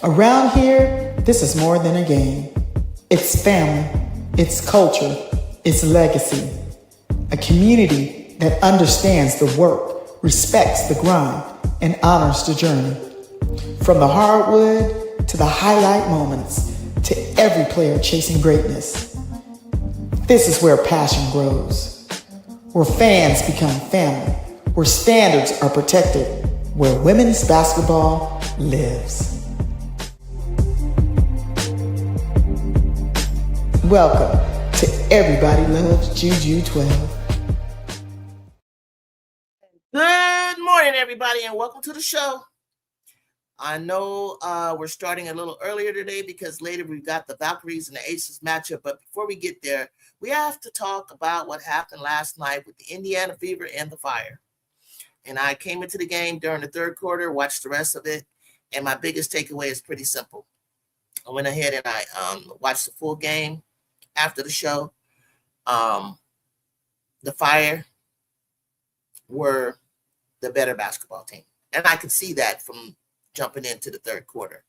Around here, this is more than a game. It's family, it's culture, it's legacy. A community that understands the work, respects the grind, and honors the journey. From the hardwood to the highlight moments, to every player chasing greatness. This is where passion grows, where fans become family, where standards are protected, where women's basketball lives. Welcome to Everybody Loves Juju 12. Good morning, everybody, and welcome to the show. I know we're starting a little earlier today because later we've got the Valkyries and the Aces matchup. But before we get there, we have to talk about what happened last night with the Indiana Fever and the Fire. And I came into the game during the third quarter, watched the rest of it, and my biggest takeaway is pretty simple. I went ahead and I watched the full game after the show. The Fire were the better basketball team. And I could see that from jumping into the third quarter.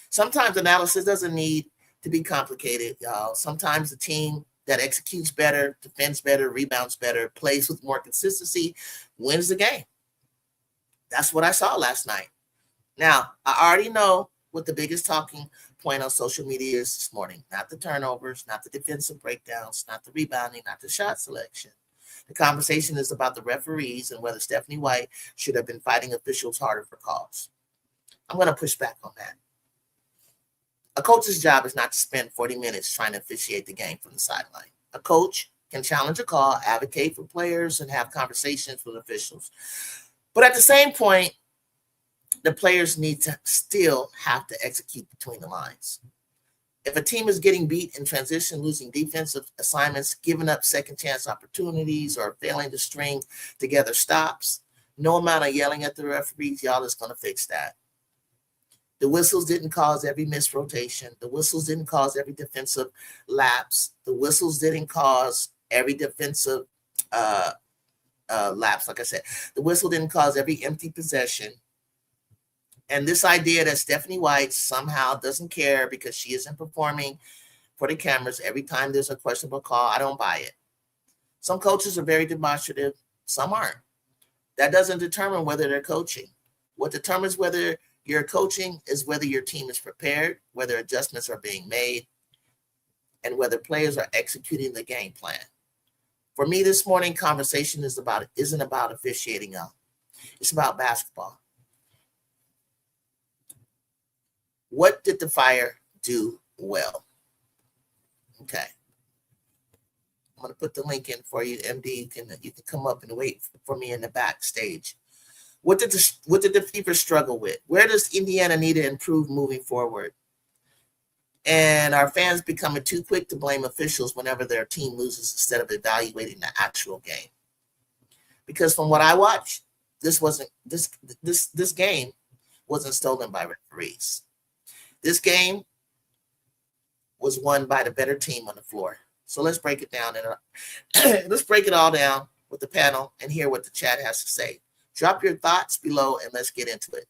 Sometimes analysis doesn't need to be complicated, y'all. Sometimes the team that executes better, defends better, rebounds better, plays with more consistency, wins the game. That's what I saw last night. Now, I already know what the biggest talking point on social media is this morning. Not the turnovers, not the defensive breakdowns, not the rebounding, not the shot selection. The conversation is about the referees and whether Stephanie White should have been fighting officials harder for calls. I'm going to push back on that. A coach's job is not to spend 40 minutes trying to officiate the game from the sideline. A coach can challenge a call, advocate for players, and have conversations with officials. But at the same point, the players need to still have to execute between the lines. If a team is getting beat in transition, losing defensive assignments, giving up second chance opportunities, or failing to string together stops, no amount of yelling at the referees, y'all, is going to fix that. The whistles didn't cause every missed rotation. The whistles didn't cause every defensive lapse. The whistles didn't cause every defensive lapse, like I said. The whistle didn't cause every empty possession. And this idea that Stephanie White somehow doesn't care because she isn't performing for the cameras every time there's a questionable call, I don't buy it. Some coaches are very demonstrative. Some aren't. That doesn't determine whether they're coaching. What determines whether you're coaching is whether your team is prepared, whether adjustments are being made, and whether players are executing the game plan. For me this morning, conversation isn't about officiating up. It's about basketball. What did the Fire do well? Okay. I'm going to put the link in for you, MD. You can come up and wait for me in the backstage. What did the Fever struggle with? Where does Indiana need to improve moving forward? And are fans becoming too quick to blame officials whenever their team loses instead of evaluating the actual game? Because from what I watched, this game wasn't stolen by referees. This game was won by the better team on the floor. So let's break it down and let's break it all down with the panel and hear what the chat has to say. Drop your thoughts below and let's get into it.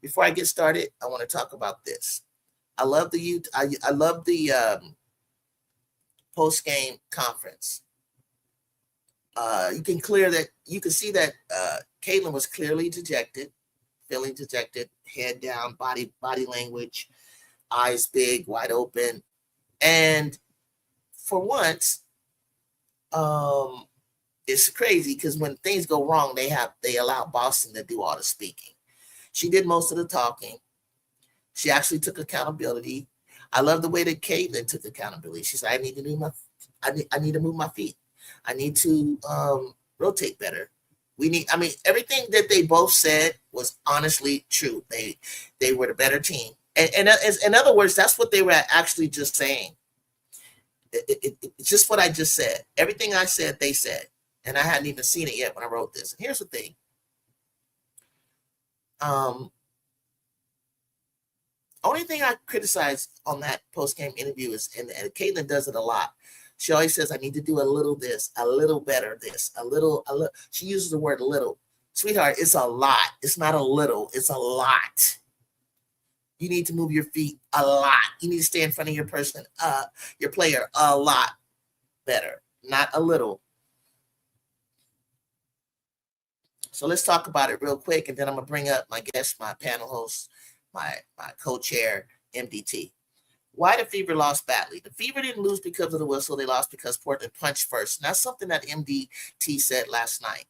Before I get started, I want to talk about this. I love the post-game conference. You can see that Caitlin was clearly dejected, feeling dejected, head down, body language, eyes big, wide open. And for once, it's crazy because when things go wrong, they allow Boston to do all the speaking. She did most of the talking. She actually took accountability. I love the way that Caitlin took accountability. She said, I need to move my feet. I need to rotate better. Everything that they both said was honestly true. They were the better team. And in other words, that's what they were actually just saying. It's just what I just said. Everything I said, they said. And I hadn't even seen it yet when I wrote this. And here's the thing. Only thing I criticize on that post-game interview is, and Caitlin does it a lot. She always says, I need to do a little this, a little better this, a little. She uses the word little. Sweetheart, it's a lot. It's not a little. It's a lot. You need to move your feet a lot. You need to stay in front of your player a lot better, not a little. So let's talk about it real quick, and then I'm gonna bring up my guest, my panel host, my co-chair, MDT. Why the Fever lost badly? The Fever didn't lose because of the whistle. They lost because Portland punched first. And that's something that MDT said last night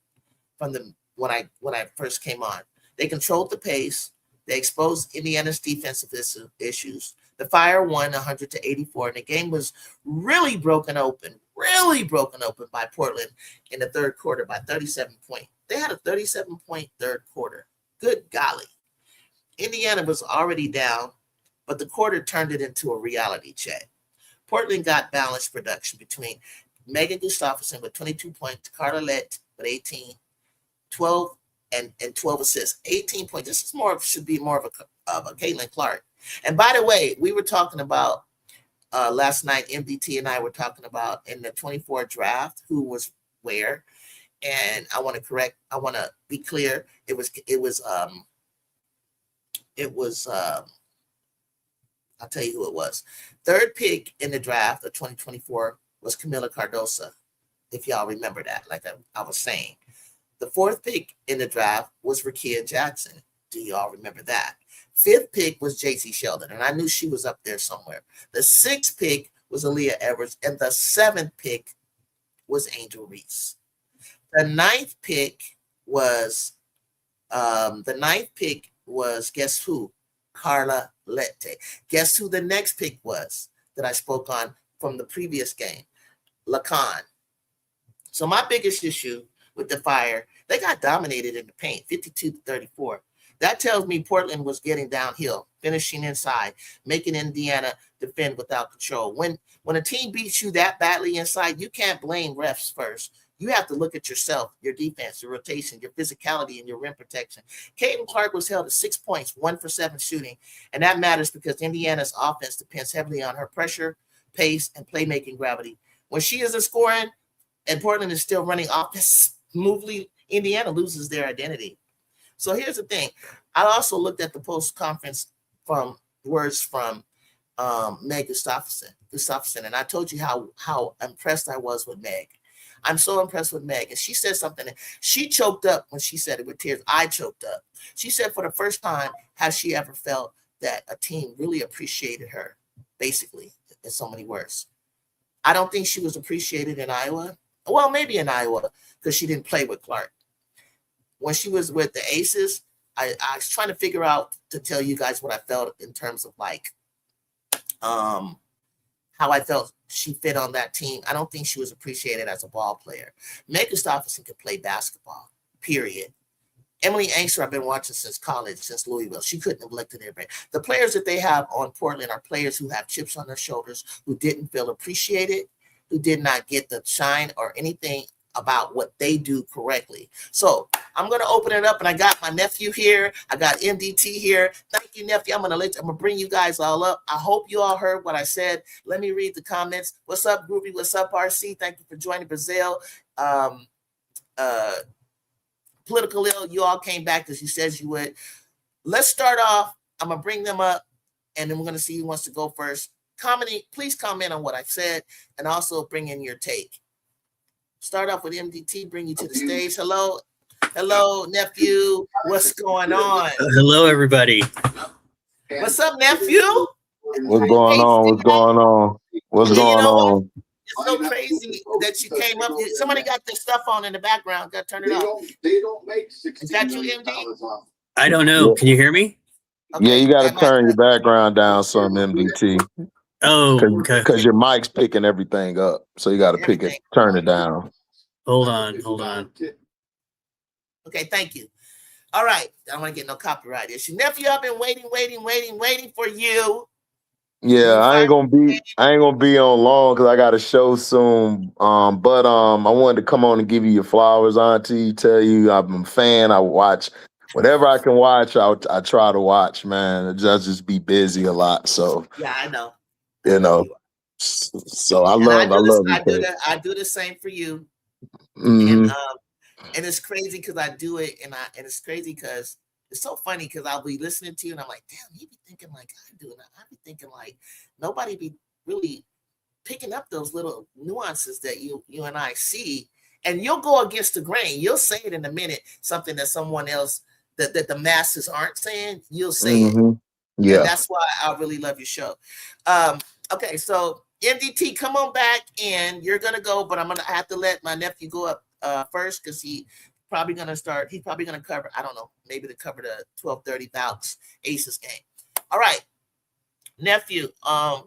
when I first came on. They controlled the pace. They exposed Indiana's defensive issues. The Fire won 100-84, and the game was really broken open by Portland in the third quarter by 37 points. They had a 37-point third quarter. Good golly. Indiana was already down, but the quarter turned it into a reality check. Portland got balanced production between Megan Gustafson with 22 points, Carla Lett with 18, 12 and 12 assists. 18 points. This is should be more of a Caitlin Clark. And by the way, we were talking about last night, MDT and I were talking about in the 24 draft who was where. And I want to be clear. It was I'll tell you who it was. Third pick in the draft of 2024 was Camila Cardosa, if y'all remember that, like I was saying. The fourth pick in the draft was Rakia Jackson. Do y'all remember that? Fifth pick was JC Sheldon, and I knew she was up there somewhere. The sixth pick was Aaliyah Edwards, and the seventh pick was Angel Reese. The ninth pick was guess who? Carla Lette. Guess who the next pick was that I spoke on from the previous game? Lacan. So my biggest issue with the Fire, they got dominated in the paint, 52-34. That tells me Portland was getting downhill, finishing inside, making Indiana defend without control. When a team beats you that badly inside, you can't blame refs first. You have to look at yourself, your defense, your rotation, your physicality, and your rim protection. Caitlin Clark was held at 6 points, 1 for 7 shooting, and that matters because Indiana's offense depends heavily on her pressure, pace, and playmaking gravity. When she isn't scoring and Portland is still running offense smoothly, Indiana loses their identity. So here's the thing. I also looked at the post-conference from words from Meg Gustafson, and I told you how impressed I was with Meg. I'm so impressed with Meg. And she said something. She choked up when she said it with tears. I choked up. She said for the first time has she ever felt that a team really appreciated her, basically, in so many words. I don't think she was appreciated in Iowa. Well, maybe in Iowa because she didn't play with Clark. When she was with the Aces, I was trying to figure out to tell you guys what I felt in terms of like how I felt she fit on that team. I don't think she was appreciated as a ball player. Meg Gustafson could play basketball, period. Emily Angster, I've been watching since college, since Louisville. She couldn't have looked at everybody. The players that they have on Portland are players who have chips on their shoulders, who didn't feel appreciated, who did not get the shine or anything about what they do correctly. So I'm going to open it up, and I got my nephew here. I got MDT here. Thank you, nephew. I'm going to bring you guys all up. I hope you all heard what I said. Let me read the comments. What's up, Groovy? What's up, RC? Thank you for joining Brazil. Political Ill, you all came back as you said you would. Let's start off. I'm going to bring them up, and then we're going to see who wants to go first. Please comment on what I said, and also bring in your take. Start off with MDT, bring you to the stage. Hello, nephew. What's going on? Hello, everybody. What's up, nephew? What's going on? What's going on? It's so crazy that you came up. Somebody got their stuff on in the background. Got to turn it off. Is that you, MD? I don't know. Can you hear me? Okay. Yeah, you got to turn your background down some, MDT. Oh, okay. Because your mic's picking everything up. So you got to turn it down. Hold on. Okay, thank you. All right. I don't want to get no copyright issue. Nephew, I've been waiting for you. Yeah, I ain't gonna be on long because I got a show soon. But I wanted to come on and give you your flowers, Auntie. Tell you I'm a fan. I watch whatever I can watch. I try to watch, man. I just be busy a lot. So yeah, I know. So I love you. I do the same for you. Mm-hmm. And it's crazy because I do it, and it's crazy because it's so funny because I'll be listening to you and I'm like, damn, he be thinking like I do, and I be thinking like nobody be really picking up those little nuances that you and I see, and you'll go against the grain. You'll say it in a minute, something that someone else that the masses aren't saying. You'll say it, Yeah, and that's why I really love your show. Okay, so MDT, come on back, and you're gonna go, but I'm gonna have to let my nephew go up first because he's probably gonna cover. I don't know, maybe to cover the 12:30 Valks Aces game. All right. Nephew,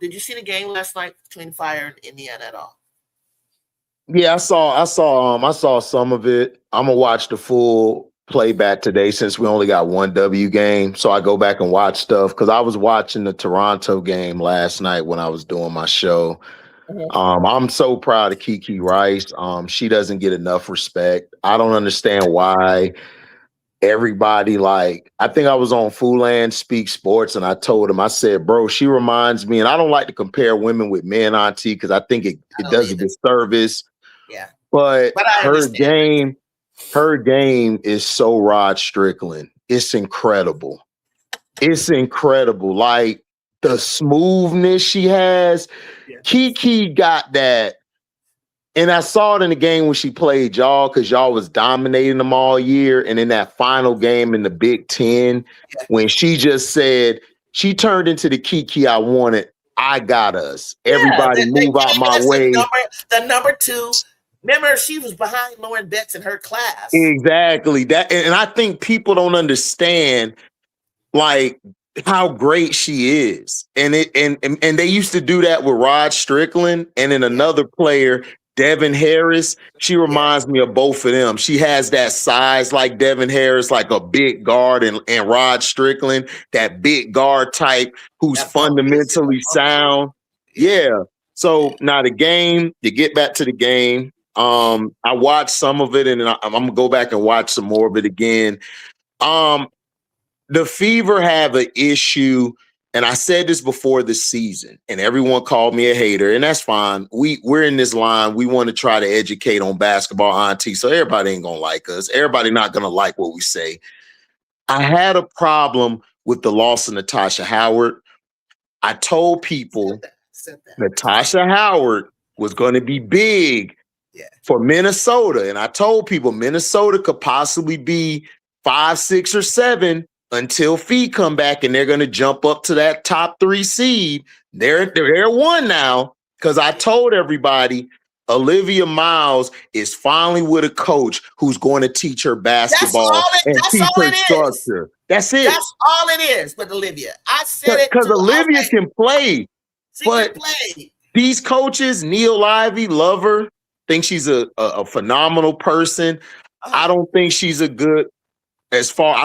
did you see the game last night between Fire and Indiana at all? yeah. I saw some of it. I'm gonna watch the full playback today since we only got one W game. So I go back and watch stuff because I was watching the Toronto game last night when I was doing my show. I'm so proud of Kiki Rice. She doesn't get enough respect. I don't understand why everybody, like, I think I was on Foolland Speak Sports and I told him, I said, bro, she reminds me, and I don't like to compare women with men, Auntie, because I think it does a disservice. Yeah. But her game is so Rod Strickland. It's incredible. It's incredible. Like the smoothness she has. Yeah. Kiki got that. And I saw it in the game when she played y'all because y'all was dominating them all year. And in that final game in the Big Ten, when she just said, she turned into the Kiki I wanted. I got us. Everybody move out my way. The number 2. Remember, she was behind Lauren Betts in her class. Exactly. That, and I think people don't understand like how great she is. And they used to do that with Rod Strickland and then another player, Devin Harris. She reminds me of both of them. She has that size like Devin Harris, like a big guard, and Rod Strickland, that big guard type who's fundamentally sound. Yeah. So now the game, to get back to the game, I watched some of it and I'm gonna go back and watch some more of it again. The Fever have an issue, and I said this before the season, and everyone called me a hater, and that's fine. We're in this line. We want to try to educate on basketball, Auntie, so everybody ain't going to like us. Everybody not going to like what we say. I had a problem with the loss of Natasha Howard. I told people Natasha Howard was going to be big for Minnesota, and I told people Minnesota could possibly be 5, 6, or 7 until Fee come back, and they're going to jump up to that top 3 seed. They're 1 now because I told everybody Olivia Miles is finally with a coach who's going to teach her basketball and teach her structure. That's it. That's all it is with Olivia. I said it because Olivia can play, but these coaches, Neil Ivey, love her, think she's a phenomenal person. I don't think she's I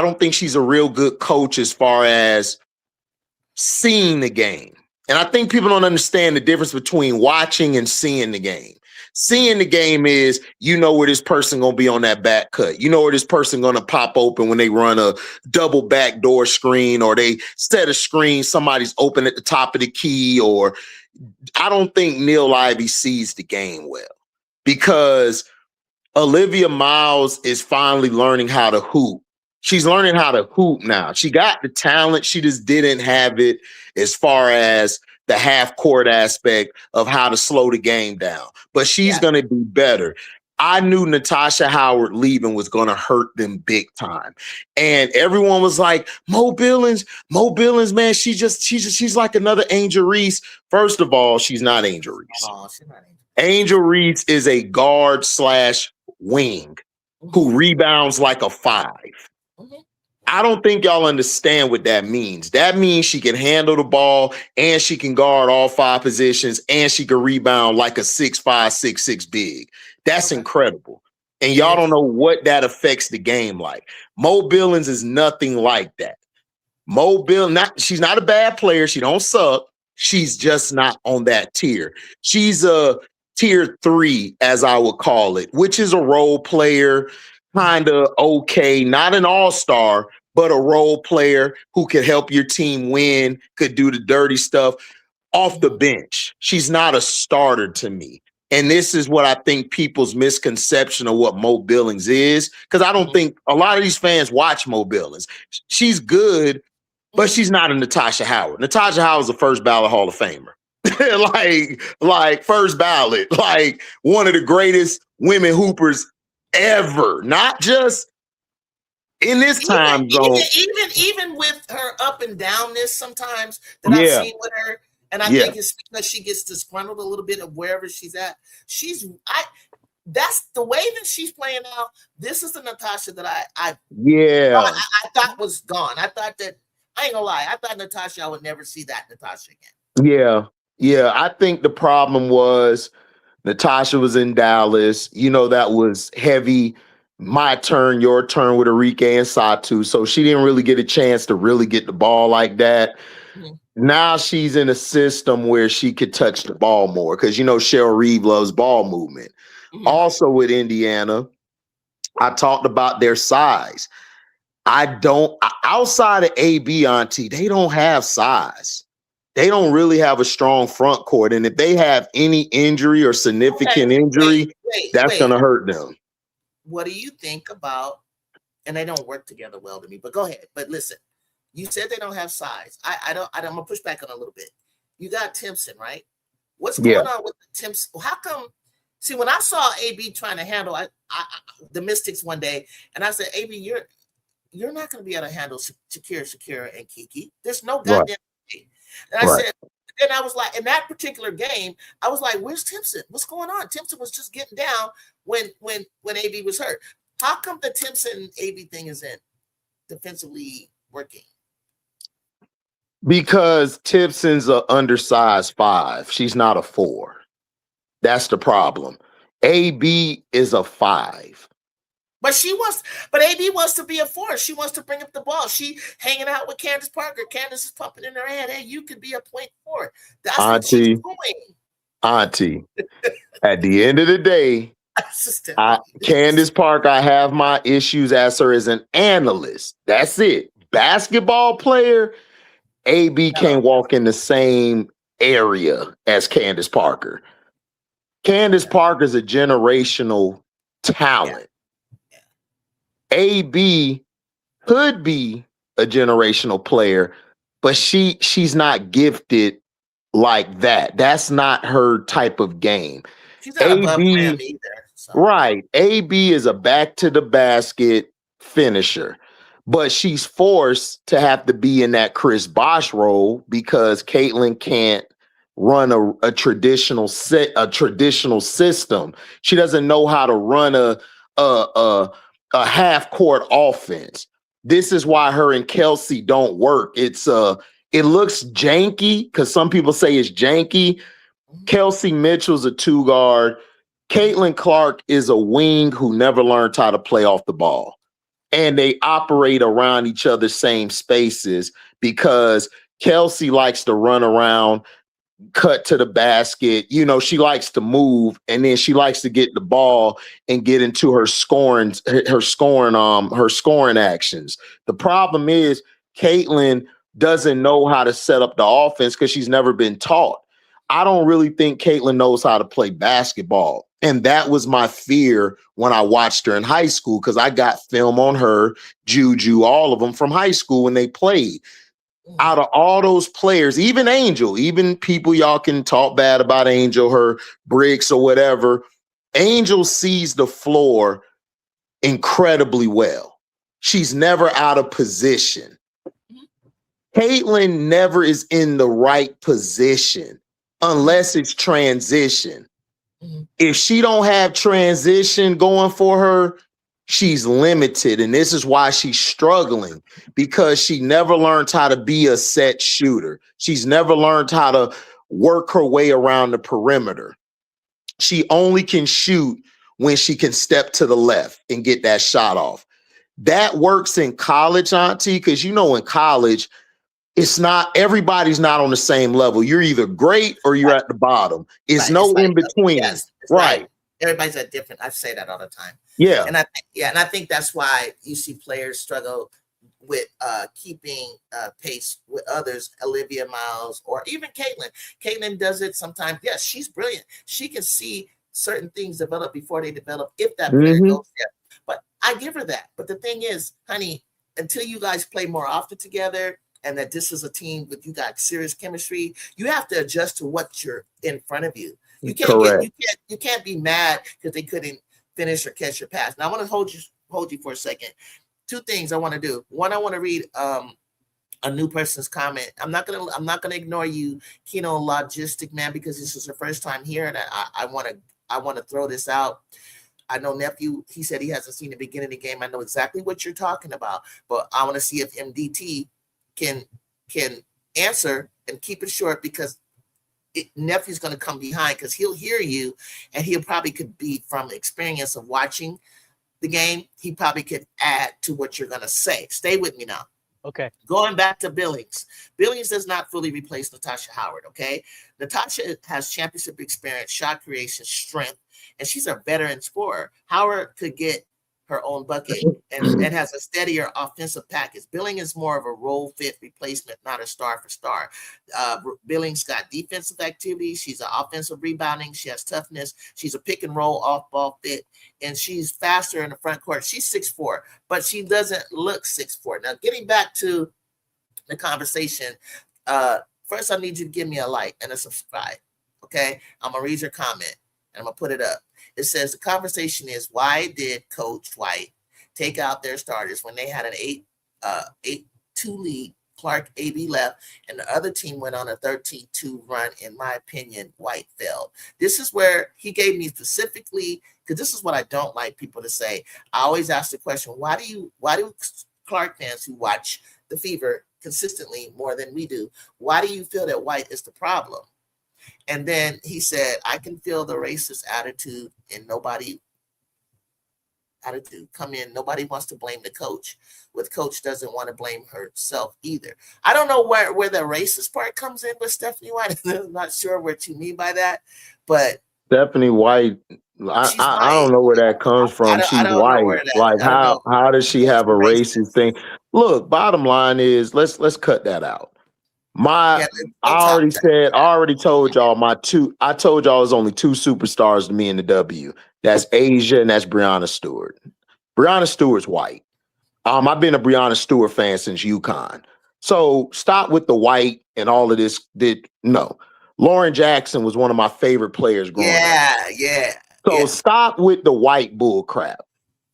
don't think she's a real good coach as far as seeing the game. And I think people don't understand the difference between watching and seeing the game. Seeing the game is, you know where this person going to be on that back cut. You know where this person going to pop open when they run a double backdoor screen or they set a screen, somebody's open at the top of the key. Or I don't think Neil Ivey sees the game well because Olivia Miles is finally learning how to hoop. She's learning how to hoop now. She got the talent. She just didn't have it as far as the half court aspect of how to slow the game down. But she's going to be better. I knew Natasha Howard leaving was going to hurt them big time. And everyone was like, Mo Billings, man, she's like another Angel Reese. First of all, she's not Angel Reese. Angel Reese is a guard / wing who rebounds like a 5. I don't think y'all understand what that means. That means she can handle the ball and she can guard all 5 positions and she can rebound like a 6'5", 6'6" big. That's incredible. And y'all don't know what that affects the game like. Mo Billings is nothing like that. Mo Billings, she's not a bad player. She don't suck. She's just not on that tier. She's a tier 3, as I would call it, which is a role player, kind of okay, not an all-star, but a role player who could help your team win, could do the dirty stuff off the bench. She's not a starter to me. And this is what I think people's misconception of what Mo Billings is. Because I don't think a lot of these fans watch Mo Billings. She's good, but she's not a Natasha Howard. Natasha Howard's a first ballot Hall of Famer. like first ballot, like one of the greatest women hoopers ever. Not just in this time zone. Even with her up and downness sometimes that I've seen with her, and I think it's because she gets disgruntled a little bit of wherever she's at. That's the way that she's playing now. This is the Natasha that I thought was gone. I thought that, I ain't gonna lie, I thought Natasha, I would never see that Natasha again. Yeah. I think the problem was Natasha was in Dallas. That was heavy. My turn, your turn with Enrique and Satu. So she didn't really get a chance to really get the ball like that. Now she's in a system where she could touch the ball more because, Cheryl Reeve loves ball movement. Also with Indiana, I talked about their size. Outside of AB, Auntie, they don't have size. They don't really have a strong front court. And if they have any injury or significant injury, that's going to hurt them. What do you think about, and they don't work together well to me, but go ahead. But listen, you said they don't have size. I'm going to push back on a little bit. You got Timpson, right? What's going on with the Timpson? How come? See, when I saw AB trying to handle the Mystics one day, and I said, AB, you're not going to be able to handle Shakira, and Kiki. There's no goddamn way. And I said, then I was like, in that particular game, I was like, where's Timpson? What's going on? Timpson was just getting down when AB was hurt. How come the Timpson AB thing isn't defensively working? Because Timpson's an undersized 5. She's not a 4. That's the problem. AB is a 5. But AB wants to be a 4. She wants to bring up the ball. She hanging out with Candace Parker. Candace is pumping in her head, hey, you could be a point 4. That's what she's doing. Auntie, at the end of the day, Candace Parker, I have my issues as her as an analyst. That's it. Basketball player, AB can't walk in the same area as Candace Parker. Candace Parker's a generational talent. AB could be a generational player, but she's not gifted like that. That's not her type of game. She's not above rim either. So. Right. AB is a back to the basket finisher, but she's forced to have to be in that Chris Bosh role because Caitlin can't run a traditional system. She doesn't know how to run a half court offense. This is why her and Kelsey don't work. It looks janky because some people say it's janky. Kelsey Mitchell's a 2 guard. Caitlin Clark is a wing who never learned how to play off the ball. And they operate around each other's same spaces because Kelsey likes to run around, cut to the basket. She likes to move, and then she likes to get the ball and get into her scoring actions. The problem is Caitlin doesn't know how to set up the offense because she's never been taught. I don't really think Caitlin knows how to play basketball. And that was my fear when I watched her in high school because I got film on her, Juju, all of them from high school when they played. Out of all those players, even Angel, even people y'all can talk bad about Angel, her bricks or whatever, Angel sees the floor incredibly well. She's never out of position. Caitlin never is in the right position unless it's transition. If she don't have transition going for her, she's limited. And this is why she's struggling because she never learned how to be a set shooter. She's never learned how to work her way around the perimeter. She only can shoot when she can step to the left and get that shot off. That works in college, Auntie, because in college, everybody's not on the same level. You're either great or you're at the bottom. It's no in between. Yes, right. Everybody's at different. I say that all the time. Yeah. And I think that's why you see players struggle with keeping pace with others, Olivia Miles or even Caitlin. Caitlin does it sometimes. Yes, she's brilliant. She can see certain things develop before they develop if that player goes there. But I give her that. But the thing is, honey, until you guys play more often together and that this is a team with you got serious chemistry, you have to adjust to what you're in front of you. You can't be mad because they couldn't finish or catch your pass. Now I want to hold you for a second. Two things I want to do. One, I want to read a new person's comment. I'm not gonna ignore you, Kino Logistic Man, because this is your first time here, and I want to throw this out. I know nephew, he said he hasn't seen the beginning of the game. I know exactly what you're talking about, but I want to see if MDT can answer and keep it short, because nephew's going to come behind because he'll hear you, and he'll probably could be from experience of watching the game. He probably could add to what you're going to say. Stay with me now. Okay. Going back to Billings. Billings does not fully replace Natasha Howard, okay? Natasha has championship experience, shot creation, strength, and she's a veteran scorer. Howard could get her own bucket and has a steadier offensive package. Billings is more of a role fit replacement, not a star for star. Billings got defensive activity. She's an offensive rebounding. She has toughness. She's a pick and roll off ball fit, and she's faster in the front court. She's 6'4", but she doesn't look 6'4". Now, getting back to the conversation, first I need you to give me a like and a subscribe, okay? I'm going to read your comment, and I'm going to put it up. It says the conversation is, why did Coach White take out their starters when they had an 8-2 lead? Clark AB left, and the other team went on a 13-2 run. In my opinion, White failed. This is where he gave me specifically, because this is what I don't like people to say. I always ask the question, why do Clark fans who watch the Fever consistently more than we do, why do you feel that White is the problem? And then he said, I can feel the racist attitude come in. Nobody wants to blame the coach. Coach doesn't want to blame herself either. I don't know where the racist part comes in with Stephanie White. I'm not sure what you mean by that, but Stephanie White, I don't know where that comes from. She's white. Like how does she have a racist thing? Look, bottom line is let's cut that out. I already told y'all I told y'all there's only two superstars to me in the W. That's Asia and that's Breonna Stewart. Breonna Stewart's white. I've been a Breonna Stewart fan since UConn. So stop with the white and all of this. No. Lauren Jackson was one of my favorite players growing up. Yeah. So stop with the white bull crap.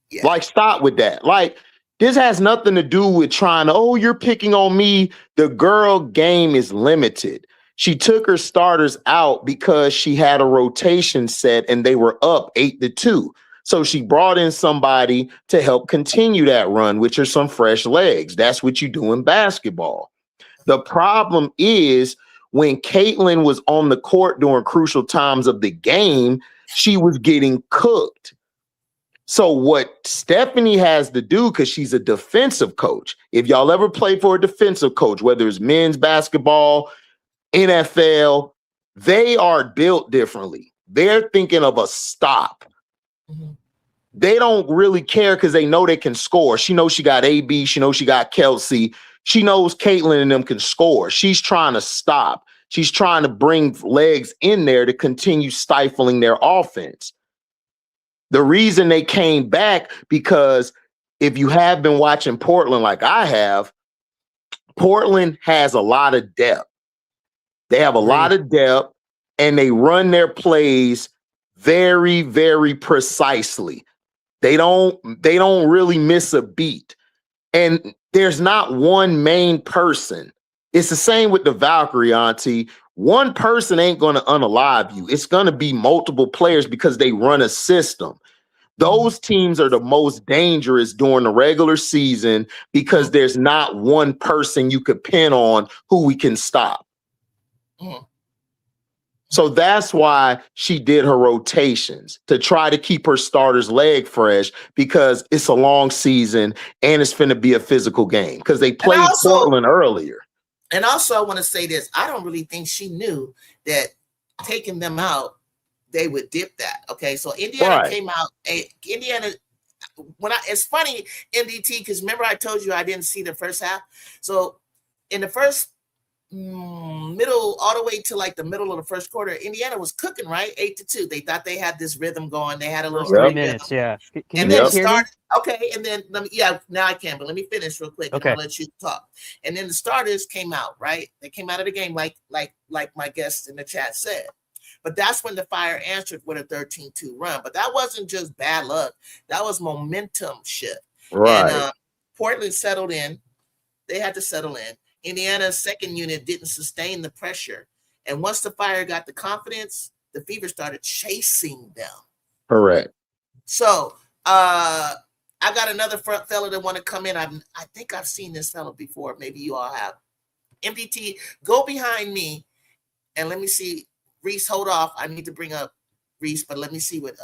Yeah. Like, stop with that. Like, this has nothing to do with you're picking on me. The girl game is limited. She took her starters out because she had a rotation set and they were up 8-2. So she brought in somebody to help continue that run, which are some fresh legs. That's what you do in basketball. The problem is when Caitlin was on the court during crucial times of the game, she was getting cooked. So what Stephanie has to do, because she's a defensive coach, if y'all ever play for a defensive coach, whether it's men's basketball, NFL, they are built differently. They're thinking of a stop. Mm-hmm. They don't really care because they know they can score. She knows she got AB. She knows she got Kelsey. She knows Caitlin and them can score. She's trying to stop. She's trying to bring legs in there to continue stifling their offense. The reason they came back, because if you have been watching Portland like I have, Portland has a lot of depth. They have a lot of depth, and they run their plays very, very precisely. They don't really miss a beat. And there's not one main person. It's the same with the Valkyrie, Auntie. One person ain't going to unalive you. It's going to be multiple players because they run a system. Those teams are the most dangerous during the regular season because there's not one person you could pin on who we can stop. So that's why she did her rotations, to try to keep her starter's leg fresh, because it's a long season and it's finna be a physical game because they played Portland earlier. And also, I want to say this. I don't really think she knew that taking them out, they would dip that. Okay, so Indiana came out. It's funny, MDT, because remember I told you I didn't see the first half. So in the first middle, all the way to like the middle of the first quarter, Indiana was cooking, right? 8-2. They thought they had this rhythm going. They had a little First 3 rhythm. minutes, yeah. Can you And then guys hear me? Okay, and then now I can, but let me finish real quick, and Okay. I'll let you talk. And then the starters came out, right? They came out of the game like my guest in the chat said. But that's when the Fire answered with a 13-2 run. But that wasn't just bad luck. That was momentum shift. Right. And Portland settled in. They had to settle in. Indiana's second unit didn't sustain the pressure. And once the Fire got the confidence, the Fever started chasing them. Correct. So I got another fella that want to come in. I think I've seen this fella before. Maybe you all have. MDT, go behind me and let me see. Reese, hold off. I need to bring up Reese, but let me see what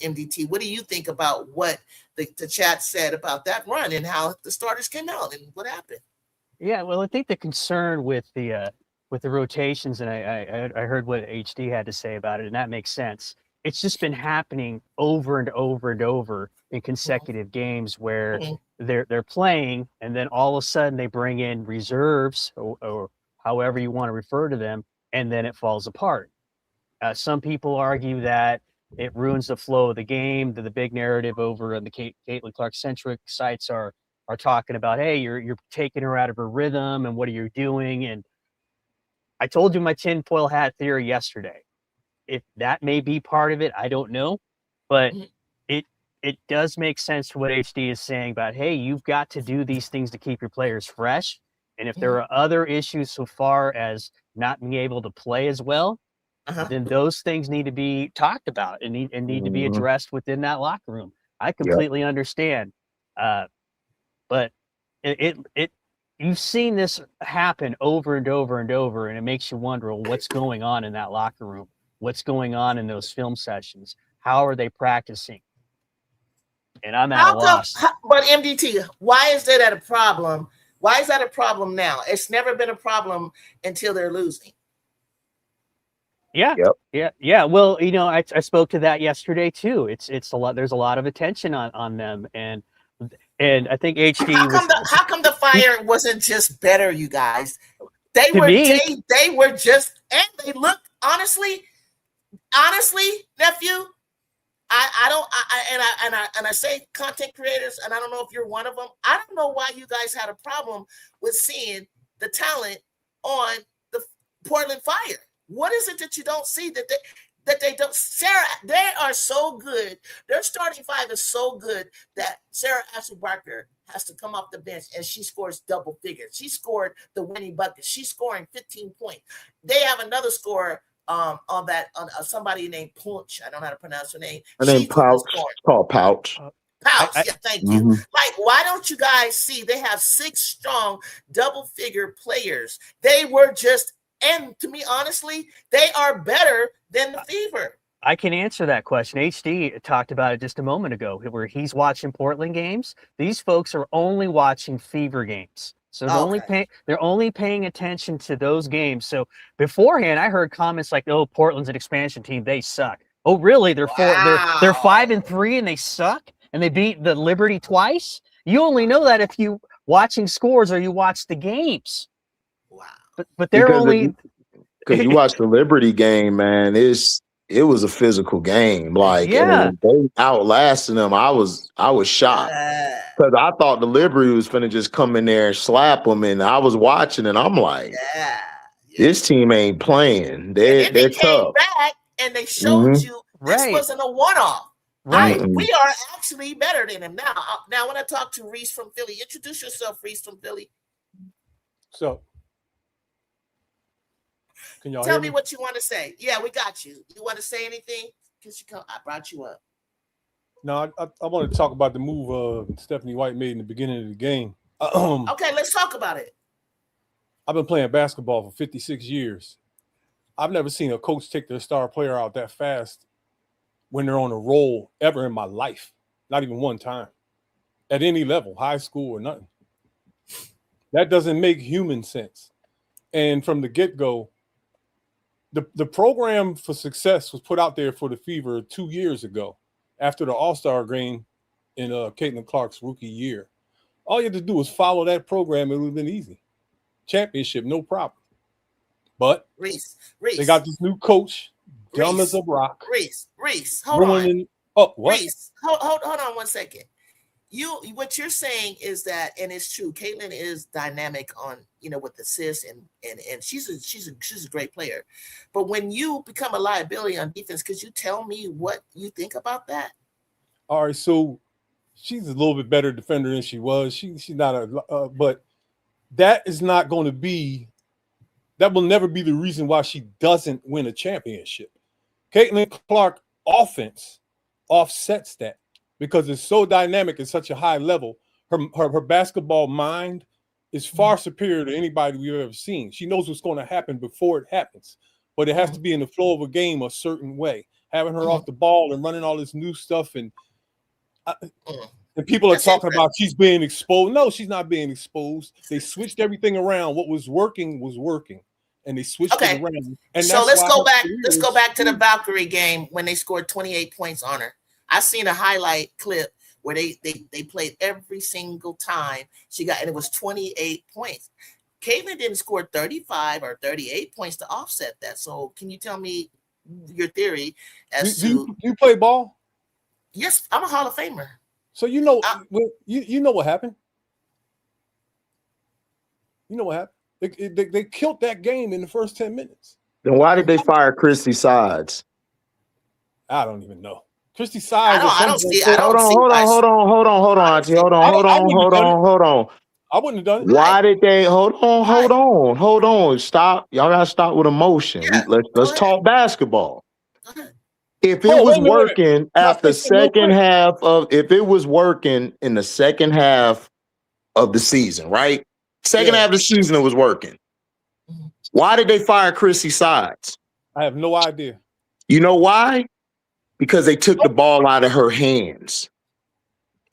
MDT. What do you think about what the chat said about that run and how the starters came out and what happened? Yeah, well, I think the concern with the rotations, and I heard what HD had to say about it, and that makes sense. It's just been happening over and over and over in consecutive games where they're playing, and then all of a sudden they bring in reserves or however you want to refer to them, and then it falls apart. Some people argue that it ruins the flow of the game. The big narrative over on the Caitlin Clark-centric sites are talking about, hey, you're taking her out of her rhythm, and what are you doing? And I told you my tinfoil hat theory yesterday. If that may be part of it, I don't know, but it does make sense to what HD is saying about, hey, you've got to do these things to keep your players fresh. And if there are other issues so far as not being able to play as well, then those things need to be talked about and need to be addressed within that locker room. I completely understand. But you've seen this happen over and over and over, and it makes you wonder, well, what's going on in that locker room? What's going on in those film sessions? How are they practicing? And I'm at a loss. But MDT, why is that a problem? Why is that a problem now? It's never been a problem until they're losing. Yeah. Yep. Yeah. Well, I spoke to that yesterday too. It's a lot. There's a lot of attention on them, and I think HD. How come the Fire wasn't just better, you guys? They were just, and they look honestly, nephew. I say content creators, and I don't know if you're one of them. I don't know why you guys had a problem with seeing the talent on the Portland Fire. What is it that you don't see that they don't? Sarah, they are so good. Their starting five is so good that Sarah Ashley Barker has to come off the bench and she scores double figures. She scored the winning bucket. She's scoring 15 points. They have another scorer on somebody named Punch. I don't know how to pronounce her name. Her name Pouch. Called Pouch. Pouch. Yeah, thank you. Like, why don't you guys see they have 6 strong double-figure players? They were just, and to me, honestly, they are better than the Fever. I can answer that question. HD talked about it just a moment ago, where he's watching Portland games. These folks are only watching Fever games. So they're only paying attention to those games. So beforehand, I heard comments like, "Oh, Portland's an expansion team; they suck." Oh, really? They're 5-3 and they suck, and they beat the Liberty twice. You only know that if you watching scores or you watch the games. Wow! But they're only because you watch the Liberty game, man. It was a physical game. Like, and they outlasted them. I was shocked. Because I thought the Liberty was finna just come in there and slap them, and I was watching, and I'm like, this team ain't playing. They're tough. Back and they showed you this wasn't a one-off. Right. We are actually better than them now. Now, when I talk to Reese from Philly, introduce yourself, Reese from Philly. So, can y'all tell me what you want to say? Yeah, we got you. You want to say anything? Because I brought you up. No, I want to talk about the move Stephanie White made in the beginning of the game. Okay, let's talk about it. I've been playing basketball for 56 years. I've never seen a coach take their star player out that fast when they're on a roll ever in my life. Not even one time. At any level, high school or nothing. That doesn't make human sense. And from the get-go, the program for success was put out there for the Fever 2 years ago after the All-Star game in Caitlin Clark's rookie year. All you had to do was follow that program. It would have been easy. Championship, no problem. But Reese, they got this new coach, dumb as a rock. Reese, hold on. Oh, what? Reese, hold on 1 second. What you're saying is that, and it's true, Caitlin is dynamic on, with assists and she's a great player. But when you become a liability on defense, could you tell me what you think about that? All right, so she's a little bit better defender than she was. She's not but that is not going to be, that will never be the reason why she doesn't win a championship. Caitlin Clark offense offsets that because it's so dynamic at such a high level. Her basketball mind is far superior to anybody we've ever seen. She knows what's going to happen before it happens, but it has to be in the flow of a game a certain way. Having her off the ball and running all this new stuff and people are talking about she's being exposed. No, she's not being exposed. They switched everything around. What was working, and they switched it around. And so let's go back. Let's go back to the Valkyrie game when they scored 28 points on her. I seen a highlight clip where they played every single time she got, and it was 28 points. Caitlin didn't score 35 or 38 points to offset that. So can you tell me your theory as do you play ball? Yes, I'm a Hall of Famer. So you know what happened. You know what happened. They killed that game in the first 10 minutes. Then why did they fire Christy Sides? I don't even know. Christy Sides. Hold on, Auntie. Hold on. I wouldn't have done it. Why did they hold on? Stop. Y'all gotta stop with emotion. Yeah, Let's talk basketball. If it was working at the second half of, if it was working in the second half of the season, right? Second half of the season, it was working. Why did they fire Chrissy Sides? I have no idea. You know why? Because they took the ball out of her hands.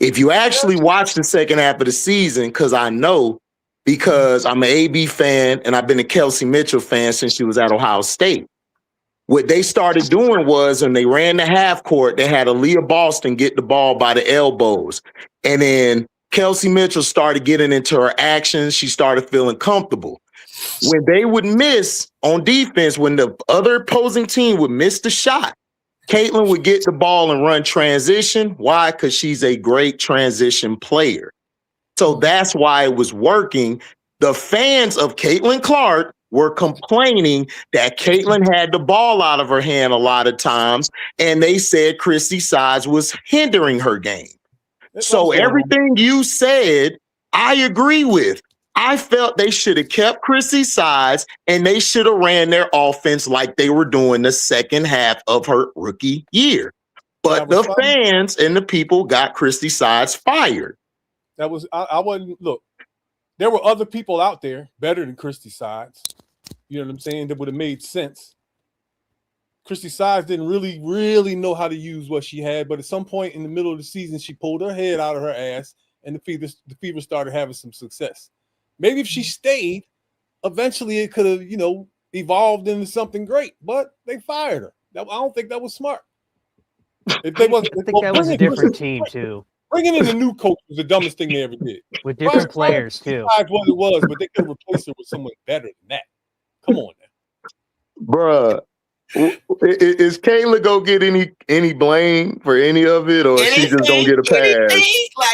If you actually watch the second half of the season, because I'm an AB fan and I've been a Kelsey Mitchell fan since she was at Ohio State. What they started doing was when they ran the half court, they had Aaliyah Boston get the ball by the elbows. And then Kelsey Mitchell started getting into her actions. She started feeling comfortable. When they would miss on defense, when the other opposing team would miss the shot, Caitlin would get the ball and run transition. Why? Because she's a great transition player. So that's why it was working. The fans of Caitlin Clark were complaining that Caitlin had the ball out of her hand a lot of times, and they said Christy Sides was hindering her game. So everything you said, I agree with. I felt they should have kept Chrissy Sides and they should have ran their offense like they were doing the second half of her rookie year. But the fans and the people got Christy Sides fired. I wasn't, look, there were other people out there better than Christy Sides. You know what I'm saying? That would have made sense. Christy Sides didn't really know how to use what she had, but at some point in the middle of the season, she pulled her head out of her ass and the Fever started having some success. Maybe if she stayed, eventually it could have, evolved into something great, but they fired her. I don't think that was smart. If they wasn't, I think that was a different team too. Bringing in a new coach was the dumbest thing they ever did. With different players too. What it was, but they could have replaced her with someone better than that. Come on now. Bruh. Is Kayla gonna get any blame for any of it, or she just gonna get a pass?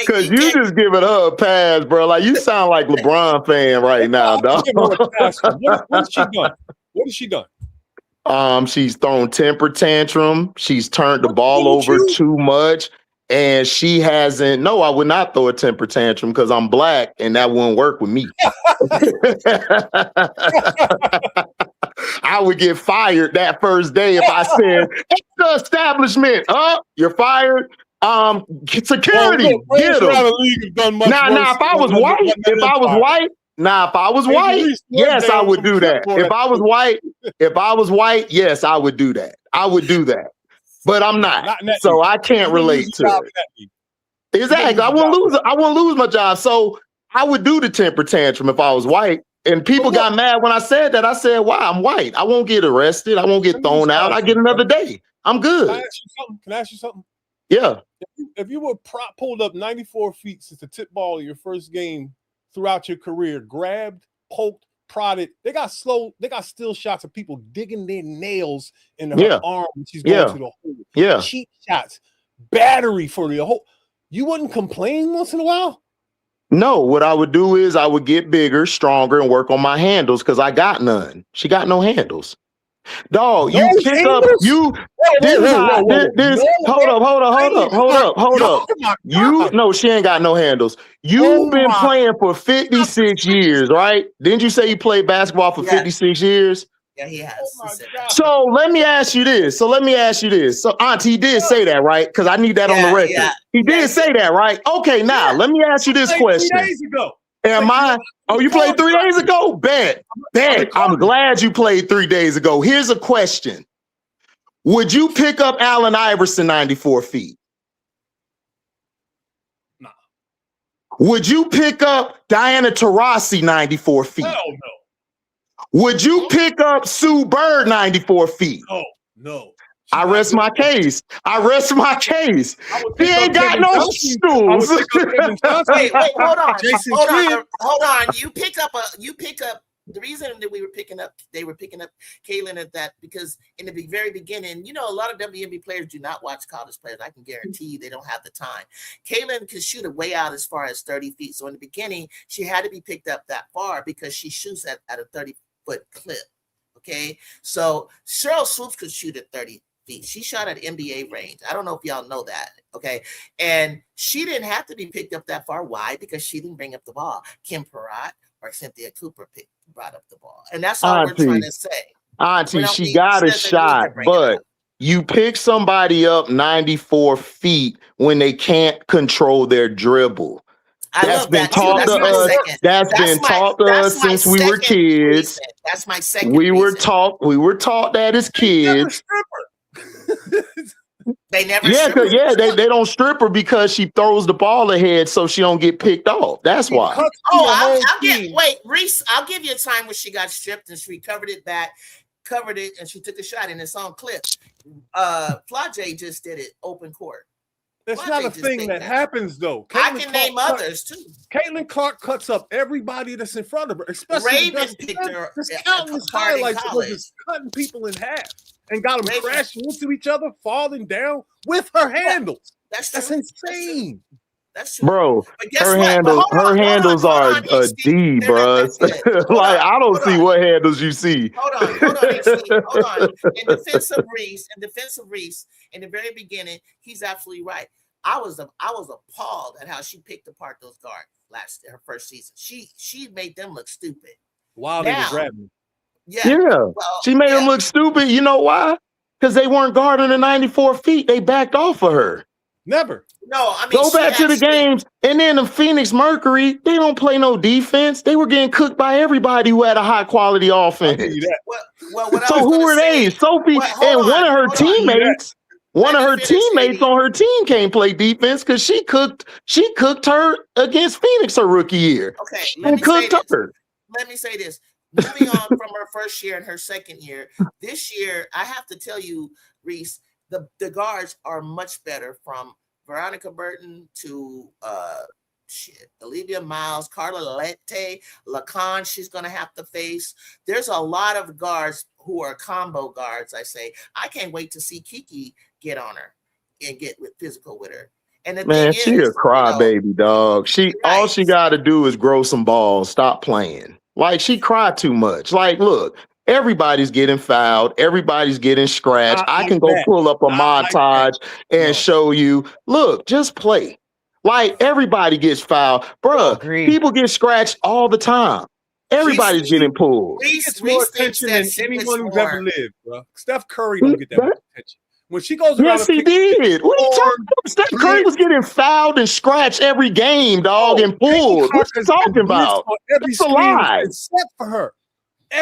Because you just giving her a pass, bro. Like you sound like LeBron fan right now, dog. What has she done? What has she done? She's thrown temper tantrum. She's turned the ball over too much, and she hasn't. No, I would not throw a temper tantrum because I'm black, and that wouldn't work with me. I would get fired that first day if I said, "It's the establishment." You're fired. Security, get them. Nah. If I was white, yes, I would do that. If I was white, yes, I would do that. I would do that. But I'm not, so I can't relate to it. Exactly. I won't lose my job. So I would do the temper tantrum if I was white. And people got mad when I said that. I said, "Why? I'm white. I won't get arrested. I won't get thrown out. I get another day. I'm good." Can I ask you something? Yeah. If you were pulled up 94 feet since the tip ball of your first game throughout your career, grabbed, poked, prodded. They got still shots of people digging their nails in her arm when she's going to the hole. Yeah. Cheap shots, battery for the hole. You wouldn't complain once in a while? No, what I would do is I would get bigger, stronger, and work on my handles because I got none. She got no handles. Dog, you pick up, hold up. No, she ain't got no handles. You've been playing for 56 years, right? Didn't you say you played basketball for 56 years? Yeah, he has. So let me ask you this. So Auntie, he did say that, right? Because I need that on the record. Yeah. He did say that, right? Okay, now let me ask you this question. 3 days ago. You played 3 days ago? Bet. I'm glad you played 3 days ago. Here's a question. Would you pick up Allen Iverson 94 feet? No. Would you pick up Diana Taurasi 94 feet? Hell no. Would you pick up Sue Bird 94 feet? No. I rest my case. She ain't got no stools. Wait, hold on. You pick up. The reason that they were picking up Kaylin at that because in the very beginning, a lot of WNBA players do not watch college players. I can guarantee you they don't have the time. Kaylin can shoot it way out as far as 30 feet. So in the beginning, she had to be picked up that far because she shoots at a 30-foot clip. Okay, so Cheryl Swoops could shoot at 30 feet. She shot at NBA range. I don't know if y'all know that. Okay, and she didn't have to be picked up that far. Why? Because she didn't bring up the ball. Kim Perrott or Cynthia Cooper brought up the ball, and that's all we're trying to say. Auntie, she got a shot, but you pick somebody up 94 feet when they can't control their dribble. That's been taught to us. That's been taught to us since we were kids. That's my second. We were taught that as kids. They never. They don't strip her because she throws the ball ahead, so she don't get picked off. That's why. Reese, I'll give you a time when she got stripped and she covered it, and she took a shot, and it's on clip. Flajay just did it open court. That's not a thing that happens, though. I can name others too. Caitlin Clark cuts up everybody that's in front of her, especially Raven picked her. There's countless highlights of her just cutting people in half and got them crashing into each other, falling down with her handles. That's insane. That's true. Bro, her handles are a D, bro. Like, I don't see what handles you see. Hold on. In defense of Reese, in the very beginning, he's absolutely right. I was appalled at how she picked apart those guards her first season. She made them look stupid. Wow, they were grabbing. She made them look stupid. You know why? Because they weren't guarding the 94 feet. They backed off of her. Never. No, I mean, go back to the games, and then the Phoenix Mercury, they don't play no defense. They were getting cooked by everybody who had a high quality offense. So who were they? Sophie and one of her teammates. One of her teammates on her team can't play defense because she cooked her against Phoenix her rookie year. Okay, Let me say this. Moving on from her first year and her second year, this year I have to tell you, Reese, the guards are much better from Veronica Burton to Olivia Miles, Carla Lette, Lacan. She's going to have to face. There's a lot of guards who are combo guards. I say I can't wait to see Kiki get on her and get physical with her. And the thing she a crybaby, dog. All she got to do is grow some balls. Stop playing. Like, she cried too much. Like, look. Everybody's getting fouled. Everybody's getting scratched. I can go pull up a montage and show you. Look, just play. Like, everybody gets fouled. Bruh, people get scratched all the time. Everybody's getting pulled. She gets more attention than anyone who's ever lived, bro. Steph Curry don't get that much attention. When she goes around, yes, he did. What are you talking about? Steph Curry was getting fouled and scratched every game, dog, and pulled. What you talking about? That's a lie. Except for her.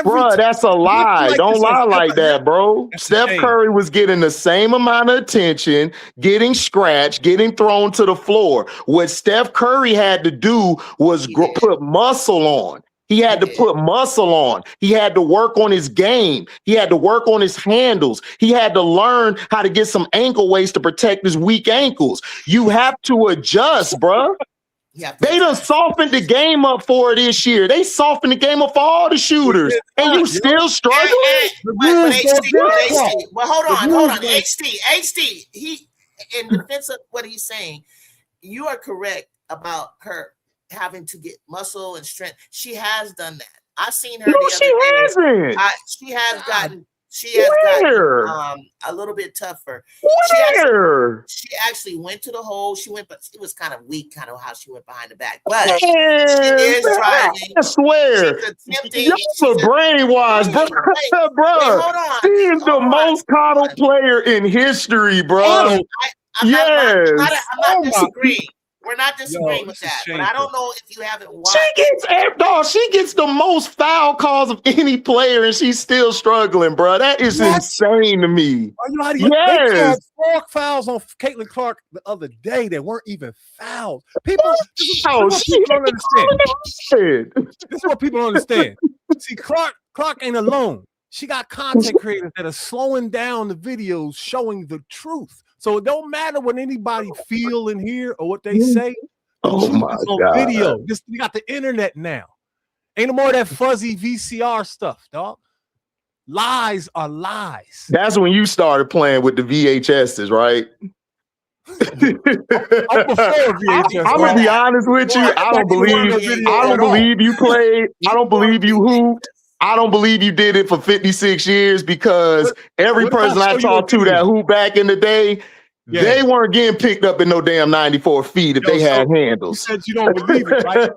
Bro, that's a lie. Don't lie like that, bro. Steph Curry was getting the same amount of attention, getting scratched, getting thrown to the floor. What Steph Curry had to do was put muscle on. He had to put muscle on. He had to work on his game. He had to work on his handles. He had to learn how to get some ankle weights to protect his weak ankles. You have to adjust, bro. They done softened the game up for this year. They softened the game up for all the shooters, and you still struggling. But HT, well, hold on. HT, he, in defense of what he's saying, you are correct about her having to get muscle and strength. She has done that. I've seen her. No, she hasn't. She has gotten. She has gotten a little bit tougher. She actually went to the hole. She went, but it was kind of weak, kind of how she went behind the back. But she is driving. I swear, you're brainwashed, bro. She is the most coddled player in history, bro. I'm not disagreeing. We're not disagreeing with that, but I don't know if you haven't watched. She gets the most foul calls of any player, and she's still struggling, bro. That is insane to me. They called 4 fouls on Caitlin Clark the other day that weren't even fouls. People don't understand. This is what people don't understand. See, Clark ain't alone. She got content creators that are slowing down the videos, showing the truth. So it don't matter what anybody feel in here or what they say. Oh my God. Video. We got the internet now. Ain't no more of that fuzzy VCR stuff, dog. Lies are lies. That's when you started playing with the VHSs, right? I'm before VHS. I'm gonna be honest with you. I don't believe you played. I don't believe you hooped. I don't believe you did it for 56 years because every person I talked to that hooped back in the day, they weren't getting picked up in no damn 94 feet if they had handles. You said you don't believe it, right?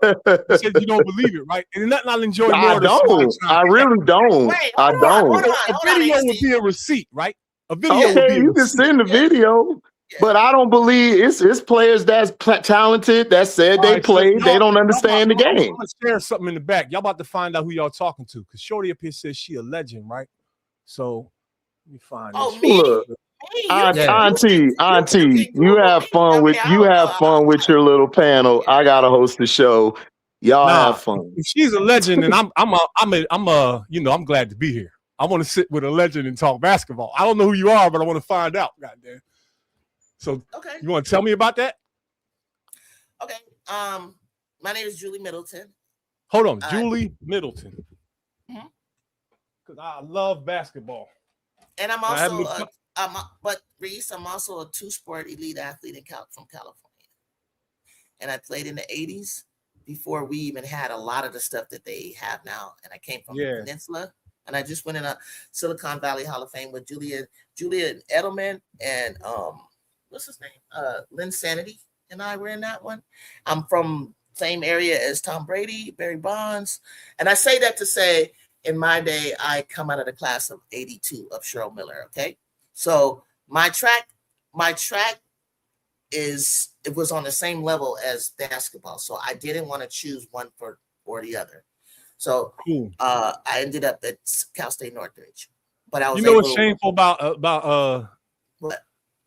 You said you don't believe it, right? And nothing I'll enjoy more. I really don't. I don't. A video would be a receipt, right? A video would be you can send the video. But I don't believe it's players that's talented that said they played. They don't understand the game. I'm gonna share something in the back. Y'all about to find out who y'all talking to because Shorty up here says she a legend, right? So let me find. Look, Auntie, you have fun with your little panel. I gotta host the show. Y'all have fun. If she's a legend, and I'm glad to be here. I want to sit with a legend and talk basketball. I don't know who you are, but I want to find out. Goddamn. So you want to tell me about that? Okay. My name is Julie Middleton. Hold on, Julie Middleton. Because I love basketball. And I'm also but Reese, I'm also a 2-sport elite athlete from California. And I played in the 80s before we even had a lot of the stuff that they have now. And I came from the peninsula. And I just went in a Silicon Valley Hall of Fame with Julia Edelman and what's his name? Lynn Sanity and I were in that one. I'm from same area as Tom Brady, Barry Bonds. And I say that to say, in my day, I come out of the class of 82 of Cheryl Miller, okay? So my track it was on the same level as basketball. So I didn't want to choose one or the other. So I ended up at Cal State Northridge. But I was what's shameful about what?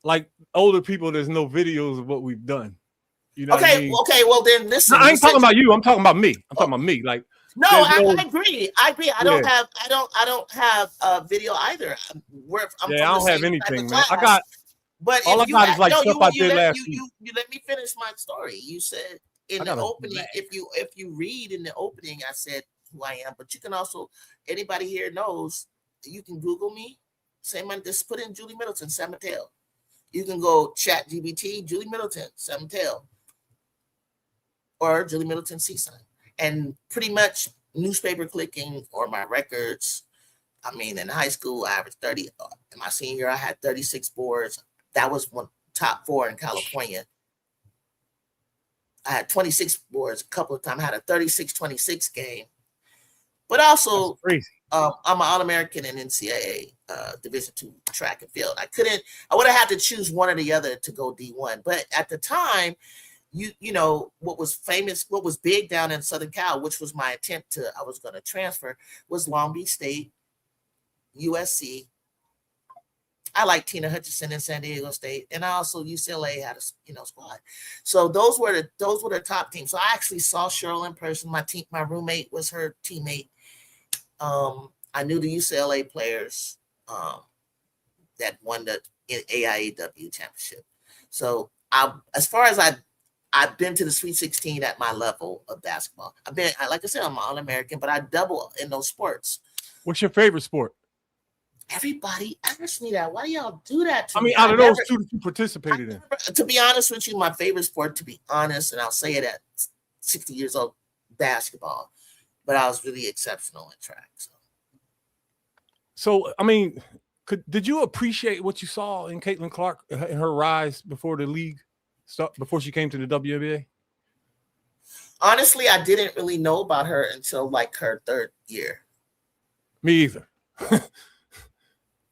Like older people, there's no videos of what we've done. You know? Okay. Well then listen. I ain't talking about you. I'm talking about me. I'm talking about me. Like I agree. I don't have a video either. I don't have anything, man. I got. But all I got is like stuff I did last week. You let me finish my story. You said in the opening, if you read in the opening, I said who I am. But you can also, anybody here knows, you can Google me. Just put in Julie Middleton, Salmon Tail. You can go chat GBT, Julie Middleton, Salmon Tail, or Julie Middleton Seaside. And pretty much newspaper clicking or my records. I mean, in high school, I averaged 30. In my senior year, I had 36 boards. That was one top 4 in California. I had 26 boards a couple of times. I had a 36-26 game. But also, I'm an All-American in NCAA Division II track and field. I would have had to choose one or the other to go D1. But at the time, you know, what was big down in Southern Cal, which was my attempt I was going to transfer, was Long Beach State, USC. I like Tina Hutchinson in San Diego State, and I also UCLA had a squad. So those were the top teams. So I actually saw Cheryl in person. My roommate was her teammate. I knew the UCLA players that won the AIAW championship. So as far as I've been to the Sweet 16 at my level of basketball. Like I said, I'm All-American, but I double in those sports. What's your favorite sport? Everybody asks me that. Why do y'all do that to I mean, me? out of those two that you participated in. To be honest with you, my favorite sport, to be honest, and I'll say it at 60 years old, basketball. But I was really exceptional in track. So I mean, did you appreciate what you saw in Caitlin Clark in her rise before the league, before she came to the WNBA? Honestly, I didn't really know about her until like her third year. Me either.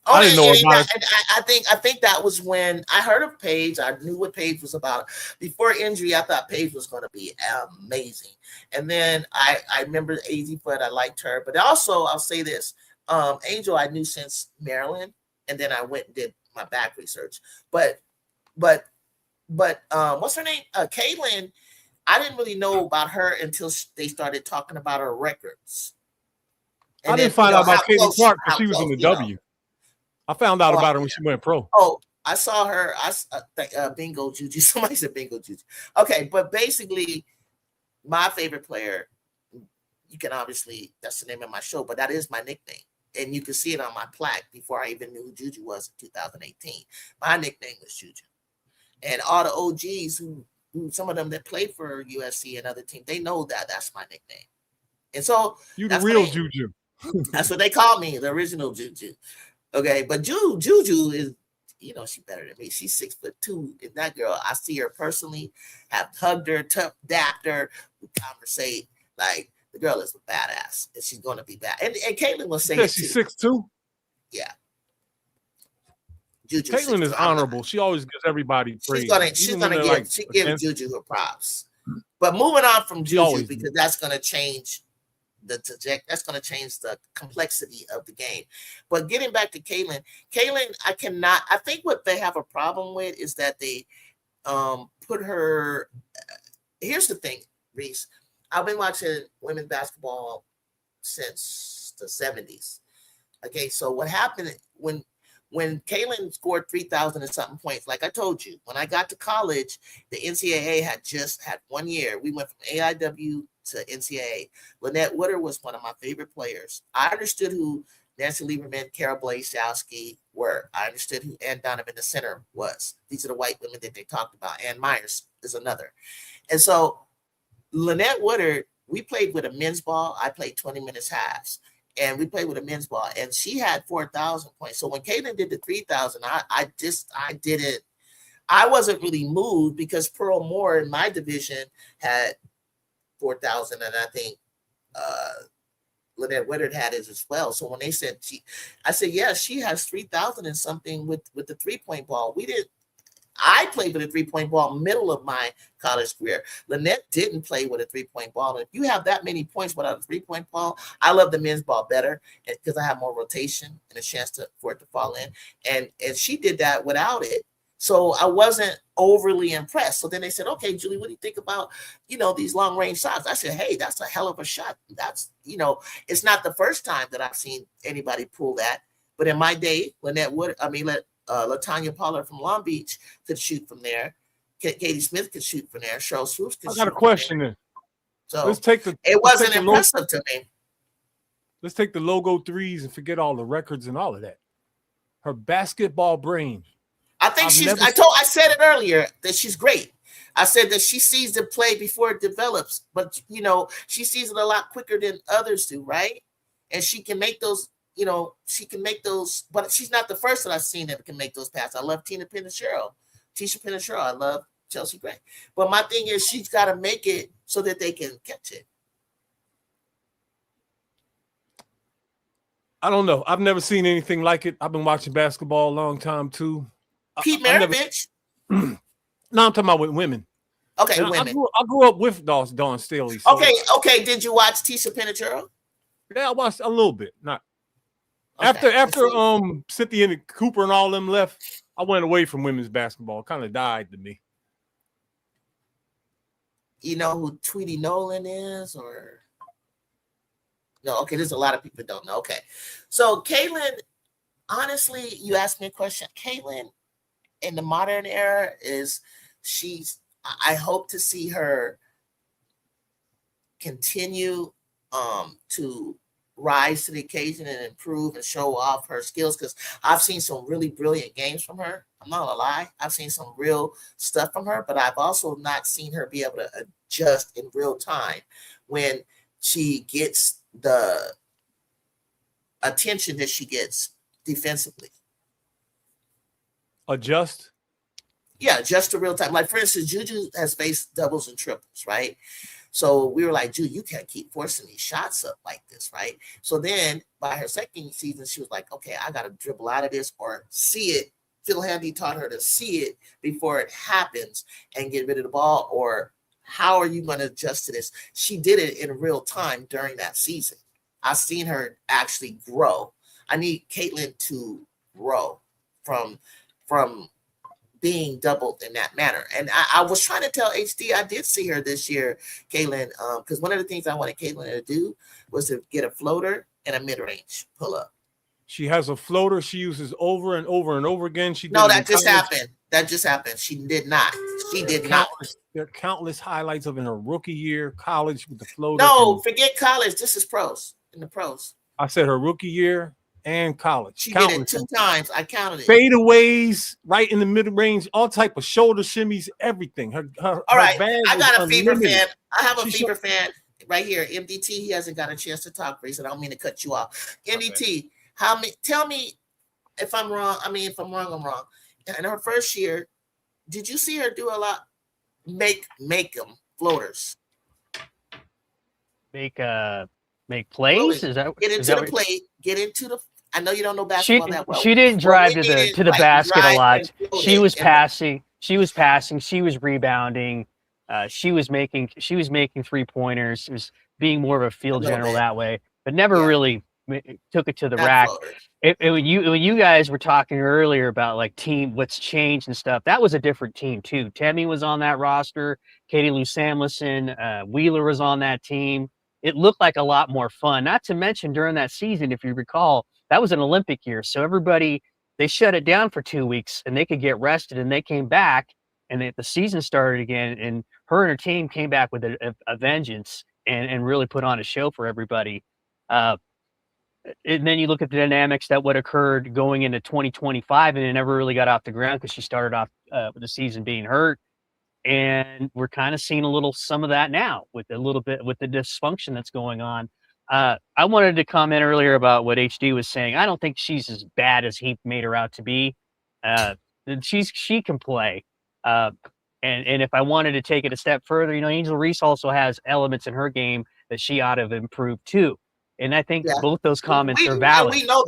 I didn't know about it. I think that was when I heard of Paige. I knew what Paige was about. Before injury, I thought Paige was going to be amazing. And then I remember AZ Foot. I liked her. But also, I'll say this. Angel, I knew since Maryland. And then I went and did my back research. But what's her name? Caitlin, I didn't really know about her until they started talking about her records. And I didn't find out about Caitlin Clark because she was in the W. Know. I found out about her when she went pro. Oh, I saw her. Bingo Juju. Somebody said Bingo Juju. Okay, but basically, my favorite player, you can obviously, that's the name of my show, but that is my nickname. And you can see it on my plaque before I even knew who Juju was in 2018. My nickname was Juju. And all the OGs who some of them that played for USC and other teams, they know that that's my nickname. And so you the real Juju. That's what they call me, the original Juju. Okay, but Juju is, she's better than me. She's 6'2", and that girl, I see her personally, have hugged her, dapped her, we conversate. Like, the girl is a badass, and she's going to be bad. And Caitlin will say it too. She's 6'2"? Yeah. Juju, Caitlin is honorable. She always gives everybody praise. She's gonna give Juju her props. But moving on from Juju, because that's gonna change that's going to change the complexity of the game. But getting back to Caitlin, I think what they have a problem with is that they put her. Here's the thing, Reese. I've been watching women's basketball since the 70s. Okay, so what happened when Caitlin scored 3,000 and something points, like I told you, when I got to college, the NCAA had just had 1 year. We went from AIW to NCAA. Lynette Woodard was one of my favorite players. I understood who Nancy Lieberman, Carol Blazowski were. I understood who Ann Donovan, the center, was. These are the white women that they talked about. Ann Myers is another. And so Lynette Woodard, we played with a men's ball. I played 20 minutes halves. And we played with a men's ball. And she had 4,000 points. So when Caitlin did the 3,000, I wasn't really moved because Pearl Moore in my division had 4,000, and I think Lynette Woodard had it as well. So when they said I said, yeah, she has 3,000 and something with the 3-point ball. I played with a 3-point ball middle of my college career. Lynette didn't play with a 3-point ball. And if you have that many points without a 3-point ball, I love the men's ball better because I have more rotation and a chance for it to fall in. And she did that without it. So I wasn't overly impressed. So then they said, okay, Julie, what do you think about, these long range shots? I said, hey, that's a hell of a shot. That's, it's not the first time that I've seen anybody pull that. But in my day, LaTanya Pollard from Long Beach could shoot from there. Katie Smith could shoot from there. Cheryl Swoops could shoot. I got a question then. So it wasn't impressive to me. Let's take the logo threes and forget all the records and all of that. Her basketball brain. I think I said it earlier that she's great. I said that she sees the play before it develops, but she sees it a lot quicker than others do, right? And she can make those, but she's not the first that I've seen that can make those passes. I love Tisha Penicheiro. I love Chelsea Gray. But my thing is she's got to make it so that they can catch it. I don't know. I've never seen anything like it. I've been watching basketball a long time too. Pete Maravich. No, I'm talking about with women. Okay, and women. I grew up with Dawn Staley. So. Okay. Did you watch Tisha Penicheiro? Yeah, I watched a little bit. Not after Cynthia and Cooper and all them left, I went away from women's basketball. It kind of died to me. You know who Tweety Nolan is, or no? Okay, there's a lot of people that don't know. Okay, so Caitlin, honestly, you asked me a question. Caitlin in the modern era she's I hope to see her continue to rise to the occasion and improve and show off her skills, because I've seen some really brilliant games from her. I'm not gonna lie. I've seen some real stuff from her, but I've also not seen her be able to adjust in real time when she gets the attention that she gets defensively. Adjust? Yeah, just to real time. Like, for instance, Juju has faced doubles and triples, right? So we were like, Juju, you can't keep forcing these shots up like this, right? So then by her second season, she was like, okay, I got to dribble out of this or see it. Phil Handy taught her to see it before it happens and get rid of the ball. Or how are you going to adjust to this? She did it in real time during that season. I've seen her actually grow. I need Caitlin to grow from being doubled in that manner. And I was trying to tell HD, I did see her this year, Caitlin, because one of the things I wanted Caitlin to do was to get a floater and a mid-range pull-up. She has a floater she uses over and over and over again. That just happened. That just happened. She did not. She did not. There are countless highlights of in her rookie year, college with the floater. No, forget college. This is pros. In the pros. I said her rookie year and college. She did it 2 times. I counted it. Fadeaways, right in the mid-range, all type of shoulder shimmies, everything. All right, I got a Fever fan. I have a Fever fan right here. MDT, he hasn't got a chance to talk, Grace, and I don't mean to cut you off. MDT, tell me if I'm wrong. I mean, if I'm wrong, I'm wrong. In her first year, did you see her do a lot? Make them floaters. Make plays? Is that get into the plate? Get into the. I know you don't know basketball that well. She didn't drive to the basket a lot. She was passing. She was passing. She was rebounding. She was making 3-pointers. She was being more of a field general that way, but never really took it to the rack. When you guys were talking earlier about like team, what's changed and stuff, that was a different team too. Temi was on that roster. Katie Lou Samuelson, Wheeler was on that team. It looked like a lot more fun. Not to mention during that season, if you recall, that was an Olympic year. So everybody, they shut it down for 2 weeks and they could get rested, and they came back and the season started again, and her and her team came back with a vengeance and really put on a show for everybody. And then you look at the dynamics that would occurred going into 2025, and it never really got off the ground because she started off with the season being hurt. And we're kind of seeing some of that now with a little bit with the dysfunction that's going on. I wanted to comment earlier about what HD was saying. I don't think she's as bad as he made her out to be. She can play. And if I wanted to take it a step further, Angel Reese also has elements in her game that she ought to have improved too. And I think both those comments are valid. We know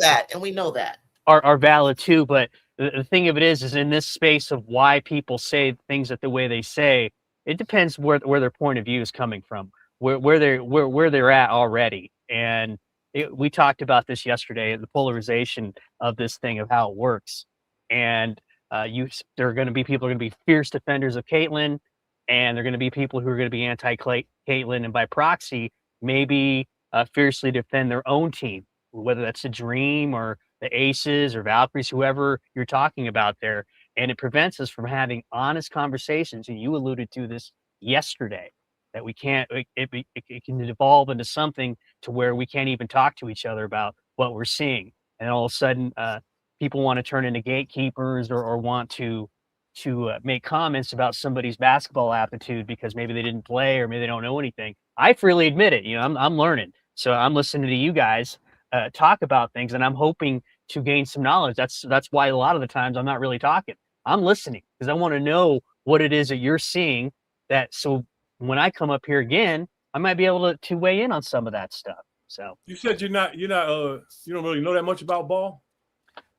that. Are valid too, but the thing of it is in this space of why people say things the way they say, it depends where their point of view is coming from, where they're at already. And we talked about this yesterday, the polarization of this thing, of how it works. And there are going to be people who are going to be fierce defenders of Caitlin, and there are going to be people who are going to be anti-Caitlin, and by proxy, maybe fiercely defend their own team, whether that's the Dream or the Aces or Valkyries, whoever you're talking about there. And it prevents us from having honest conversations. And you alluded to this yesterday, that we can't, it can evolve into something to where we can't even talk to each other about what we're seeing. And all of a sudden, people want to turn into gatekeepers or want to make comments about somebody's basketball aptitude because maybe they didn't play or maybe they don't know anything. I freely admit it. I'm learning. So I'm listening to you guys talk about things, and I'm hoping to gain some knowledge. That's why a lot of the times I'm not really talking. I'm listening because I want to know what it is that you're seeing, so when I come up here again, I might be able to weigh in on some of that stuff. So you said you don't really know that much about ball?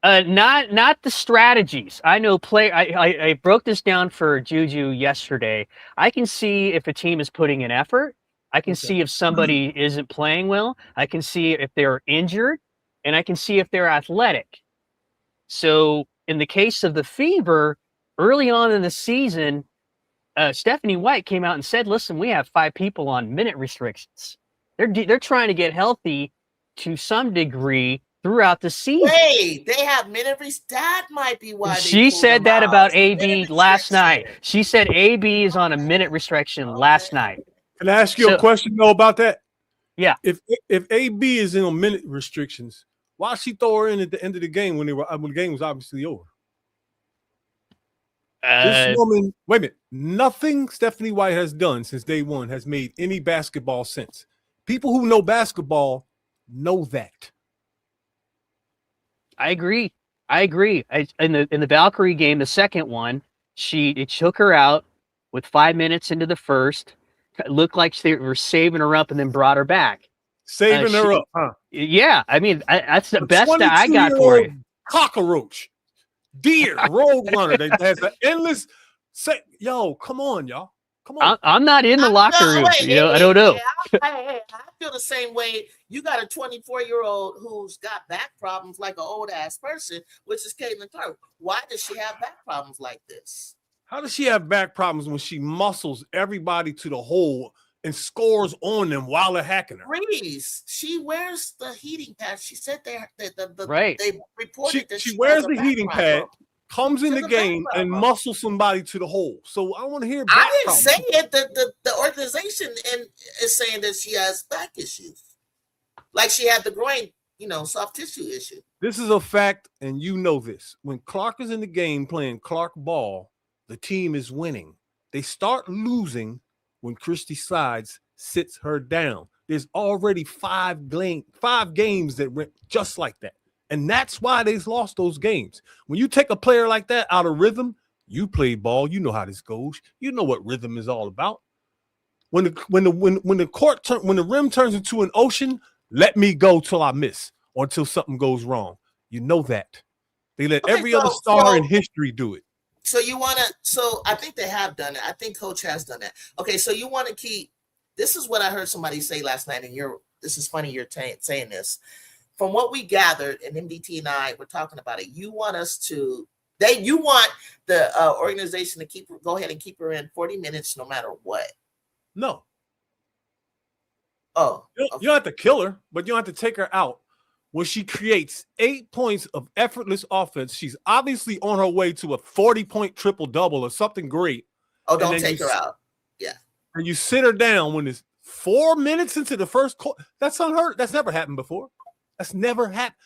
Not the strategies. I know I broke this down for Juju yesterday. I can see if a team is putting in effort. I can see if somebody isn't playing well. I can see if they're injured, and I can see if they're athletic. So in the case of the Fever, early on in the season, Stephanie White came out and said, listen, we have 5 people on minute restrictions. They're trying to get healthy to some degree throughout the season. Wait, they have minute that might be why She pulled said them that out. about It's AB minute last night. restriction. She said AB is on a minute restriction last night. Can I ask you a So- question though about that? Yeah. If AB is in on minute restrictions, why she throw her in at the end of the game when the game was obviously over? This woman, wait a minute, nothing Stephanie White has done since day one has made any basketball sense. People who know basketball know that. I agree. In the Valkyrie game, the second one, it took her out with 5 minutes into the first. It looked like they were saving her up and then brought her back. Saving her up, huh? Yeah, I mean that's the A best that I got for you. Cockroach, deer, road runner that has an endless. Yo, come on, y'all. Come on. I'm not in the locker room. I don't know. I feel the same way. You got a 24-year-old who's got back problems like an old ass person, which is Caitlin Clark. Why does she have back problems like this? How does she have back problems when she muscles everybody to the hole and scores on them while they're hacking her? Reese, she wears the heating pad. She said they reported that she wears has a the heating back pad, problem. comes in She has the a back game and problem. muscles somebody to the hole. So I want to hear back I didn't problems. say it. The organization is saying that she has back issues, like she had the groin, soft tissue issue. This is a fact, and you know this. When Clark is in the game playing Clark ball, the team is winning. They start losing when Christy Slides sits her down. There's already five games that went just like that. And that's why they've lost those games. When you take a player like that out of rhythm, you play ball, you know how this goes. You know what rhythm is all about. When the rim turns into an ocean, let me go till I miss or until something goes wrong. You know that. They let every other star in history do it. So I think they have done it. I think Coach has done that. Okay, so you want to keep, this is what I heard somebody say last night, and this is funny you're saying this. From what we gathered, and MDT and I were talking about it, you want the organization to go ahead and keep her in 40 minutes no matter what. No. Oh. You don't have to kill her, but you don't have to take her out. When she creates 8 points of effortless offense, she's obviously on her way to a 40-point triple-double or something great. Oh, don't take her out. Yeah. And you sit her down when it's 4 minutes into the first quarter. That's unheard. That's never happened before. That's never happened.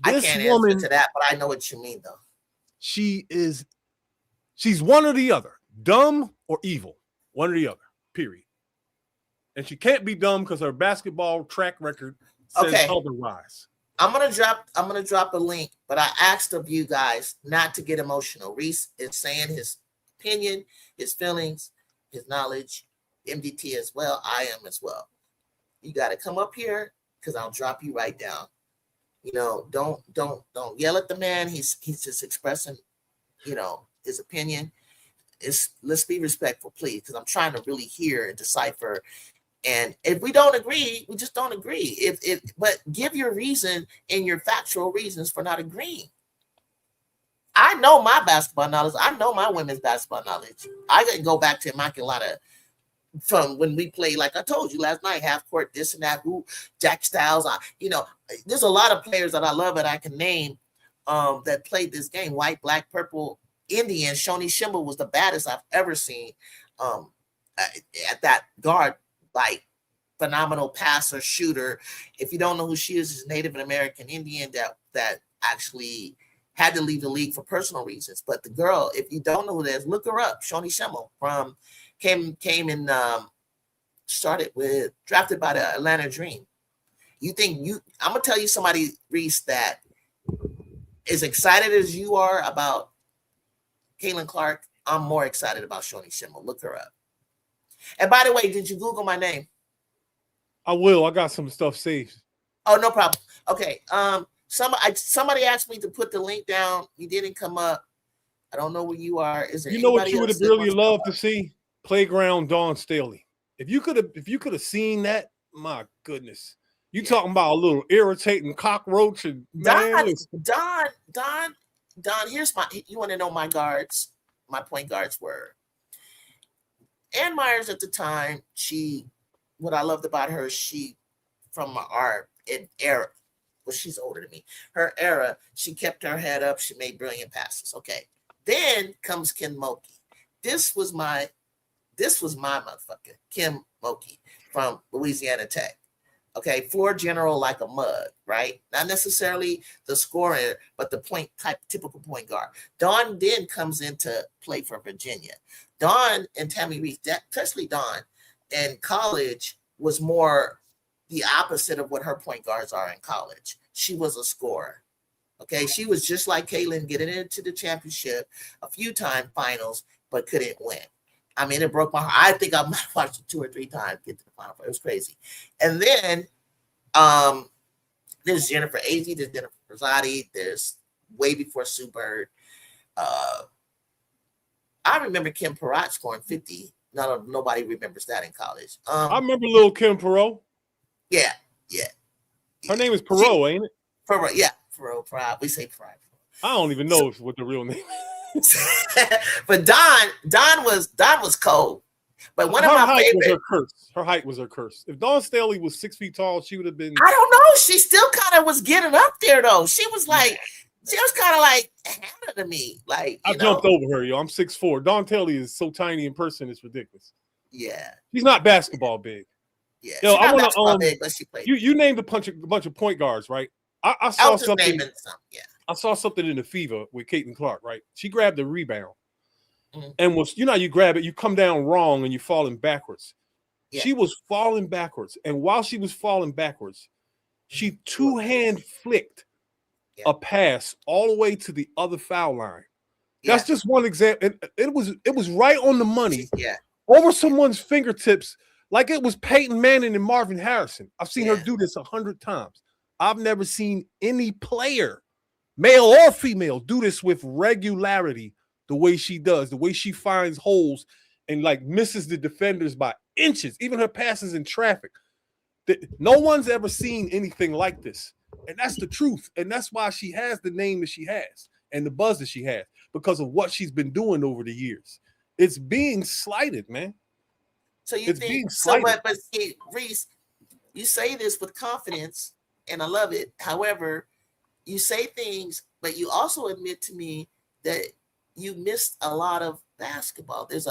I can't answer to that, but I know what you mean, though. She's one or the other, dumb or evil, one or the other, period. And she can't be dumb because her basketball track record says otherwise. I'm gonna drop a link, but I asked of you guys not to get emotional. Reese is saying his opinion, his feelings, his knowledge, MDT as well. I am as well. You got to come up here because I'll drop you right down. Don't yell at the man. He's just expressing, his opinion. Let's be respectful, please, because I'm trying to really hear and decipher. And if we don't agree, we just don't agree. But give your reason and your factual reasons for not agreeing. I know my basketball knowledge. I know my women's basketball knowledge. I can go back to Immaculata from when we played, like I told you last night, half court, this and that, Jack Styles. There's a lot of players that I love that I can name that played this game. White, black, purple, Indian. Shoni Schimmel was the baddest I've ever seen at that guard. Like phenomenal passer, shooter. If you don't know who she is, she's Native American Indian that actually had to leave the league for personal reasons. But the girl, if you don't know who that is, look her up. Shoni Schimmel came and drafted by the Atlanta Dream. I'm gonna tell you somebody, Reese, that as excited as you are about Caitlin Clark, I'm more excited about Shoni Schimmel. Look her up. And by the way, did you Google my name? I will. I got some stuff saved. Oh, no problem. Okay. Somebody asked me to put the link down. You didn't come up. I don't know where you are. Is there what you would have really loved to see? Playground Dawn Staley. If you could have seen that, my goodness. Talking about a little irritating cockroach and Don, here's you want to know my point guards were. Ann Myers at the time, what I loved about her, she from our era, well, she's older than me. Her era, she kept her head up. She made brilliant passes. Okay. Then comes Kim Mulkey. This was my motherfucker, Kim Mulkey from Louisiana Tech. Okay, floor general like a mug, right? Not necessarily the scorer, but the point type, typical point guard. Dawn then comes into play for Virginia. Dawn and Tammy Reese, especially Dawn in college, was more the opposite of what her point guards are in college. She was a scorer. Okay, she was just like Caitlin, getting into the championship a few times finals, but couldn't win. I mean, it broke my heart. I think I might have watched it 2 or 3 times get to the final. It was crazy. And then there's Jennifer Azzi, there's Jennifer Rosati, there's way before Sue Bird. I remember Kim Perrott scoring 50. Nobody remembers that in college. I remember little Kim Perot. Yeah. Her name is Perot, ain't it? Perrott, yeah. Perrott. We say Perrott. I don't even know what the real name is. But Don was cold. But one of my favorite. Her height was her curse. If Dawn Staley was 6 feet tall, she would have been. I don't know. She still kind of was getting up there though. She was kind of like Hannah to me. Like I jumped over her, yo. I'm 6'4". Dawn Staley is so tiny in person, it's ridiculous. Yeah. She's not basketball big. Yeah. Yo, I want to big, but she played. You named a bunch of point guards, right? I saw something. Yeah. I saw something in the Fever with Caitlin Clark, right? She grabbed the rebound and was, you grab it, you come down wrong and you're falling backwards. Yeah. She was falling backwards. And while she was falling backwards, she two-hand flicked a pass all the way to the other foul line. That's just one example. It was right on the money. Yeah. Over someone's fingertips, like it was Peyton Manning and Marvin Harrison. I've seen her do this 100 times. I've never seen any player, male or female, do this with regularity the way she does, the way she finds holes and like misses the defenders by inches, even her passes in traffic. No one's ever seen anything like this. And that's the truth. And that's why she has the name that she has and the buzz that she has, because of what she's been doing over the years. It's being slighted, man. So you think so, but Reese, you say this with confidence, and I love it. However, you say things, but you also admit to me that you missed a lot of basketball. There's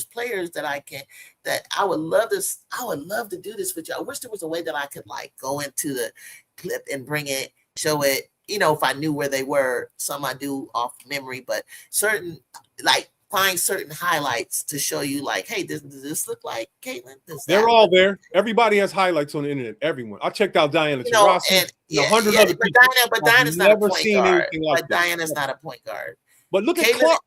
players that I would love to do this with you. I wish there was a way that I could like go into the clip and bring it, show it, if I knew where they were. Some I do off memory, but certain, like, find certain highlights to show you, like, hey, does this look like Caitlin? They're all there. Everybody has highlights on the internet. Everyone. I checked out Diana Taurasi, and 100 other people. But Diana's not a point guard. But Diana's not a point guard. But look at Clark.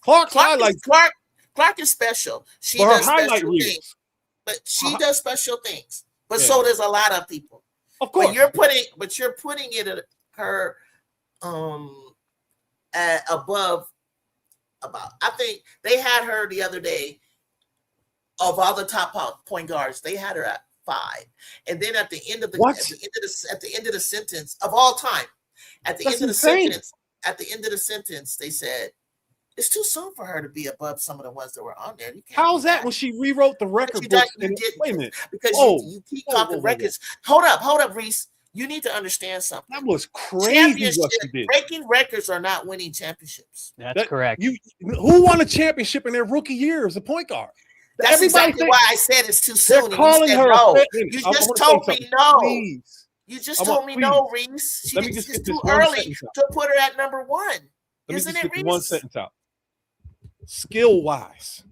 Clark's highlights. Clark is special. She does special things. But she does special things. But so does a lot of people. Of course. But you're putting it at her above. I think they had her the other day. Of all the top point guards, they had her at 5, and then at the end of the sentence of all time, at the end of the sentence, they said it's too soon for her to be above some of the ones that were on there. How's that when she rewrote the record books? Wait a minute, because you keep talking records. Hold up, Reese. You need to understand something. That was crazy what she did. Breaking records are not winning championships. That's correct. Who won a championship in their rookie year as a point guard? That's exactly why I said it's too soon. Calling her no. You just told me no. Please. You just told me no, Reese. It's too early to put her at number 1. Isn't it, Reese? One sentence out. Skill-wise,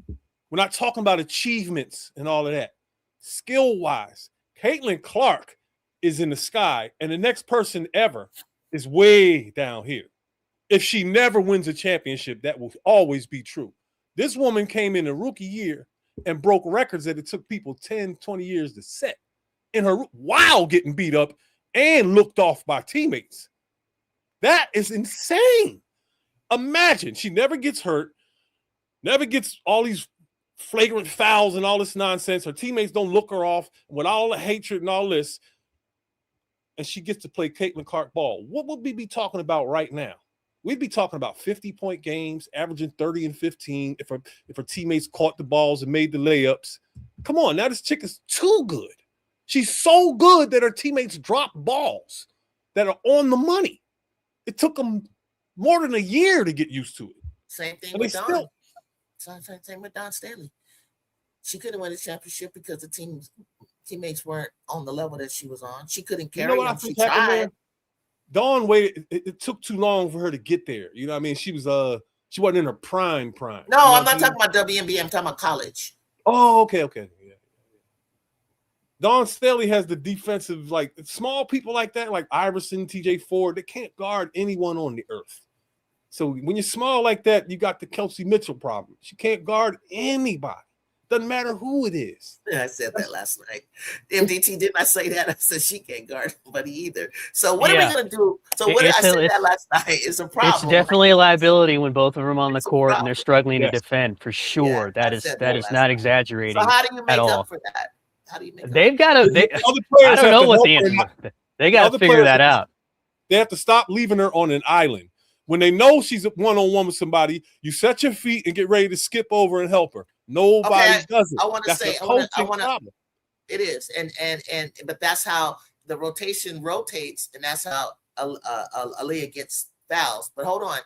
we're not talking about achievements and all of that. Skill-wise, Caitlin Clark is in the sky, and the next person ever is way down here. If she never wins a championship, that will always be true. This woman came in a rookie year and broke records that it took people 10, 20 years to set while getting beat up and looked off by teammates. That is insane. Imagine she never gets hurt, never gets all these flagrant fouls and all this nonsense. Her teammates don't look her off with all the hatred and all this. And she gets to play Caitlin Clark ball. What would we be talking about right now? We'd be talking about 50-point games, averaging 30 and 15 if her teammates caught the balls and made the layups. Come on, now this chick is too good. She's so good that her teammates drop balls that are on the money. It took them more than a year to get used to it. Same thing And with they Dawn. still- Same with Dawn Staley. She couldn't win a championship because the teammates weren't on the level that she was on. She couldn't carry You know what them. I think She happened tried. there? Dawn waited. It took too long for her to get there. You know what I mean? She wasn't in her prime. No, You know I'm what not saying? talking about WNBA. I'm talking about college. Oh, okay. Yeah. Dawn Staley has the defensive, like small people like that, like Iverson, TJ Ford, they can't guard anyone on the earth. So when you're small like that, you got the Kelsey Mitchell problem. She can't guard anybody. Doesn't matter who it is. Yeah, I said that last night. MDT, didn't I say that? I said she can't guard anybody either. So what are we going to do? So what I said that last night is a problem. It's definitely a liability when both of them are on the court and they're struggling Yes. to defend, for sure. Yeah, that is not exaggerating So how do you make at all. up for that? How do you make They've up? got to. The other I players don't have know to what help the her answer not- is. They got to other figure players that have to- out. They have to stop leaving her on an island. When they know she's one-on-one with somebody, you set your feet and get ready to skip over and help her. Nobody does it. I want to That's say, a I coaching want to. problem. It is, but that's how the rotation rotates, and that's how Aaliyah gets fouls. But hold on,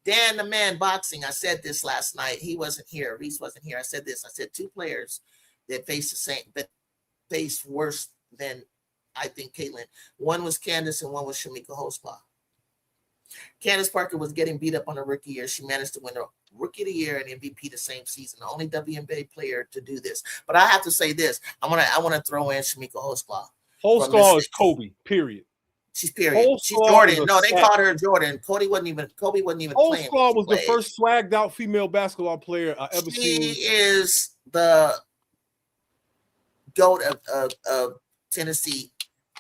Dan the Man Boxing. I said this last night. He wasn't here. Reese wasn't here. I said this. I said two players that face the same, that face worse than I think Caitlin. One was Candace, and one was Shamika Holsclaw. Candace Parker was getting beat up on her rookie year. She managed to win the Rookie of the Year and MVP the same season. The only WNBA player to do this. But I have to say this. I want to throw in Shamika Holsclaw. Holsclaw is Kobe, period. She's period. Holsclaw She's Jordan. is a No, they swag. called her Jordan. Kobe wasn't even playing. Holsclaw was the first swagged out female basketball player I ever seen. She is the GOAT of Tennessee.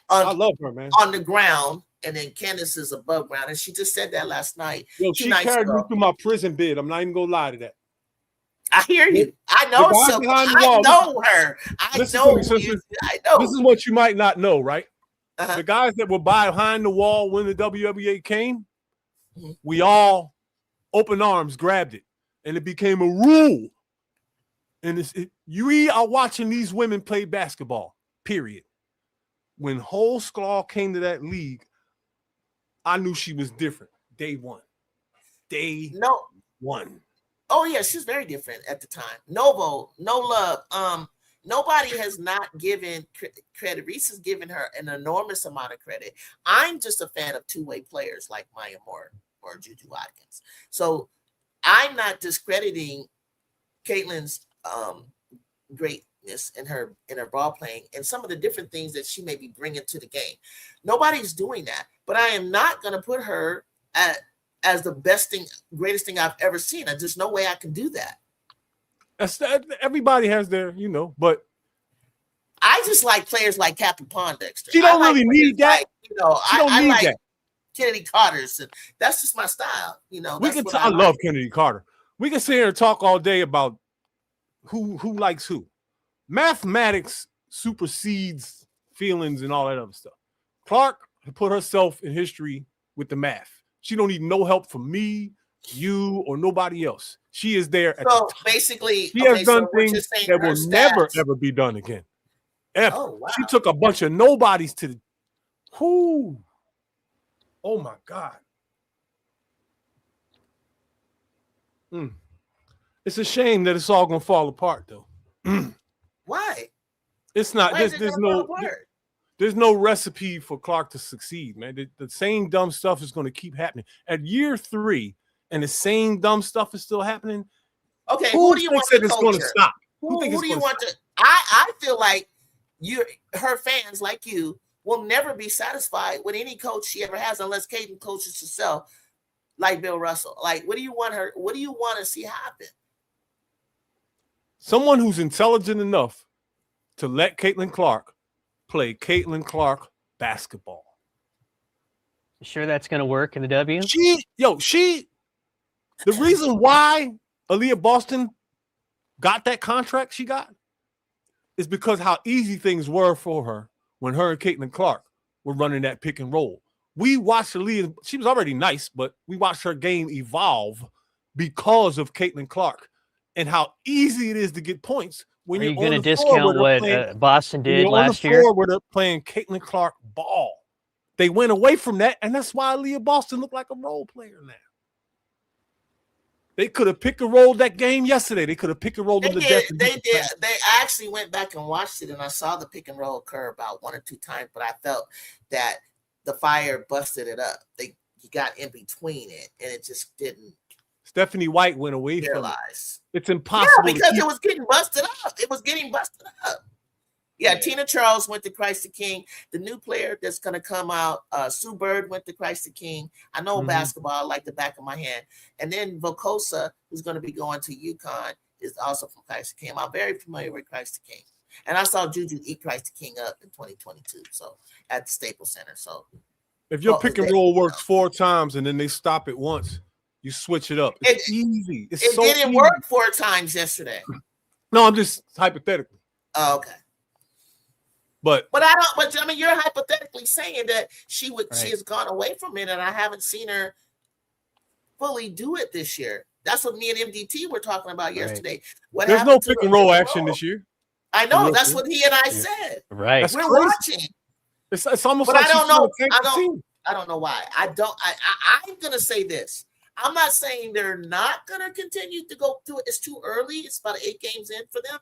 I love her, man. On the ground. And then Candace is above ground. And she just said that last night. Yo, she carried me through my prison bid. I'm not even going to lie to that. I hear you. I know I know her. I know. This is what you might not know, right? The guys that were behind the wall when the WNBA came, we all open arms grabbed it. And it became a rule. And you are watching these women play basketball, period. When Holsclaw came to that league, I knew she was different. Day one. Oh yeah, she's very different at the time. No love. Nobody has not given credit. Reese has given her an enormous amount of credit. I'm just a fan of two-way players like Maya Moore or Juju Watkins. So I'm not discrediting Caitlin's greatness in her ball playing and some of the different things that she may be bringing to the game. Nobody's doing that, but I am not going to put her as the best thing, greatest thing I've ever seen. There's no way I can do that. Everybody has their, but I just like players like Captain Pondexter. She don't really need that. I like that. Kennedy Carter's, and that's just my style. I love Kennedy Carter. We can sit here and talk all day about who likes who. Mathematics supersedes feelings and all that other stuff. Clark put herself in history with the math. She don't need no help from me, you, or nobody else. She is there at the top. Basically, she has done things that will never, ever be done again. Ever. Oh, wow. She took a bunch of nobodies to the whoo. Oh my God. It's a shame that it's all gonna fall apart though. Why? It's not. There's no recipe for Clark to succeed, man. The same dumb stuff is going to keep happening. At year 3, and the same dumb stuff is still happening. Okay, who do you want it's going to stop? Who do you want to? I feel like her fans like you will never be satisfied with any coach she ever has unless Caitlin coaches herself like Bill Russell. Like, what do you want her? What do you want to see happen? Someone who's intelligent enough to let Caitlin Clark play Caitlin Clark basketball. You sure that's going to work in the W? The reason why Aaliyah Boston got that contract she got is because how easy things were for her when her and Caitlin Clark were running that pick and roll. We watched Aaliyah. She was already nice, but we watched her game evolve because of Caitlin Clark and how easy it is to get points when Are you're you going to on the floor where discount they're what playing, Boston when did you're on the last year? floor where they're playing Caitlin Clark ball. They went away from that, and that's why Aaliyah Boston looked like a role player now. They could have picked and rolled that game yesterday. They could have picked and rolled them to death. They did. They actually went back and watched it, and I saw the pick and roll occur about 1 or 2 times, but I felt that the Fire busted it up. He got in between it, and it just didn't. Stephanie White went away from it. It's impossible. Yeah, because it was getting busted up. It was getting busted up. Yeah, Tina Charles went to Christ the King. The new player that's going to come out, Sue Bird went to Christ the King. I know basketball like the back of my hand. And then Vokosa, who's going to be going to UConn, is also from Christ the King. I'm very familiar with Christ the King. And I saw Juju eat Christ the King up in 2022, so at the Staples Center. So if your pick and roll works 4 times and then they stop it once, you switch it up. It's easy. It didn't work 4 times yesterday. No, I'm just hypothetically. Oh, okay. But I mean, you're hypothetically saying that she has gone away from it, and I haven't seen her fully do it this year. That's what me and MDT were talking about yesterday. There's no pick and roll action this year. I know. That's what he and I said. Right. We're watching. It's almost but like I don't know. I don't know why. I'm gonna say this. I'm not saying they're not gonna continue to go through it. It's too early. It's about 8 games in for them,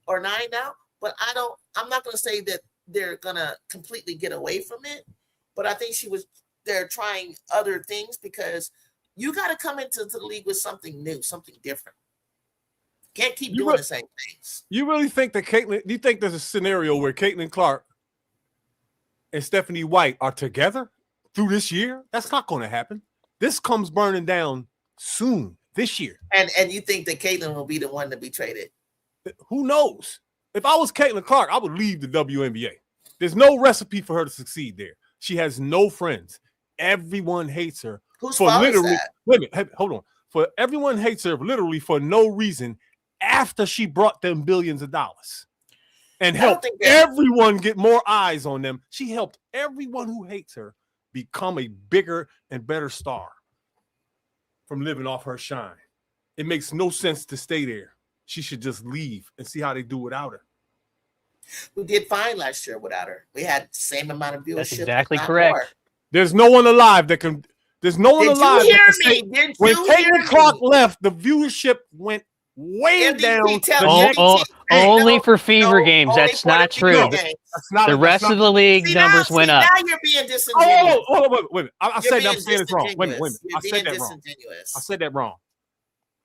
or 9 now. But I'm not gonna say that they're gonna completely get away from it. But I think they're trying other things, because you got to come into the league with something new, something different. Can't keep doing the same things. You really think that do you think there's a scenario where Caitlin Clark and Stephanie White are together through this year? That's not going to happen. This comes burning down soon this year. And you think that Caitlin will be the one to be traded? Who knows? If I was Caitlin Clark, I would leave the WNBA. There's no recipe for her to succeed there. She has no friends. Everyone hates her. Whose fault is that? Wait a minute, hold on. Everyone hates her literally for no reason after she brought them billions of dollars and helped everyone get more eyes on them. She helped everyone who hates her become a bigger and better star from living off her shine. It makes no sense to stay there. She should just leave and see how they do without her. We did fine last year without her. We had the same amount of viewership. That's exactly correct. More. There's no one alive that can. There's no one alive. Did you hear me? When Caitlin Clark left, the viewership went way down. Only for fever games. That's not true. The rest of the league numbers went up. Now you're being disingenuous. Wait. I said that. I'm saying it wrong. Wait. I said that wrong. I said that wrong.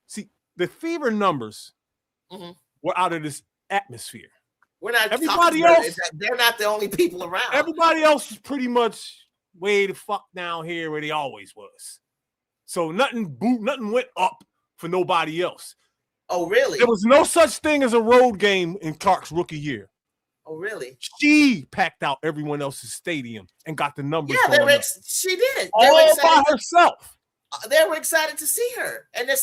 See, the fever numbers were out of this atmosphere. We're not. Everybody else. They're not the only people around. Everybody else is pretty much way the fuck down here where they always was. So nothing went up for nobody else. Oh, really? There was no such thing as a road game in Clark's rookie year. Oh, really? She packed out everyone else's stadium and got the numbers. Yeah, she did. All by herself. They were excited to see her, and they're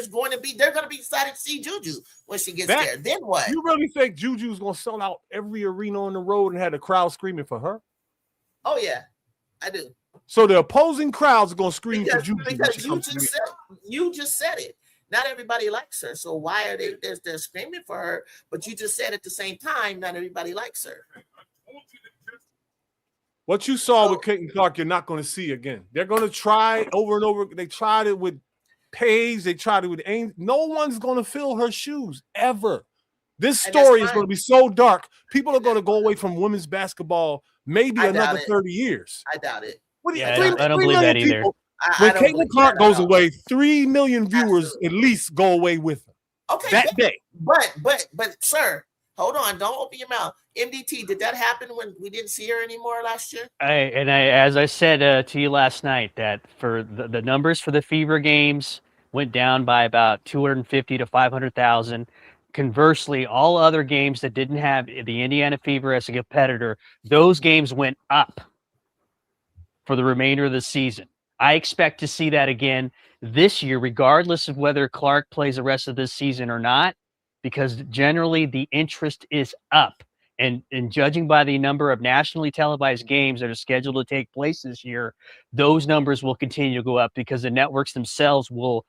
going to be excited to see Juju when she gets there. Then what? You really think Juju's going to sell out every arena on the road and have the crowd screaming for her? Oh yeah, I do. So the opposing crowds are going to scream for Juju because you just said it. Not everybody likes her, so why are they're screaming for her? But you just said at the same time, not everybody likes her. What you saw with Caitlin Clark, you're not going to see again. They're going to try over and over. They tried it with Paige. They tried it with Ainge. No one's going to fill her shoes ever. This story is going to be so dark. People are going to go away from women's basketball maybe another 30 years. I doubt it. I don't believe that either. When Caitlin Clark goes away, 3 million viewers at least go away with her. Okay, that day. But sir, hold on, don't open your mouth. MDT, did that happen when we didn't see her anymore last year? As I said to you last night, that for the numbers for the Fever games went down by about 250 to 500,000. Conversely, all other games that didn't have the Indiana Fever as a competitor, those games went up for the remainder of the season. I expect to see that again this year, regardless of whether Clark plays the rest of this season or not, because generally the interest is up. And judging by the number of nationally televised games that are scheduled to take place this year, those numbers will continue to go up because the networks themselves will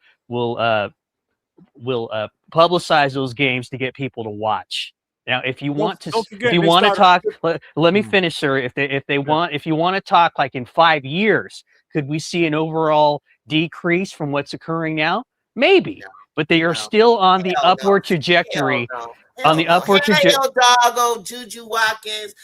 publicize those games to get people to watch. Now, if you want to, forget, if you they want to started- talk, let me finish, sir. If you want to talk like in 5 years, could we see an overall decrease from what's occurring now? Maybe, but they are still on the upward trajectory. On the upward trajectory. Doggo, Juju Watkins,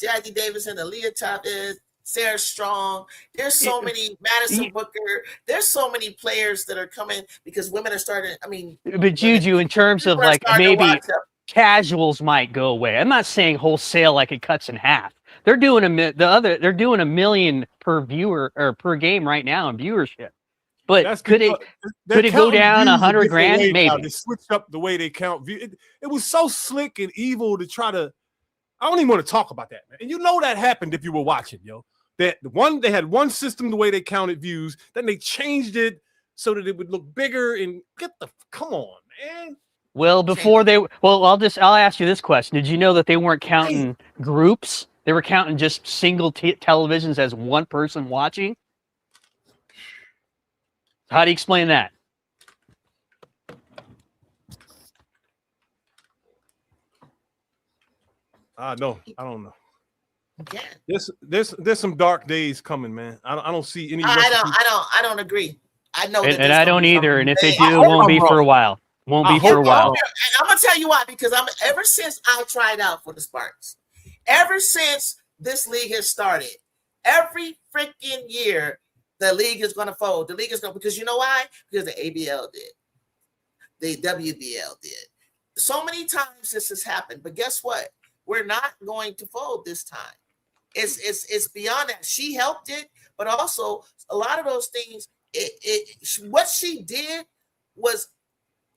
Jackie Davidson, Aaliyah Chavez, Sarah Strong. There's so many, Madison Booker. There's so many players that are coming because women are starting. I mean, but Juju, in terms of like maybe casuals might go away. I'm not saying wholesale like it cuts in half. They're doing $1 million per viewer or per game right now in viewership. But could it go down 100 grand? Maybe. They switched up the way they count. It was so slick and evil to try to. I don't even want to talk about that, man. And you know that happened if you were watching, yo. That they had one system the way they counted views, then they changed it so that it would look bigger. And come on, man. Well, I'll ask you this question: did you know that they weren't counting groups? They were counting just single televisions as one person watching. How do you explain that? I don't know. Yeah. There's some dark days coming, man. I don't see any. I don't agree. I know, and I don't either. And if they do, it won't be for a while. Won't be for a while. And I'm gonna tell you why. Because ever since I tried out for the Sparks, ever since this league has started, every freaking year the league is gonna fold. The league is gonna, because you know why? Because the ABL did, the WBL did. So many times this has happened, but guess what? We're not going to fold this time. It's beyond that. She helped it, but also a lot of those things. What she did was,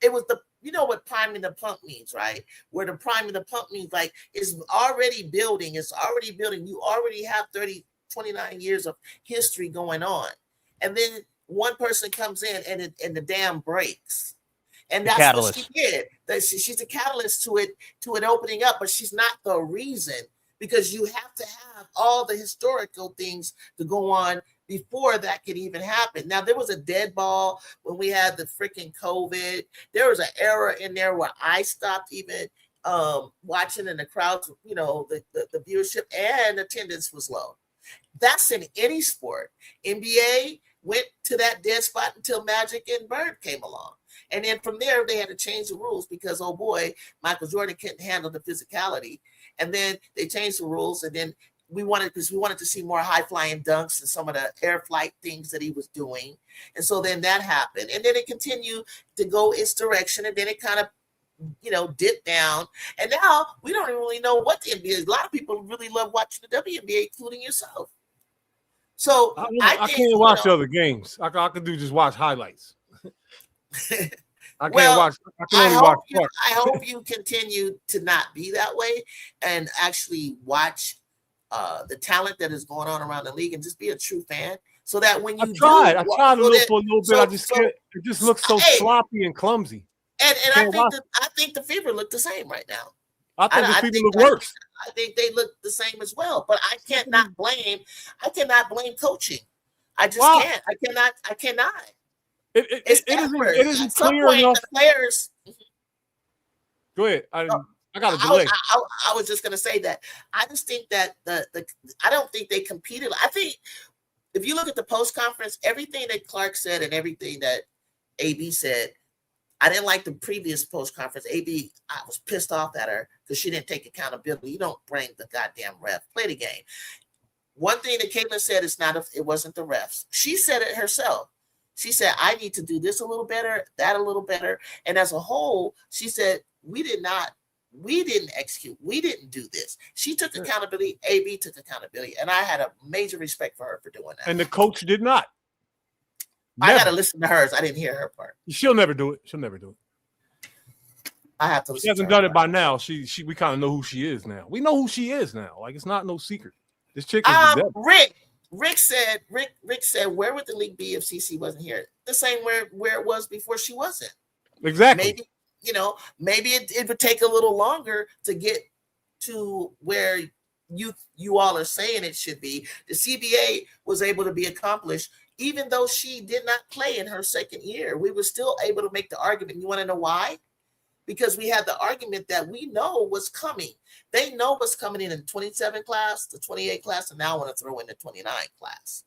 it was the, you know what priming the pump means, right? Where the priming the pump means, like, it's already building. It's already building. You already have 29 years of history going on, and then one person comes in and the dam breaks. And that's what she did. She's a catalyst to it opening up, but she's not the reason, because you have to have all the historical things to go on before that could even happen. Now, there was a dead ball when we had the freaking COVID. There was an era in there where I stopped even watching, and the crowds, you know, the viewership and attendance was low. That's in any sport. NBA went to that dead spot until Magic and Bird came along. And then from there, they had to change the rules because, oh boy, Michael Jordan couldn't handle the physicality. And then they changed the rules. And then we wanted to see more high flying dunks and some of the air flight things that he was doing. And so then that happened. And then it continued to go its direction. And then it kind of, you know, dipped down. And now we don't even really know what the NBA is. A lot of people really love watching the WNBA, including yourself. So I can't watch the other games. I can do just watch highlights. I can't watch. I can only watch part. I hope you continue to not be that way and actually watch the talent that is going on around the league and just be a true fan. So that when you I tried to look for a little bit. I just can't. It just looks so sloppy and clumsy. And I think the Fever look the same right now. I think the Fever look worse. I think they look the same as well. But I cannot blame coaching. I just can't. I cannot. It isn't clear enough. The players. Go ahead. I got a delay. I was just gonna say that I just think that I don't think they competed. I think if you look at the post conference, everything that Clark said and everything that AB said, I didn't like the previous post conference. AB, I was pissed off at her because she didn't take accountability. You don't bring the goddamn ref. Play the game. One thing that Caitlin said is it wasn't the refs. She said it herself. She said, I need to do this a little better, that a little better. And as a whole, she said, we didn't execute. We didn't do this. She took accountability. AB took accountability. And I had a major respect for her for doing that. And the coach did not. Never. I got to listen to hers. I didn't hear her part. She'll never do it. I have to listen. She hasn't done it by now. We kind of know who she is now. We know who she is now. Like, it's not no secret. This chick is the devil. Rick said, where would the league be if CC wasn't here? The same where it was before she wasn't. Exactly. Maybe it would take a little longer to get to where you all are saying it should be. The CBA was able to be accomplished even though she did not play in her second year. We were still able to make the argument. You want to know why? Because we had the argument that we know what's coming. They know what's coming in the 27 class, the 28 class, and now I want to throw in the 29 class.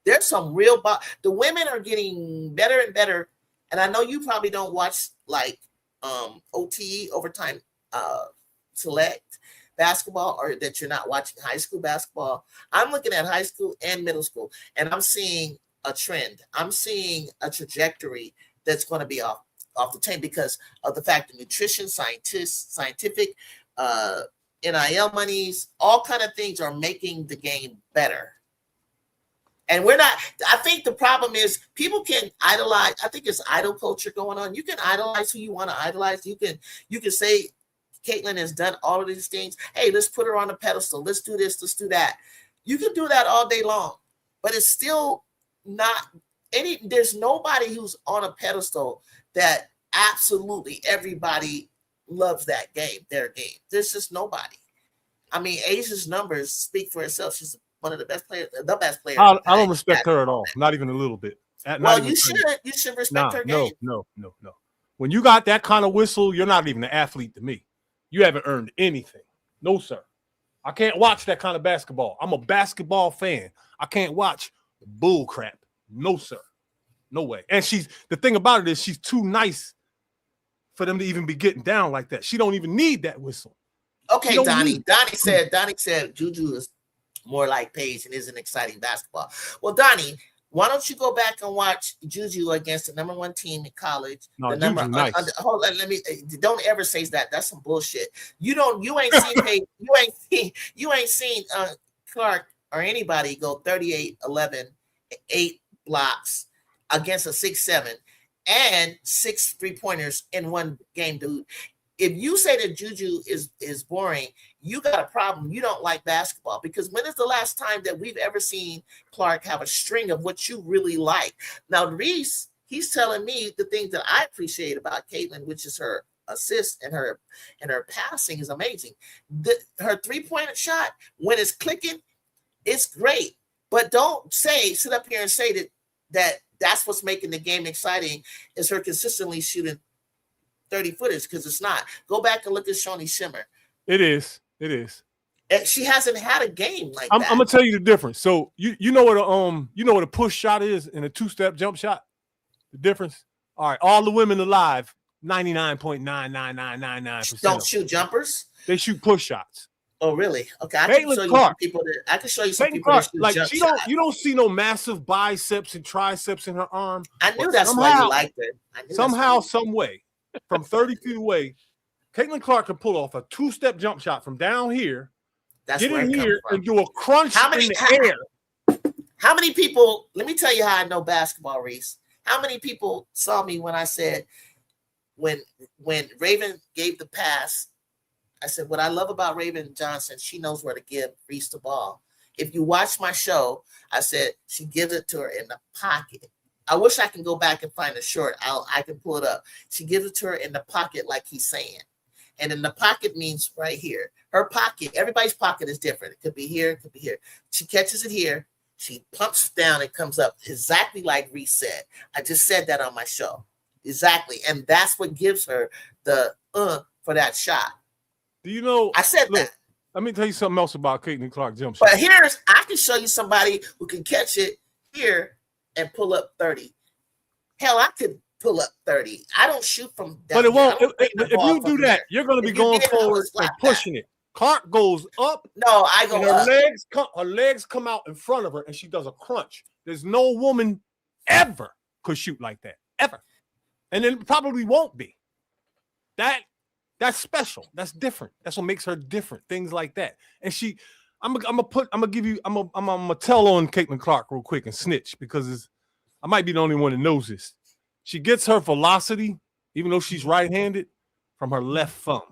There's some real the women are getting better and better. And I know you probably don't watch like OTE, overtime select basketball, or that you're not watching high school basketball. I'm looking at high school and middle school, and I'm seeing a trend. I'm seeing a trajectory that's going to be off the chain because of the fact that nutrition, scientific, NIL monies, all kind of things are making the game better. And we're not, I think the problem is people can idolize. I think it's idol culture going on. You can idolize who you want to idolize. You can say Caitlin has done all of these things. Hey, let's put her on a pedestal. Let's do this. Let's do that. You can do that all day long, but it's still not there's nobody who's on a pedestal that absolutely everybody loves that game, their game. There's just nobody. I mean, Asia's numbers speak for itself. She's one of the best players, the best player. I don't respect her at all. Not even a little bit. Well, you should respect her game. No. When you got that kind of whistle, you're not even an athlete to me. You haven't earned anything. No, sir. I can't watch that kind of basketball. I'm a basketball fan. I can't watch bull crap. No, sir. No way. And the thing about it is she's too nice for them to even be getting down like that. She don't even need that whistle. Okay, Donnie said Juju is more like Paige and isn't exciting basketball. Well, Donnie, why don't you go back and watch Juju against the number one team in college? No, the number, nice. Hold on, don't ever say that. That's some bullshit. You ain't seen Paige, you ain't seen Clark or anybody go 38-11, 8 blocks against a 6'7" and 6 3-pointers in one game, dude. If you say that Juju is boring, you got a problem. You don't like basketball, because when is the last time that we've ever seen Clark have a string of what you really like? Now, Reese, he's telling me the things that I appreciate about Caitlin, which is her assist and her passing is amazing. Her 3-point shot, when it's clicking, it's great. But don't sit up here and say that's what's making the game exciting is her consistently shooting 30-footers, because it's not. Go back and look at Shawnee Shimmer. It is. And she hasn't had a game like that. I'm gonna tell you the difference. So you know what a push shot is and a 2-step jump shot? The difference? All right, all the women alive, 99.99999% don't shoot jumpers. They shoot push shots. Oh, really? Okay, I can show you some people that shoot like jump shots. You don't see no massive biceps and triceps in her arm. I knew that's why you liked it. Somehow, some way, from 30 feet away, Caitlin Clark can pull off a 2-step jump shot from down here, get in here, and do a crunch in the air. How many people, let me tell you how I know basketball, Reese. How many people saw me when I said, when Raven gave the pass, I said, what I love about Raven Johnson, she knows where to give Reese the ball. If you watch my show, I said she gives it to her in the pocket. I wish I can go back and find a short. I can pull it up. She gives it to her in the pocket, like he's saying. And in the pocket means right here. Her pocket, everybody's pocket is different. It could be here, it could be here. She catches it here. She pumps down and comes up exactly like Reese said. I just said that on my show. Exactly. And that's what gives her the for that shot. Do you know? I said that. Let me tell you something else about Caitlin Clark jump shot. But I can show you somebody who can catch it here and pull up 30. Hell, I could pull up 30. I don't shoot from down. But it won't. If you do that, you're going to be going forward and pushing it. Clark goes up. No, I go up. Her legs come out in front of her, and she does a crunch. There's no woman ever could shoot like that, ever. And it probably won't be. That's special. That's different. That's what makes her different. Things like that. And I'm gonna tell on Caitlin Clark real quick and snitch, because I might be the only one that knows this. She gets her velocity, even though she's right-handed, from her left thumb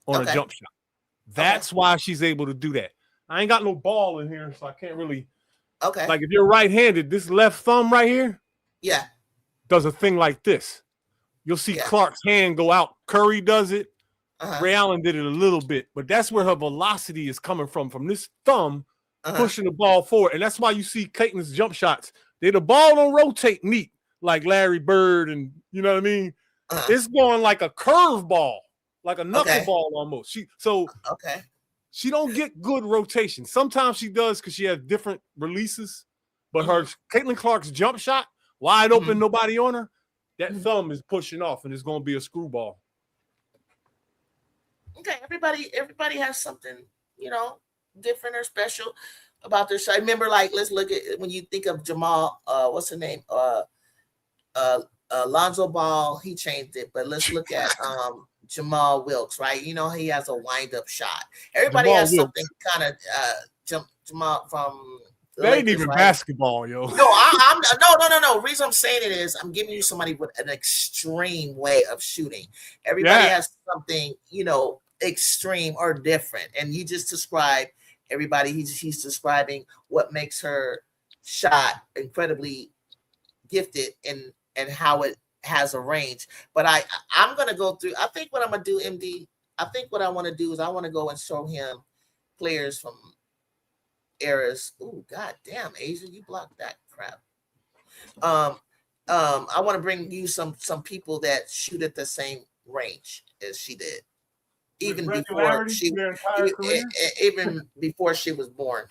on a jump shot. That's why she's able to do that. I ain't got no ball in here, so I can't really. Okay. Like if you're right-handed, this left thumb right here, does a thing like this. You'll see Clark's hand go out. Curry does it. Ray Allen did it a little bit, but that's where her velocity is coming from this thumb pushing the ball forward. And that's why you see Caitlin's jump shots. The ball don't rotate neat like Larry Bird, and you know what I mean. It's going like a curve ball, like a knuckleball almost. She don't get good rotation. Sometimes she does because she has different releases, but her Caitlin Clark's jump shot, wide open, nobody on her, that thumb is pushing off, and it's going to be a screwball. Okay, everybody has something, different or special about their shot. Remember, like, let's look at when you think of Jamal, what's her name? Lonzo Ball, he changed it, but let's look at Jamal Wilkes, right? He has a wind-up shot. Everybody Jamal has Wilkes. something kind of Jamal from That ain't even basketball, yo. No, I'm no. The reason I'm saying it is I'm giving you somebody with an extreme way of shooting. Everybody has something, extreme or different, and you just describe everybody. He's describing what makes her shot incredibly gifted and how it has a range. But I'm gonna go through. I think what I'm gonna do, MD. I think what I want to do is I want to go and show him players from eras. Oh, god damn, Asia, you blocked that crap. I want to bring you some people that shoot at the same range as she did, even before she was born.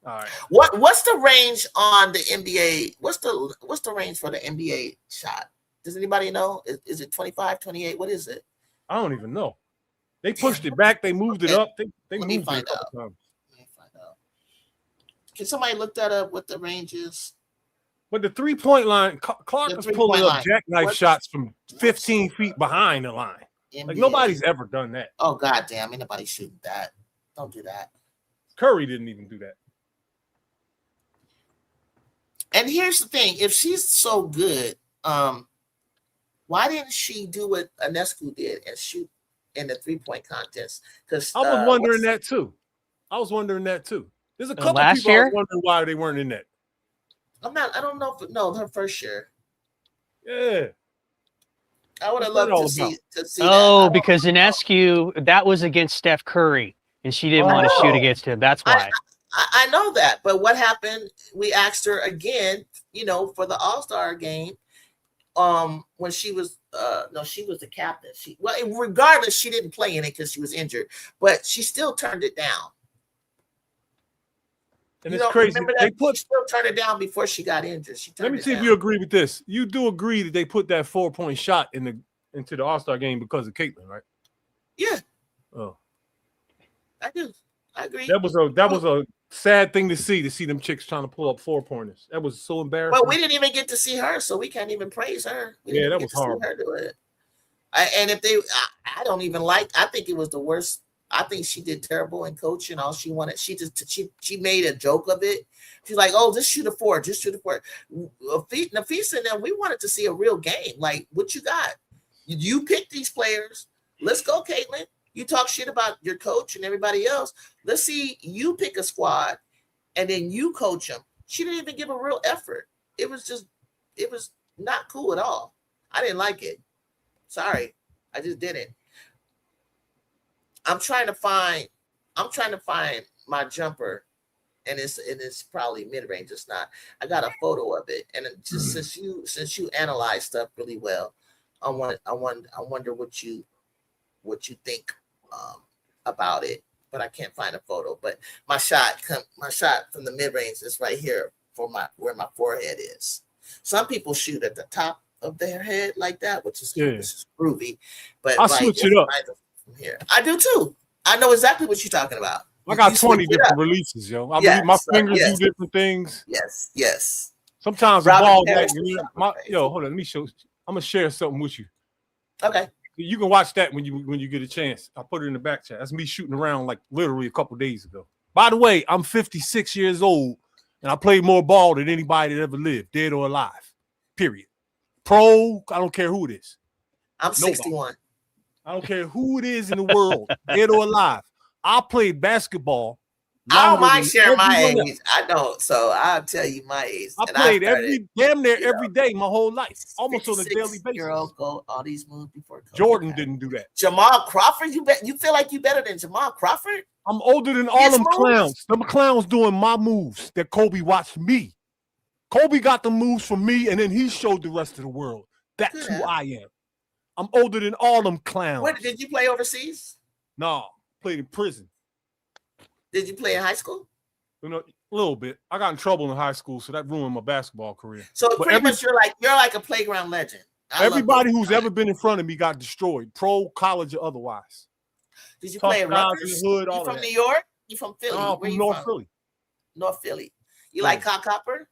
All right. What's the range on the NBA? What's the range for the NBA shot? Does anybody know? Is it 25, 28? What is it? I don't even know. They pushed it back. They moved it up. They moved it a couple times. Can somebody look that up? What the range is? But the 3-point line, Clark is pulling up jackknife shots from 15 feet behind the line. NBA. Like nobody's ever done that. Oh god damn! Ain't nobody shooting that. Don't do that. Curry didn't even do that. And here's the thing: if she's so good, why didn't she do what Ionescu did and shoot in the 3-point contest? Because I was wondering that too. There's a couple people I was wondering why they weren't in that. I don't know if her first year. Yeah. I would have loved to see that. Because Ionescu, that was against Steph Curry, and she didn't want to shoot against him. That's why. I know that, but what happened? We asked her again, for the All-Star game, when she was she was the captain. Regardless, she didn't play in it because she was injured, but she still turned it down. And it's crazy. They still turned it down before she got injured. Let me see if you agree with this. You do agree that they put that 4-point shot into the All-Star game because of Caitlin, right? Yeah. Oh. I do. I agree. That was a sad thing to see them chicks trying to pull up 4-pointers. That was so embarrassing. But we didn't even get to see her, so we can't even praise her. That was horrible. Her do it. I don't even like. I think it was the worst. I think she did terrible in coaching. All she wanted, she made a joke of it. She's like, "Oh, just shoot a 4, just shoot a 4." Nafisa and them, we wanted to see a real game. Like, what you got? You pick these players. Let's go, Caitlin. You talk shit about your coach and everybody else. Let's see you pick a squad, and then you coach them. She didn't even give a real effort. It was not cool at all. I didn't like it. Sorry, I just didn't. I'm trying to find my jumper, and it's probably mid range. It's not. I got a photo of it, and just since you analyze stuff really well, I wonder what you think about it. But I can't find a photo. But my shot from the mid range is right here for where my forehead is. Some people shoot at the top of their head like that, which is groovy. But I'll switch it up. From here. I do too. I know exactly what you're talking about. I got 20 different releases, yo. I believe my fingers do different things. Yes. Sometimes the ball, hold on, let me show. I'm gonna share something with you. Okay. You can watch that when you get a chance. I'll put it in the back chat. That's me shooting around like literally a couple days ago. By the way, I'm 56 years old and I played more ball than anybody that ever lived, dead or alive. Period. Pro, I don't care who it is. I'm 61. I don't care who it is in the world, dead or alive. I played basketball. I don't mind sharing my age. I don't, so I'll tell you my age. I played damn near every day my whole life, almost on a daily basis. Go all these moves before Kobe. Jordan didn't do that. Jamal Crawford, you feel like you better than Jamal Crawford? I'm older than all them clowns. Them clowns doing my moves that Kobe watched me. Kobe got the moves from me, and then he showed the rest of the world. That's who I am. I'm older than all them clowns. What, did you play overseas? No, played in prison. Did you play in high school? You know, a little bit. I got in trouble in high school, so that ruined my basketball career. So pretty much you're like a playground legend. Everybody who's ever been in front of me got destroyed, pro, college, or otherwise. Did you play in Rutgers? Hood, you from New York? You from Philly? No, Where from you North from? Philly. North Philly. You like Cock Copper?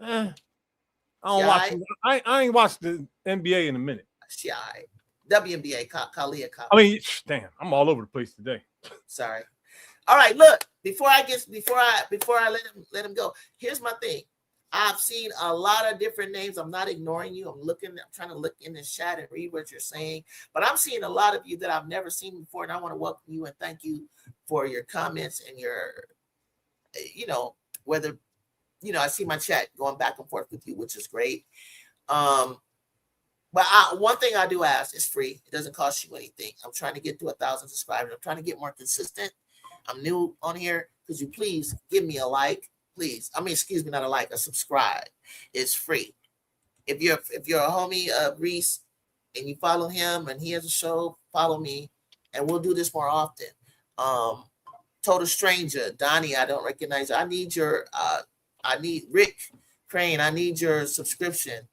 I don't watch. I ain't watched the NBA in a minute. Shy. WNBA, Kalia Copper. I mean, damn, I'm all over the place today. Sorry. All right, look. Before I let him go. Here's my thing. I've seen a lot of different names. I'm not ignoring you. I'm trying to look in the chat and read what you're saying. But I'm seeing a lot of you that I've never seen before, and I want to welcome you and thank you for your comments and your, whether, I see my chat going back and forth with you, which is great. But one thing I do ask is free. It doesn't cost you anything. I'm trying to get to 1,000 subscribers. I'm trying to get more consistent. I'm new on here. Could you please give me a like? Please. Excuse me, not a like, a subscribe. It's free. If you're a homie of Reese and you follow him and he has a show, follow me, and we'll do this more often. Total stranger, Donnie, I don't recognize you. I need Rick Crane. I need your subscription.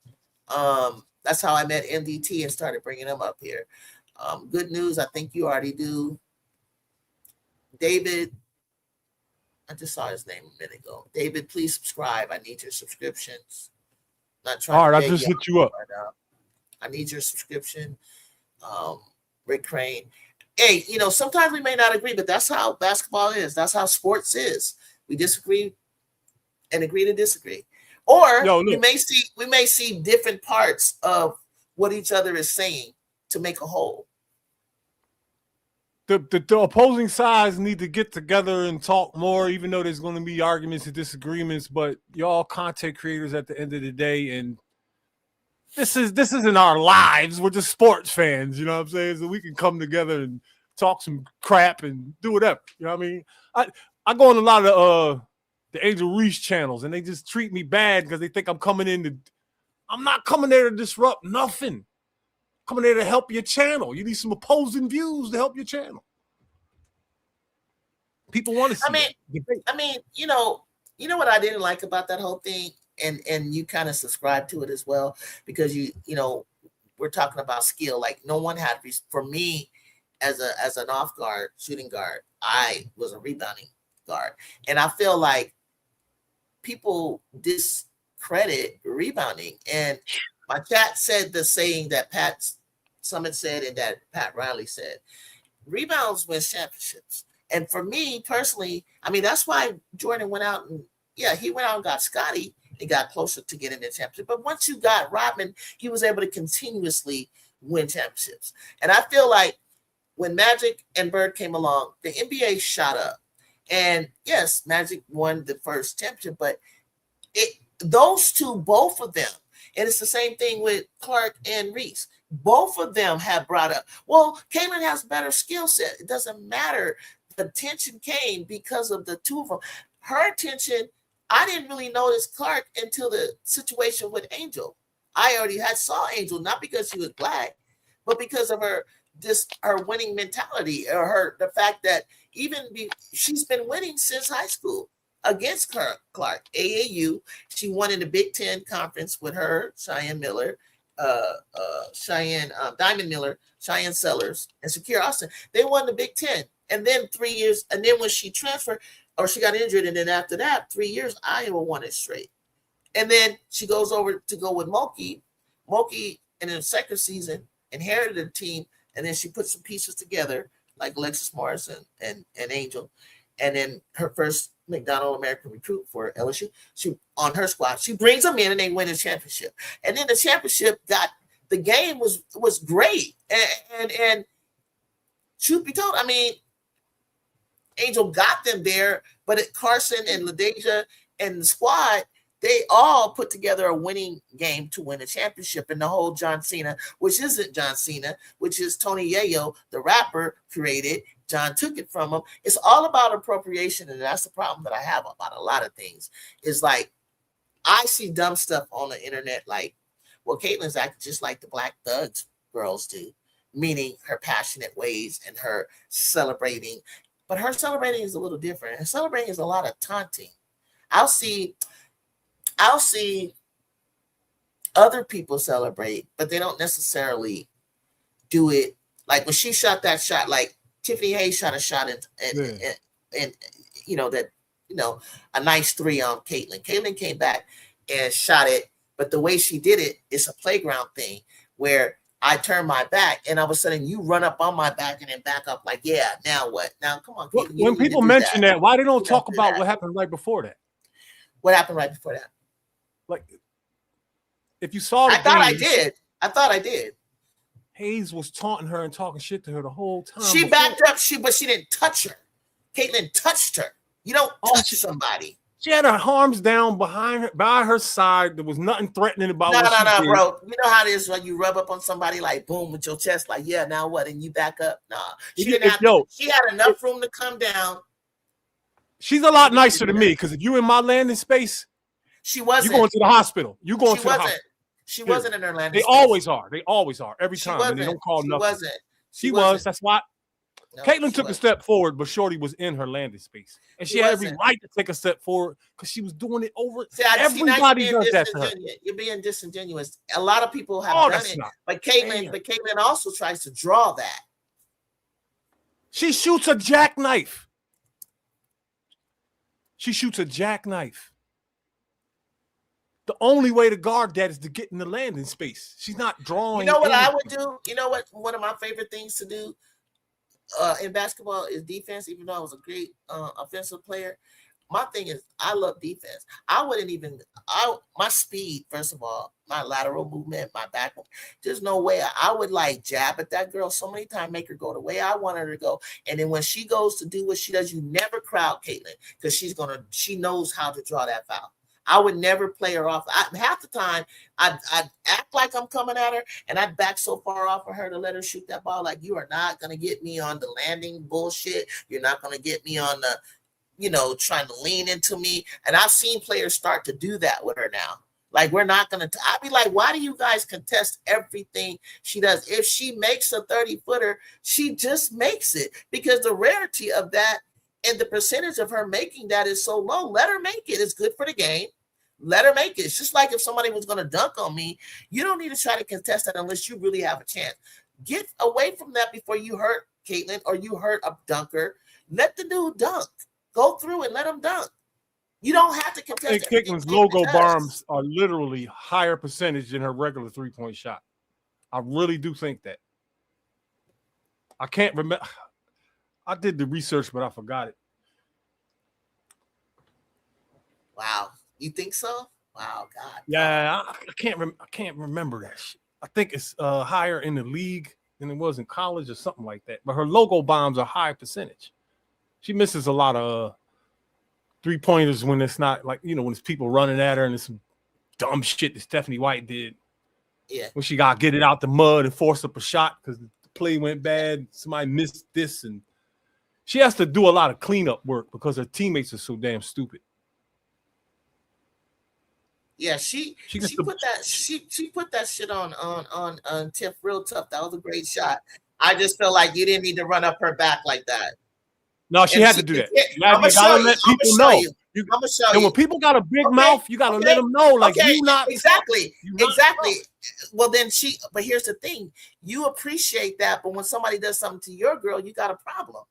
That's how I met MDT and started bringing him up here. Good news, I think you already do. David, I just saw his name a minute ago. David, please subscribe. I need your subscriptions. Not trying. All right, I just hit you up. I need your subscription. Rick Crane. Hey, sometimes we may not agree, but that's how basketball is. That's how sports is. We disagree and agree to disagree. Or we may see different parts of what each other is saying to make a whole. The opposing sides need to get together and talk more, even though there's going to be arguments and disagreements. But y'all content creators at the end of the day, and this isn't our lives. We're just sports fans, you know what I'm saying? So we can come together and talk some crap and do whatever. You know what I mean? I go on a lot of the Angel Reese channels, and they just treat me bad because they think I'm coming in to. I'm not coming there to disrupt nothing. Coming there to help your channel. You need some opposing views to help your channel. People want to see. You know what I didn't like about that whole thing, and you kind of subscribe to it as well, because we're talking about skill. Like no one had, for me, as an off guard, shooting guard, I was a rebounding guard, and I feel like people discredit rebounding. And my chat said the saying that Pat Summit said and that Pat Riley said, rebounds win championships. And for me personally, that's why Jordan went out and got Scotty and got closer to getting the championship. But once you got Rodman, he was able to continuously win championships. And I feel like when Magic and Bird came along, the NBA shot up. And yes, Magic won the first championship, but those two, both of them, and it's the same thing with Clark and Reese. Both of them have brought up, well, Kaylin has a better skill set. It doesn't matter. The attention came because of the two of them. Her attention, I didn't really notice Clark until the situation with Angel. I already saw Angel, not because she was black, but because of her winning mentality, or the fact that she's been winning since high school against Clark. AAU, she won in the Big Ten conference with her, Cheyenne Miller, Diamond Miller, Cheyenne Sellers, and Shakira Austin. They won the Big Ten. And then 3 years, and then when she transferred or she got injured, and then after that, 3 years, Iowa won it straight. And then she goes over to go with Mulkey. Mulkey, in the second season, inherited the team, and then she put some pieces together, like Alexis Morris and Angel. And then her first McDonald American recruit for LSU, on her squad, she brings them in and they win a championship. And then the championship the game was great. And truth be told, Angel got them there, but Carson and LaDeja and the squad, they all put together a winning game to win a championship. And the whole John Cena, which isn't John Cena, which is Tony Yayo, the rapper, created. John took it from him. It's all about appropriation, and that's the problem that I have about a lot of things. It's like I see dumb stuff on the internet like, well, Caitlin's acting just like the Black Thugs girls do, meaning her passionate ways and her celebrating. But her celebrating is a little different. Her celebrating is a lot of taunting. I'll see other people celebrate, but they don't necessarily do it like when she shot that shot. Like Tiffany Hayes shot a shot and you know that a nice 3 on Caitlin. Caitlin came back and shot it, but the way she did it is a playground thing where I turn my back and all of a sudden you run up on my back and then back up like, yeah, now what? Now come on, Caitlin, when people mention that, why they don't talk about what happened right before that? What happened right before that? Like, if you saw the I thought I did. Hayes was taunting her and talking shit to her the whole time. She backed up, but she didn't touch her. Caitlin touched her. You don't touch somebody. She had her arms down by her side. There was nothing threatening about No, did. bro. You know how it is when you rub up on somebody like boom with your chest, like, yeah, now what? And you back up. Nah. She had enough room to come down. She's a lot nicer than me, because if you in my landing space, she wasn't. You going to the hospital. You going to the hospital. She wasn't in her landing space. They always are. Every time. And they don't call nothing. She was. That's why. No, Caitlin took a step forward, but Shorty was in her landing space. And she had every right to take a step forward because she was doing it over. Everybody does that to her. You're being disingenuous. A lot of people have done it. But Caitlin also tries to draw that. She shoots a jackknife. The only way to guard that is to get in the landing space. She's not drawing. You know what I would do? You know what? One of my favorite things to do in basketball is defense, even though I was a great offensive player. My thing is, I love defense. My speed, first of all, my lateral movement, my back, there's no way I would like jab at that girl so many times, make her go the way I want her to go. And then when she goes to do what she does, you never crowd Caitlin because she knows how to draw that foul. I would never play her off. Half the time, I'd act like I'm coming at her, and I'd back so far off of her to let her shoot that ball. Like, you are not going to get me on the landing bullshit. You're not going to get me on the, trying to lean into me. And I've seen players start to do that with her now. Like, we're not going to – I'd be like, why do you guys contest everything she does? If she makes a 30-footer, she just makes it because the rarity of that and the percentage of her making that is so low. Let her make it. It's good for the game. Let her make it. It's just like if somebody was going to dunk on me, you don't need to try to contest that unless you really have a chance. Get away from that before you hurt Caitlin or you hurt a dunker. Let the dude dunk. Go through and let him dunk. You don't have to contest. Caitlin's logo bombs are literally higher percentage than her regular 3-point shot. I really do think that. I can't remember. I did the research, but I forgot it. Wow. You think so? Wow, God. Yeah, I can't remember that shit. I think it's higher in the league than it was in college or something like that. But her logo bombs are high percentage. She misses a lot of 3-pointers when it's not like, when it's people running at her and it's some dumb shit that Stephanie White did. Yeah. When she got to get it out the mud and force up a shot because the play went bad. Somebody missed this. And she has to do a lot of cleanup work because her teammates are so damn stupid. Yeah, she put that shit on Tiff real tough. That was a great shot. I just feel like you didn't need to run up her back like that. No, she had to do that. You gotta let people know. I'm gonna show you. And when people got a big mouth, you gotta let them know. Like you not exactly. Well, then but here's the thing: you appreciate that, but when somebody does something to your girl, you got a problem.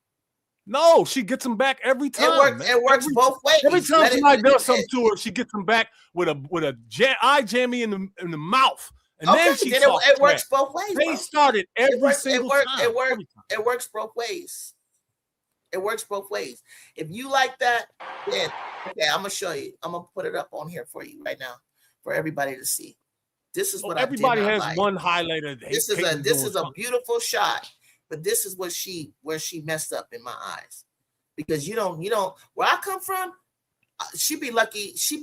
No, she gets them back every time. It works both ways. Every time somebody does something to her, she gets them back with a eye jammy in the mouth, and then she talks. It works both ways. They started every single time. It works both ways. It works both ways. If you like that, then okay, I'm gonna show you. I'm gonna put it up on here for you right now for everybody to see. This is what everybody has one highlighter. This is a beautiful shot. But this is where she messed up in my eyes, because you don't where I come from, she'd be lucky she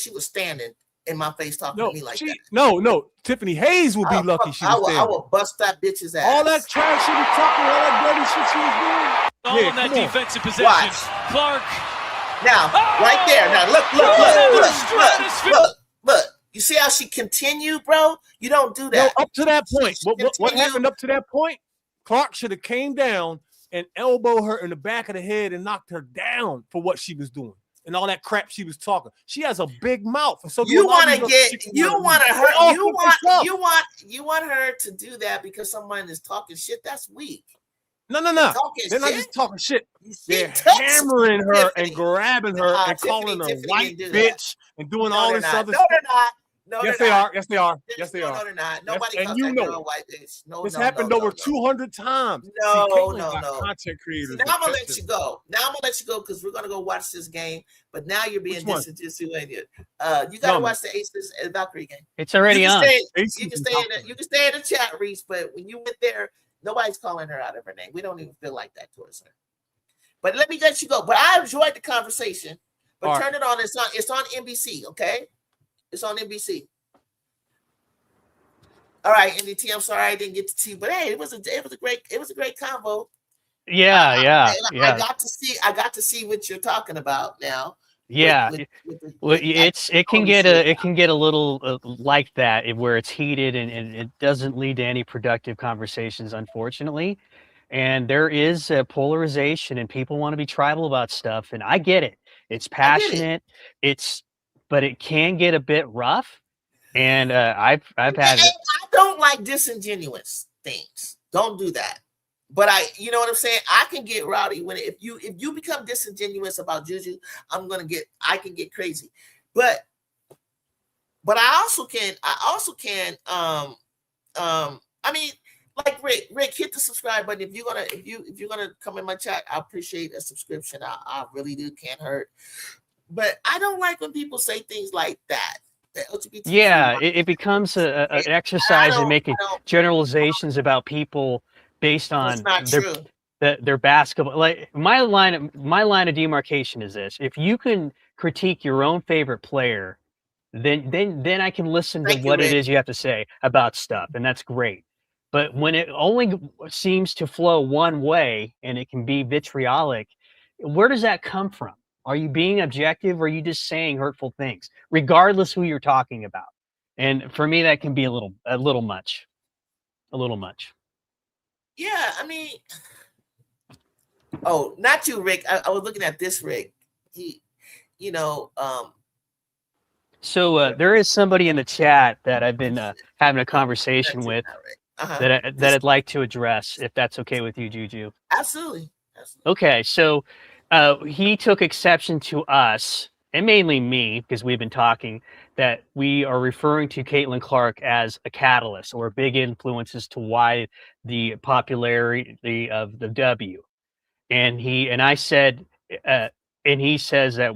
was standing in my face talking to me like that. No, Tiffany Hayes would be lucky she was standing. I will bust that bitch's ass. All that trash she was talking, all that dirty shit she was doing. All in that defensive possession. Watch. Clark. Now, right there. Now look. You see how she continued, bro? You don't do No, that. up to that point. She What happened continued. up to that point? Clark should have came down and elbowed her in the back of the head and knocked her down for what she was doing and all that crap she was talking. She has a big mouth, and so do a You lot of want to these get, other chicks you around want me. to They hurt, all you think want, they tough. you want her to do that because someone is talking shit. That's weak. No. Talking They're not shit? just talking shit. She They're touched hammering her and Tiffany. grabbing her Nah, and calling her Tiffany white didn't do that. bitch and doing No, all they're this not. other No, stuff. they're not. No, Yes, they're they not. are. Yes, they are. Yes, they No, are. they're not. Yes, Nobody and calls you that know girl a it. white bitch. No, This no, happened no, over no, 200 times. See, no, Caitlin no, got no. content creators. See, now I'm that gonna catch let you this. go. Now I'm gonna let you go because we're gonna go watch this game. But now you're being Which one? disingenuous. You No, gotta man. watch the Aces and Valkyrie game. It's already You can on. stay. Aces You can and stay in. Valkyrie. You can stay in the chat, Reese. But when you went there, nobody's calling her out of her name. We don't even feel like that towards her. But let me let you go. But I enjoyed the conversation. But All turn it on. It's on NBC. Okay, it's on NBC. All right, NDT. I'm sorry I didn't get to see, but hey, it was a great convo. Yeah, I got to see what you're talking about now. yeah. Well, it can get a little like that where it's heated and it doesn't lead to any productive conversations, unfortunately. And there is a polarization, and people want to be tribal about stuff, and I get it. It's passionate. But it can get a bit rough. And I've had I don't like disingenuous things. Don't do that. But you know what I'm saying? I can get rowdy if you become disingenuous about Juju, I can get crazy. But I also can I mean, like Rick, hit the subscribe button. If you're gonna come in my chat, I appreciate a subscription. I really do, can't hurt. But I don't like when people say things like that. Yeah, it becomes an exercise in making generalizations about people based on their basketball. Like my line of demarcation is this: if you can critique your own favorite player, then I can listen to what it is you have to say about stuff, and that's great. But when it only seems to flow one way and it can be vitriolic, where does that come from? Are you being objective or are you just saying hurtful things, regardless who you're talking about? And for me, that can be a little much. A little much. Yeah, I mean, oh, not you, Rick. I was looking at this Rick. He, So there is somebody in the chat that I've been having a conversation with that I'd like to address, if that's okay with you, Juju. Absolutely. Okay, so he took exception to us, and mainly me, because we've been talking, that we are referring to Caitlin as a catalyst or a big influence as to why the popularity of the W. And I said, and he says that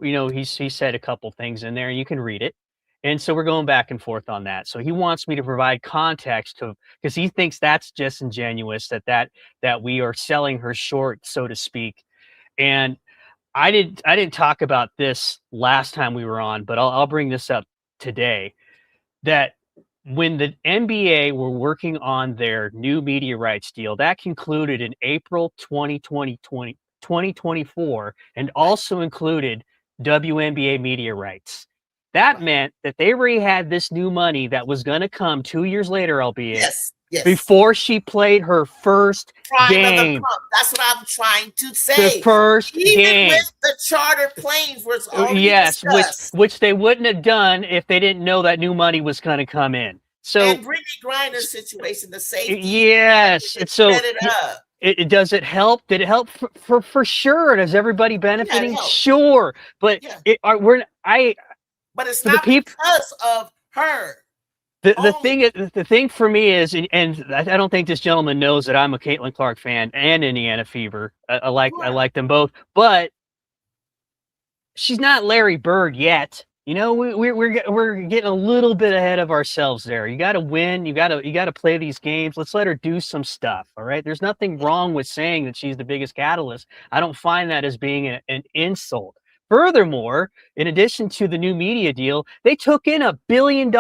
he said a couple things in there, and you can read it. And so we're going back and forth on that. So he wants me to provide context because he thinks that's disingenuous, that we are selling her short, so to speak. And I didn't talk about this last time we were on, but I'll bring this up today. That when the NBA were working on their new media rights deal, that concluded in April 2024, and also included WNBA media rights. That meant that they already had this new money that was going to come 2 years later, albeit before she played her first game. That's what I'm trying to say. The first Even game. with the charter planes was already discussed. which they wouldn't have done if they didn't know that new money was going to come in. So, and Brittany Griner's situation, the safety. Yes, and so does it help? Did it help for sure? Does everybody benefiting? Sure, but but it's not because of her. The thing for me is, and I don't think this gentleman knows that I'm a Caitlin Clark fan and Indiana Fever. I like them both, but she's not Larry Bird yet. We're getting a little bit ahead of ourselves there. You got to win. You got to play these games. Let's let her do some stuff. All right. There's nothing wrong with saying that she's the biggest catalyst. I don't find that as being an insult. Furthermore, in addition to the new media deal, they took in $1 billion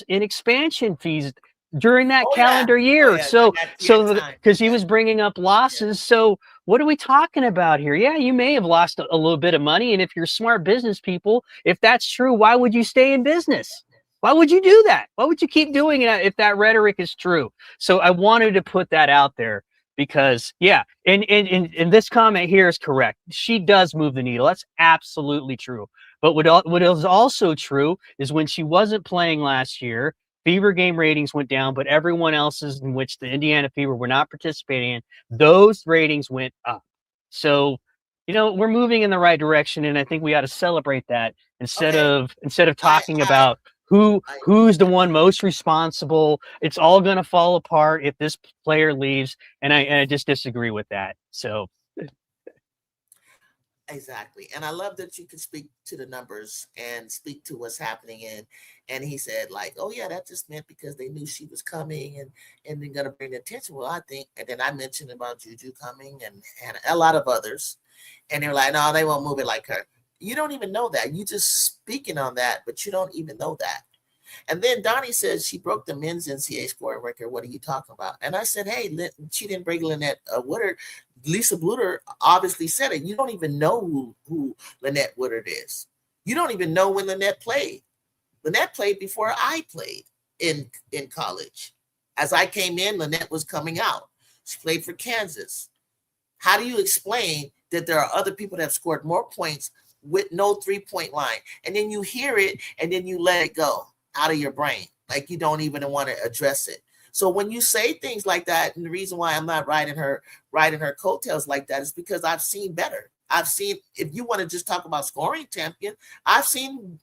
in expansion fees during that calendar year. So because he was bringing up losses. So what are we talking about here? Yeah, you may have lost a little bit of money. And if you're smart business people, if that's true, why would you stay in business? Why would you do that? Why would you keep doing it if that rhetoric is true? So I wanted to put that out there because, yeah, and this comment here is correct. She does move the needle. That's absolutely true. But what is also true is when she wasn't playing last year, Fever game ratings went down, but everyone else's in which the Indiana Fever were not participating in, those ratings went up. So, we're moving in the right direction, and I think we ought to celebrate that instead Okay. of talking about who's the one most responsible. It's all going to fall apart if this player leaves, and I just disagree with that. So exactly. And I love that you can speak to the numbers and speak to what's happening. And he said, like, oh yeah, that just meant because they knew she was coming and they're gonna bring the attention. Well, I think, and then I mentioned about Juju coming and a lot of others, and they're like, no, they won't move it like her. You don't even know that. You just speaking on that, but you don't even know that. And then Donnie says she broke the men's NCAA scoring record. What are you talking about? And I said, hey, she didn't break Lynette Woodard. Lisa Bluter obviously said it. You don't even know who Lynette Woodard is. You don't even know when Lynette played. Lynette played before I played in college. As I came in, Lynette was coming out. She played for Kansas. How do you explain that there are other people that have scored more points with no 3-point line? And then you hear it and then you let it go out of your brain. Like you don't even want to address it. So when you say things like that, and the reason why I'm not riding her coattails like that is because I've seen better. I've seen, if you want to just talk about scoring champion, I've seen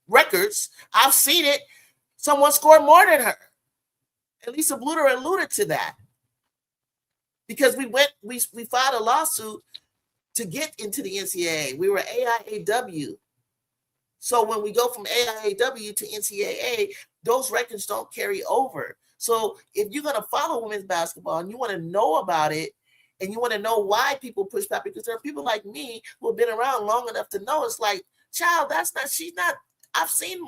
records. I've seen it. Someone scored more than her. And Lisa Bluter alluded to that. Because we filed a lawsuit to get into the NCAA. We were AIAW. So when we go from AIAW to NCAA, those records don't carry over. So if you're going to follow women's basketball and you want to know about it and you want to know why people push back, because there are people like me who have been around long enough to know it's like, child, she's not, I've seen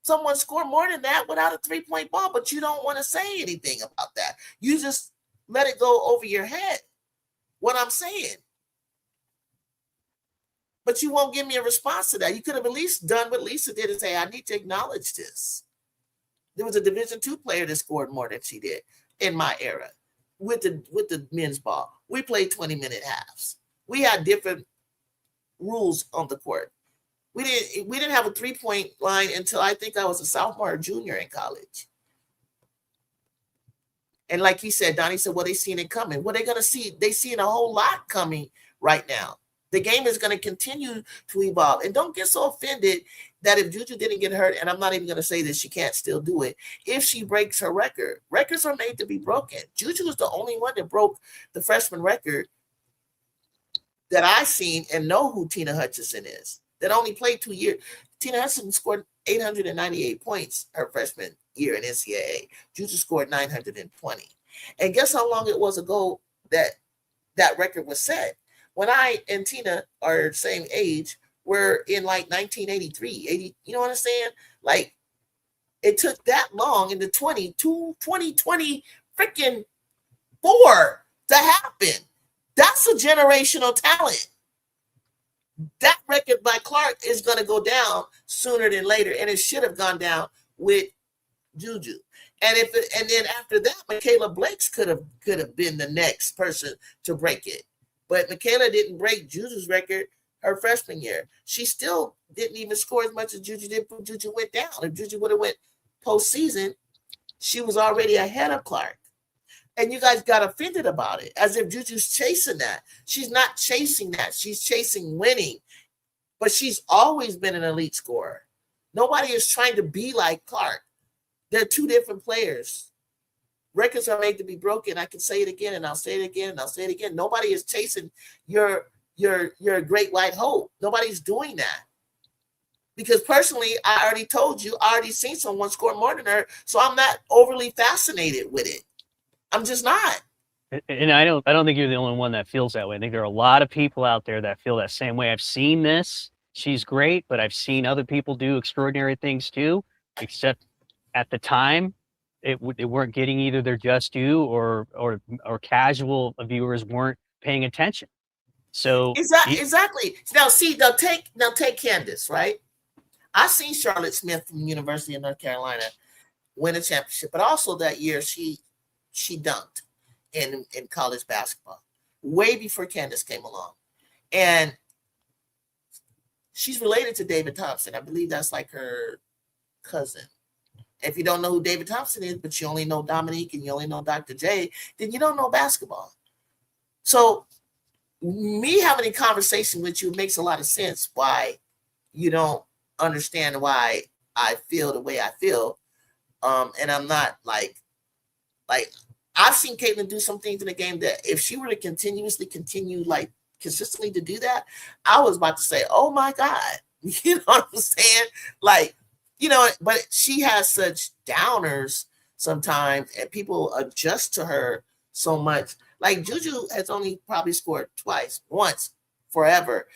someone score more than that without a 3-point ball, but you don't want to say anything about that. You just let it go over your head, what I'm saying. But you won't give me a response to that. You could have at least done what Lisa did and say, I need to acknowledge this. There was a Division II player that scored more than she did in my era with the men's ball. We played 20-minute halves. We had different rules on the court. We didn't have a 3-point line until I think I was a sophomore or junior in college. And like he said, Donnie said, well, they seen it coming. What are they going to see? They seeing a whole lot coming right now. The game is going to continue to evolve. And don't get so offended that if Juju didn't get hurt, and I'm not even going to say that she can't still do it, if she breaks her record. Records are made to be broken. Juju is the only one that broke the freshman record that I've seen and know who Tina Hutchinson is, that only played 2 years. Tina Hutchinson scored 898 points her freshman year in NCAA. Juju scored 920. And guess how long it was ago that record was set? When I and Tina are the same age, we're in like 1983, 80, you know what I'm saying? Like, it took that long in the 2020 freaking 4 to happen. That's a generational talent. That record by Clark is going to go down sooner than later, and it should have gone down with Juju. And then after that, Michaela Blakes could have been the next person to break it. But Michaela didn't break Juju's record her freshman year. She still didn't even score as much as Juju did when Juju went down. If Juju would have went postseason, she was already ahead of Clark. And you guys got offended about it, as if Juju's chasing that. She's not chasing that. She's chasing winning. But she's always been an elite scorer. Nobody is trying to be like Clark. They're two different players. Records are made to be broken. I can say it again, and I'll say it again, and I'll say it again. Nobody is chasing your great white hope. Nobody's doing that. Because personally, I already told you, I already seen someone score more than her, so I'm not overly fascinated with it. I'm just not. And I don't think you're the only one that feels that way. I think there are a lot of people out there that feel that same way. I've seen this. She's great, but I've seen other people do extraordinary things too, except at the time, they weren't getting either their just due or casual viewers weren't paying attention. So Exactly. Now take Candace, right? I seen Charlotte Smith from the University of North Carolina win a championship, but also that year she dunked in college basketball way before Candace came along. And she's related to David Thompson. I believe that's like her cousin. If you don't know who David Thompson is, but you only know Dominique and you only know Dr. J, then you don't know basketball. So me having a conversation with you makes a lot of sense why you don't understand why I feel the way I feel. And I'm not like I've seen Caitlin do some things in the game that if she were to continue like consistently to do that, I was about to say, oh my God, you know what I'm saying? Like, you know, but she has such downers sometimes and people adjust to her so much. Like Juju has only probably scored once, forever,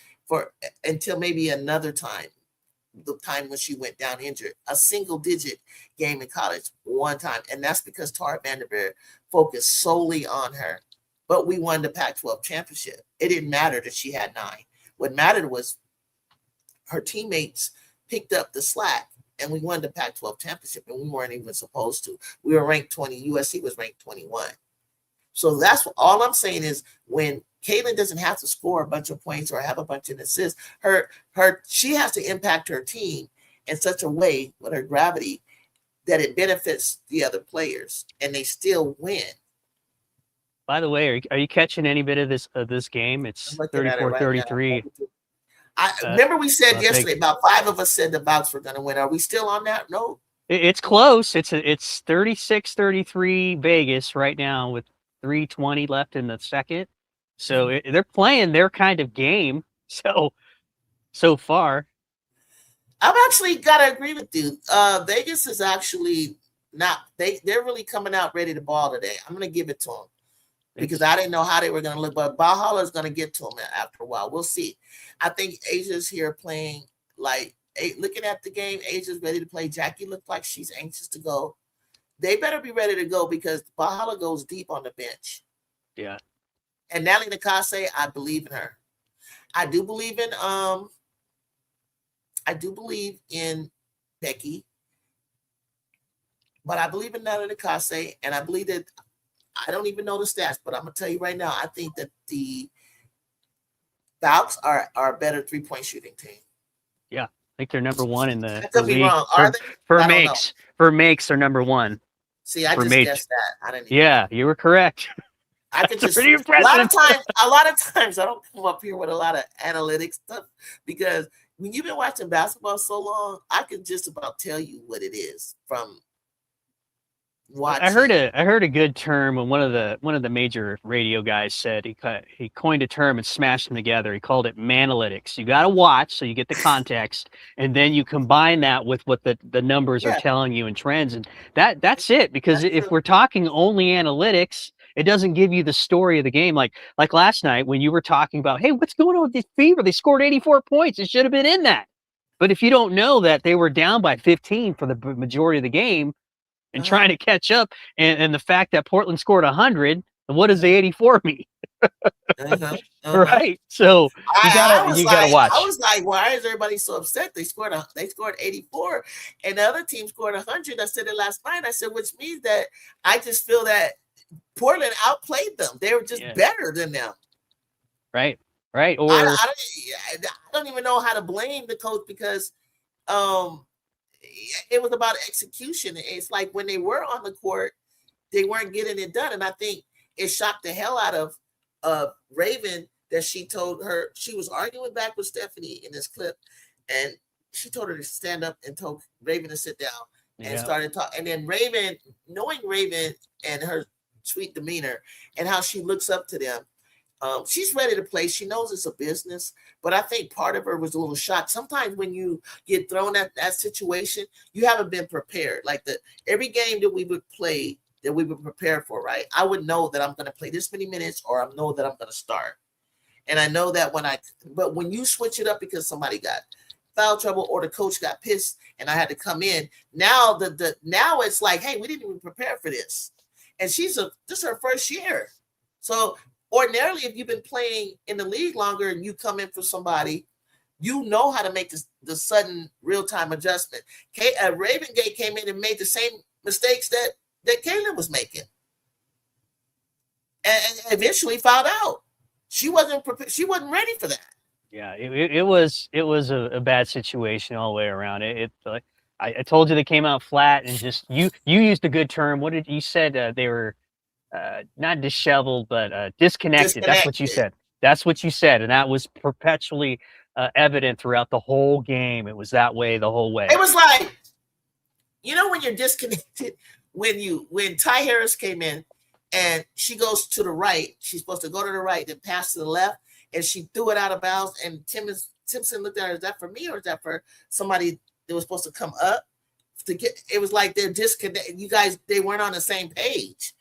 until maybe another time, the time when she went down injured, a single digit game in college one time. And that's because Tara Vanderveer focused solely on her. But we won the Pac-12 championship. It didn't matter that she had 9. What mattered was her teammates picked up the slack and we won the Pac-12 championship and we weren't even supposed to. We were ranked 20. USC was ranked 21. So that's all I'm saying is when Caitlin doesn't have to score a bunch of points or have a bunch of assists, she has to impact her team in such a way with her gravity that it benefits the other players and they still win. By the way, are you catching any bit of this game? It's 34-33. I remember we said yesterday about 5 of us said the Bucks were going to win. Are we still on that? No. It's close. It's 36-33 Vegas right now with 3:20 left in the second. So they're playing their kind of game. So far, I've actually got to agree with you. Vegas is actually not. They're really coming out ready to ball today. I'm going to give it to them because I didn't know how they were going to look, but Valhalla is going to get to them after a while. We'll see. I think Asia's here playing like looking at the game. Asia's ready to play. Jackie looked like she's anxious to go. They better be ready to go because Valhalla goes deep on the bench. Yeah. And Natalie Nakase, I believe in her. I do believe in Becky, but I believe in Natalie Nakase, and I believe that I don't even know the stats, but I'm gonna tell you right now, I think that the Falcons are a better 3-point shooting team. Yeah, I think they're number 1 in the I could be league. wrong. Are they? For makes, they're number 1. See, I just guessed that. I didn't. Yeah, you were correct. I could just pretty impressive. A lot of times I don't come up here with a lot of analytics stuff because when you've been watching basketball so long, I can just about tell you what it is from watching. I heard a good term when one of the major radio guys said he coined a term and smashed them together. He called it manalytics. You got to watch so you get the context, and then you combine that with what the numbers are telling you and trends, and that's it. Because if we're talking only analytics, it doesn't give you the story of the game. Like last night when you were talking about, hey, what's going on with this Fever? They scored 84 points. It should have been in that. But if you don't know that they were down by 15 for the majority of the game and trying to catch up, and the fact that Portland scored 100, what does the 84 mean? Right? So you gotta watch. I was like, why is everybody so upset? They scored 84, and the other team scored 100. I said it last night. I said, which means that I just feel that Portland outplayed them. They were just better than them. Right. Or I don't even know how to blame the coach because it was about execution. It's like when they were on the court, they weren't getting it done. And I think it shocked the hell out of Raven that she told her, she was arguing back with Stephanie in this clip, and she told her to stand up and told Raven to sit down and started talking. And then Raven, knowing Raven and her sweet demeanor and how she looks up to them, she's ready to play. She knows it's a business, but I think part of her was a little shocked. Sometimes when you get thrown at that situation, you haven't been prepared. Like every game that we would play, that we would prepare for, right? I would know that I'm going to play this many minutes, or I know that I'm going to start. And I know that but when you switch it up because somebody got foul trouble or the coach got pissed and I had to come in, now now it's like, hey, we didn't even prepare for this. And this is her first year. So ordinarily, if you've been playing in the league longer and you come in for somebody, You know how to make the sudden real-time adjustment. Raven Gate came in and made the same mistakes that Kaylin was making, and eventually found out she wasn't prepared. She wasn't ready for that. Yeah, it was a bad situation all the way around. I told you they came out flat, and just you used a good term. What did you said? They were not disheveled, but disconnected. That's what you said. That's what you said, and that was perpetually evident throughout the whole game. It was that way the whole way. It was like, when you're disconnected, when Ty Harris came in and she goes to the right, she's supposed to go to the right, then pass to the left, and she threw it out of bounds. And Timpson looked at her, is that for me or is that for somebody that was supposed to come up to get? It was like they're disconnected. You guys, they weren't on the same page.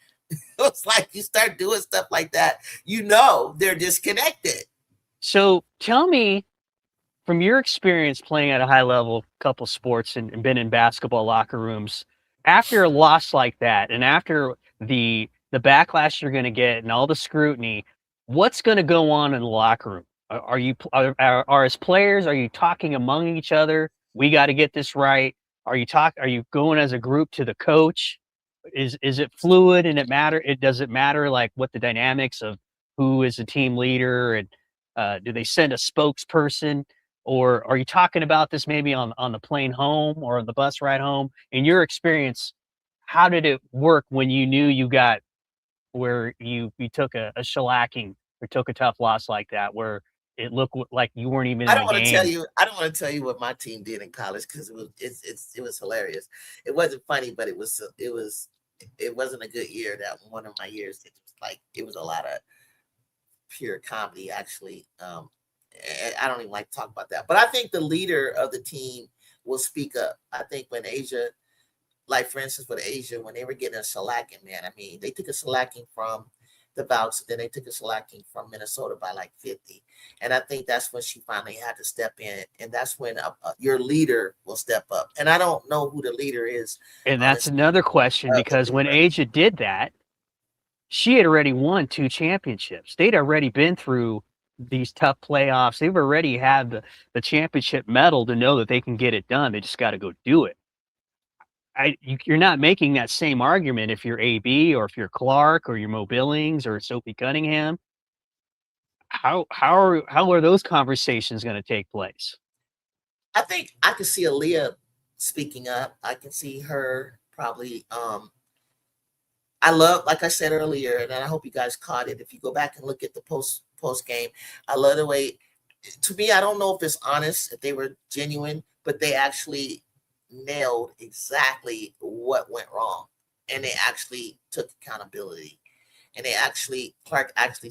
It's like you start doing stuff like that, they're disconnected. So tell me, from your experience playing at a high level, couple sports, and been in basketball locker rooms, after a loss like that, and after the backlash you're going to get and all the scrutiny, what's going to go on in the locker room? Are as players, are you talking among each other? We got to get this right. Are you going as a group to the coach? Is it fluid and does it matter like what the dynamics of who is the team leader, and do they send a spokesperson, or are you talking about this maybe on the plane home or on the bus ride home? In your experience, how did it work when you knew you got where you took a shellacking or took a tough loss like that, where it looked like you weren't even in the game? I don't want to tell you what my team did in college, because it was hilarious. It wasn't funny, but it wasn't a good year. That one of my years, it was a lot of pure comedy, actually. I don't even like to talk about that, but I think the leader of the team will speak up. I think when Asia, like for instance with Asia, when they were getting a shellacking, man, I mean, they took a shellacking from the Bouts, then they took a shellacking from Minnesota by like 50. And I think that's when she finally had to step in. And that's when your leader will step up. And I don't know who the leader is. And that's another question, because when Asia did that, she had already won 2 championships. They'd already been through these tough playoffs. They've already had the championship medal to know that they can get it done. They just got to go do it. You're not making that same argument if you're AB or if you're Clark or you're Mo Billings or Sophie Cunningham. How are those conversations going to take place? I think I could see Aaliyah speaking up. I can see her probably. I love, like I said earlier, and I hope you guys caught it. If you go back and look at the post game, I love the way. To me, I don't know if it's honest, if they were genuine, but they actually nailed exactly what went wrong, and they actually took accountability, and Clark actually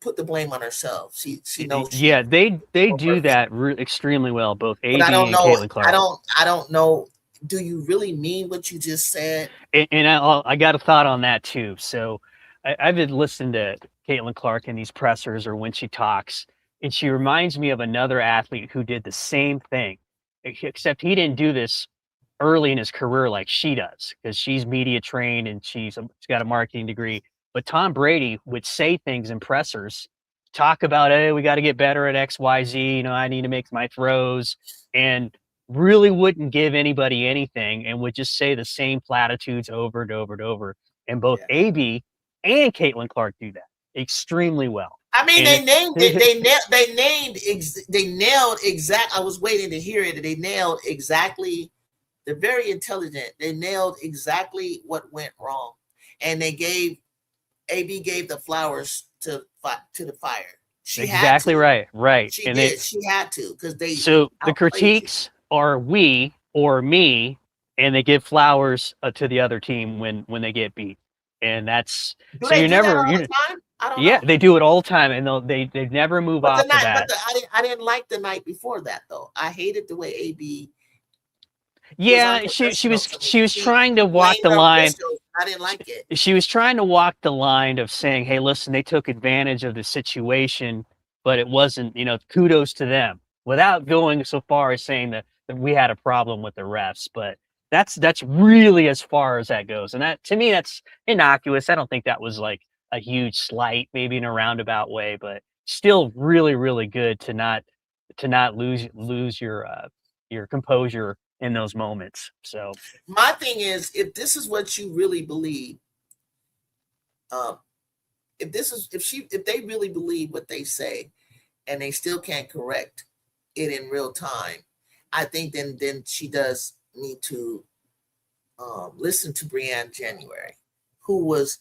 put the blame on herself. She knows. Yeah, they do that extremely well, both AB and Caitlin Clark. I don't know. Do you really mean what you just said? And I got a thought on that too. So I've been listening to Caitlin Clark in these pressers or when she talks, and she reminds me of another athlete who did the same thing, except he didn't do this early in his career like she does, because she's media trained and she's got a marketing degree. But Tom Brady would say things in pressers, talk about, hey, we got to get better at XYZ. I need to make my throws, and really wouldn't give anybody anything and would just say the same platitudes over and over and over. And both AB and Caitlin Clark do that extremely well. I mean, they nailed exact. I was waiting to hear it. They nailed exactly. They're very intelligent. They nailed exactly what went wrong, and AB gave the flowers to the fire. She exactly right. She did. She had to, because they. So the critiques are we or me, and they give flowers to the other team when they get beat, and that's do so you never. That all the time? I don't know. They do it all the time, and they never move off of that. I didn't like the night before that though. I hated the way AB. Yeah, she was trying to walk the line. I didn't like it. She was trying to walk the line of saying, "Hey, listen, they took advantage of the situation, but it wasn't, kudos to them," without going so far as saying that we had a problem with the refs. But that's really as far as that goes, and that to me that's innocuous. I don't think that was like a huge slight, maybe in a roundabout way, but still really, really good to not to not lose your composure in those moments. So my thing is, if this is what you really believe, if they really believe what they say, and they still can't correct it in real time, I think then she does need to listen to Brianne January, who was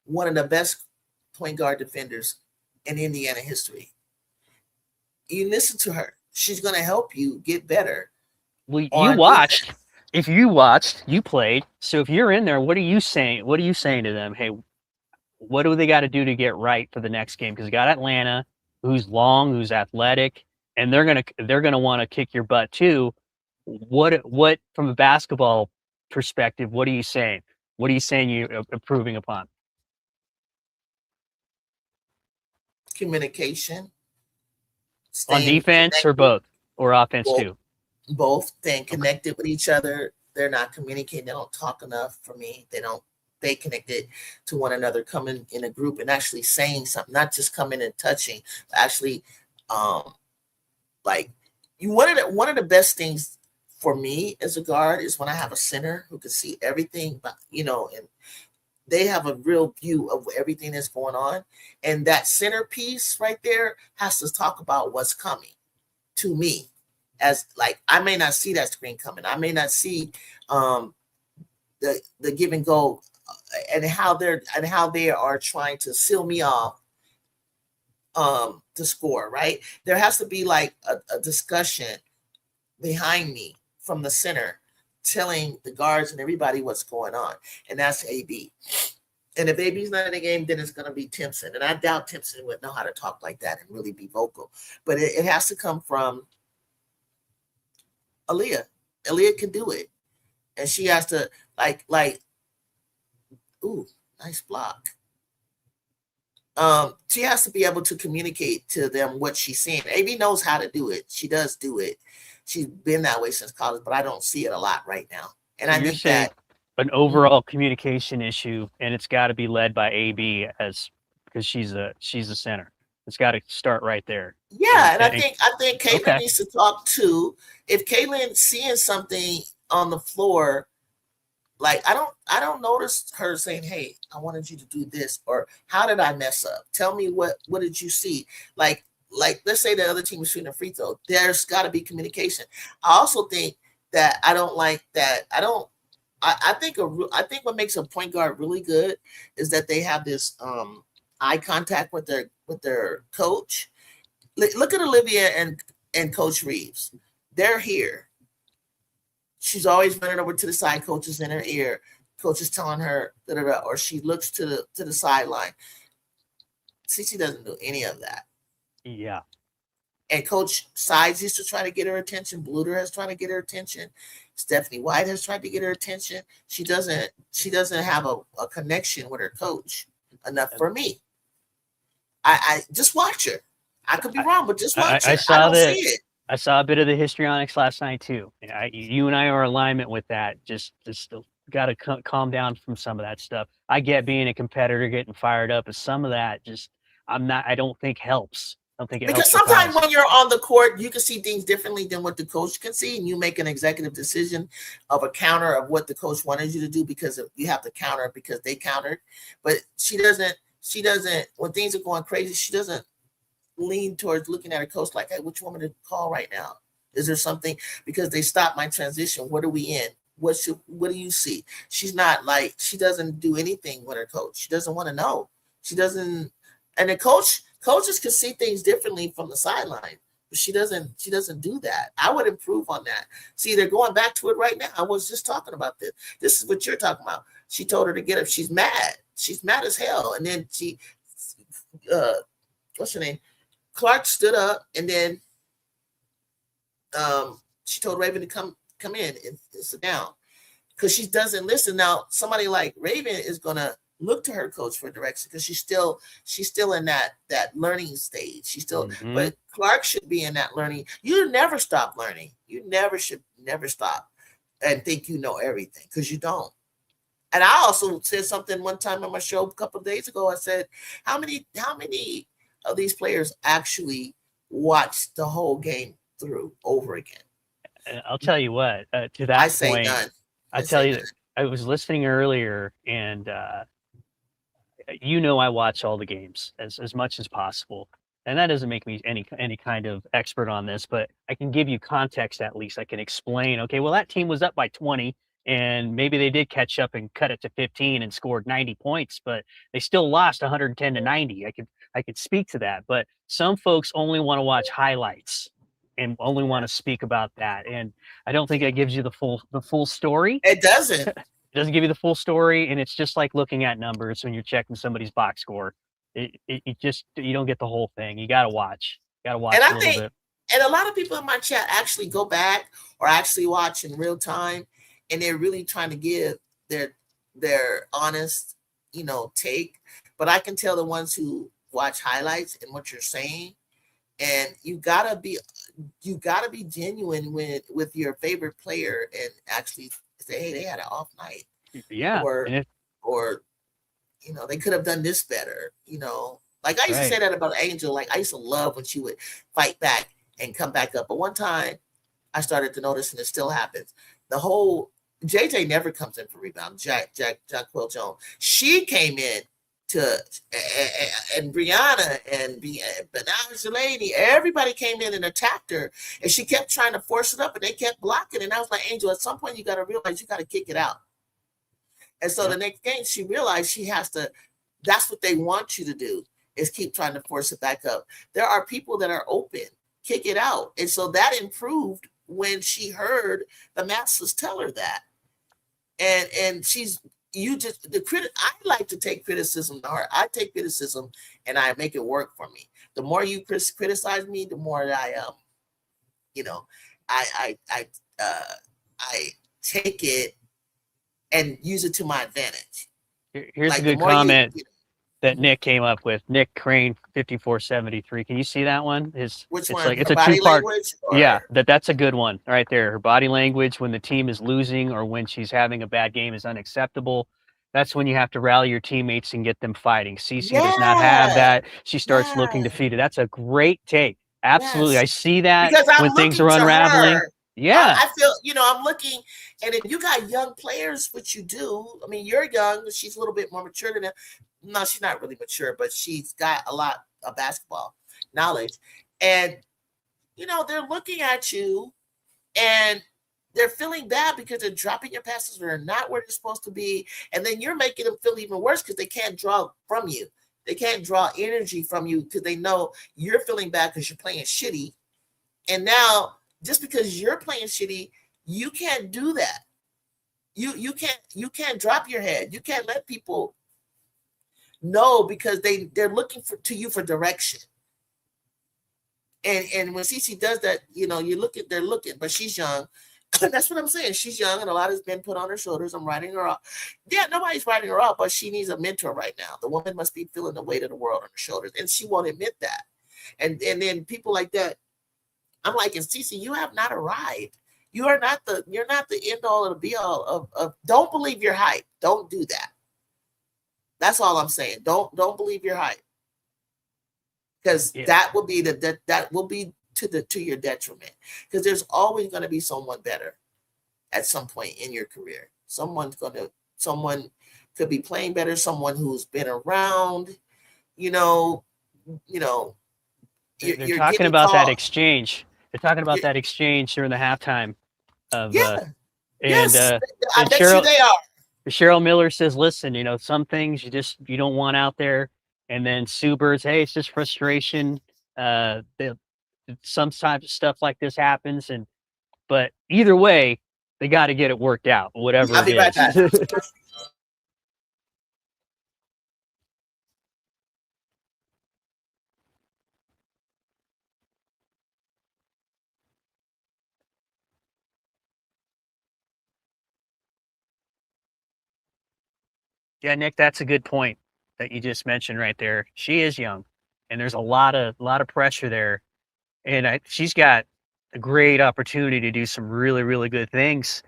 one of the best point guard defenders in Indiana history. You listen to her; she's going to help you get better. Well, you watched. If you watched, you played. So if you're in there, what are you saying? What are you saying to them? Hey, what do they got to do to get right for the next game? Because you got Atlanta, who's long, who's athletic, and they're gonna want to kick your butt too. What from a basketball perspective? What are you saying? What are you saying you're improving upon? Communication. On defense or both, or offense too? Both. Staying connected with each other. They're not communicating. They don't talk enough for me. They connected to one another, coming in a group and actually saying something, not just coming and touching, but actually, like one of the best things for me as a guard is when I have a center who can see everything, but and they have a real view of everything that's going on. And that centerpiece right there has to talk about what's coming to me. As like, I may not see that screen coming. I may not see the give and go and how they are trying to seal me off to score, right? There has to be like a discussion behind me from the center telling the guards and everybody what's going on. And that's AB. And if AB's not in the game, then it's going to be Timpson. And I doubt Timpson would know how to talk like that and really be vocal. But it has to come from Aaliyah. Aaliyah can do it. And she has to like, ooh, nice block. She has to be able to communicate to them what she's seeing. AB knows how to do it. She does do it. She's been that way since college, but I don't see it a lot right now. And I think that an overall communication issue, and it's got to be led by AB because she's a center. It's got to start right there. Yeah, and I think Caitlin needs to talk too. If Caitlin's seeing something on the floor, like I don't notice her saying, "Hey, I wanted you to do this," or "How did I mess up? Tell me what did you see?" Like let's say the other team is shooting a free throw. There's got to be communication. I also think that I don't like that. I think what makes a point guard really good is that they have this eye contact with their coach. Look at Olivia and Coach Reeves. They're here. She's always running over to the side. Coach is in her ear. Coach is telling her, or she looks to the sideline. Cece doesn't do any of that. Yeah. And Coach Sides used to try to get her attention. Bluter has tried to get her attention. Stephanie White has tried to get her attention. She doesn't have a connection with her coach enough for me. I just watch her. I could be wrong, but just watch her. I don't see it. I saw a bit of the histrionics last night too. You and I are in alignment with that. Just got to calm down from some of that stuff. I get being a competitor, getting fired up, but some of that I don't think helps. I don't think it because helps sometimes when you're on the court, you can see things differently than what the coach can see, and you make an executive decision of a counter of what the coach wanted you to do because you have to counter because they countered. But she doesn't. When things are going crazy, she doesn't lean towards looking at her coach like, "Hey, what you want me to call right now? Is there something?" Because they stopped my transition. What are we in? What do you see? She's not like, she doesn't do anything with her coach. She doesn't want to know. She doesn't. And the coaches can see things differently from the sideline, but she doesn't do that. I would improve on that. See, they're going back to it right now. I was just talking about this. This is what you're talking about. She told her to get up. She's mad. She's mad as hell. And then she, what's her name? Clark stood up, and then she told Raven to come in and sit down because she doesn't listen. Now, somebody like Raven is gonna look to her coach for direction because she's still in that learning stage. She's still, but Clark should be in that learning. You never stop learning. You should never stop and think you know everything because you don't. And I also said something one time on my show a couple of days ago. I said, how many of these players actually watch the whole game through over again. I'll tell you what, to that I say point, none. I tell you, I was listening earlier, and I watch all the games as much as possible, and that doesn't make me any kind of expert on this, but I can give you context at least. I can explain. Okay, well that team was up by 20, and maybe they did catch up and cut it to 15 and scored 90 points, but they still lost 110 to 90. I could speak to that, but some folks only want to watch highlights and only want to speak about that, and I don't think that gives you the full story. It doesn't. It doesn't give you the full story, and it's just like looking at numbers when you're checking somebody's box score. You don't get the whole thing. You gotta watch. You gotta watch And a I little think, bit. and a lot of people in my chat actually go back or actually watch in real time, and they're really trying to give their honest, take. But I can tell the ones who watch highlights and what you're saying, and you gotta be genuine with your favorite player and actually say, hey, they had an off night. Yeah. Or they could have done this better. Like I used to say that about Angel. Like I used to love when she would fight back and come back up. But one time I started to notice, and it still happens, the whole JJ never comes in for rebound. Jaquil Jones. She came in and Brianna and Delaney, everybody came in and attacked her, and she kept trying to force it up, and they kept blocking. And I was like, Angel, at some point you got to realize you got to kick it out. And so the next game, she realized she has to. That's what they want you to do, is keep trying to force it back up. There are people that are open, kick it out, and so that improved when she heard the masters tell her that. And I like to take criticism to heart. I take criticism and I make it work for me. The more you criticize me, the more I take it and use it to my advantage. Here's a good comment that Nick came up with. Nick Crane 5473. Can you see that one? Which one? It's a two-part. Yeah, that's a good one right there. Her body language when the team is losing or when she's having a bad game is unacceptable. That's when you have to rally your teammates and get them fighting. Cece does not have that. She starts looking defeated. That's a great take. Absolutely. Yes. I see that when things are unraveling. Yeah. I feel, I'm looking, and if you got young players, which you do, I mean, you're young, she's a little bit more mature than them. No, she's not really mature, but she's got a lot of basketball knowledge. And, they're looking at you and they're feeling bad because they're dropping your passes or they're not where they're supposed to be. And then you're making them feel even worse because they can't draw from you. They can't draw energy from you because they know you're feeling bad because you're playing shitty. And now, just because you're playing shitty, you can't do that. You can't drop your head. You can't let people know because they're looking to you for direction. And when Cece does that, they're looking, but she's young. That's what I'm saying. She's young, and a lot has been put on her shoulders. I'm writing her off. Yeah, nobody's writing her off, but she needs a mentor right now. The woman must be feeling the weight of the world on her shoulders, and she won't admit that. And then people like that, I'm like, and Cece, you have not arrived. You're not the end all and the be all of don't believe your hype. Don't do that. That's all I'm saying. Don't believe your hype. Because that will be that will be to your detriment. Because there's always going to be someone better at some point in your career. Someone could be playing better, someone who's been around, They're talking about that exchange. They're talking about that exchange during the halftime of yes, I bet you they are. Cheryl Miller says, listen, some things you don't want out there. And then Sue Bird's, hey, it's just frustration. Some type of stuff like this happens. But either way, they got to get it worked out, whatever it is. Right back. Yeah, Nick, that's a good point that you just mentioned right there. She is young, and there's a lot of pressure there, and she's got a great opportunity to do some really, really good things.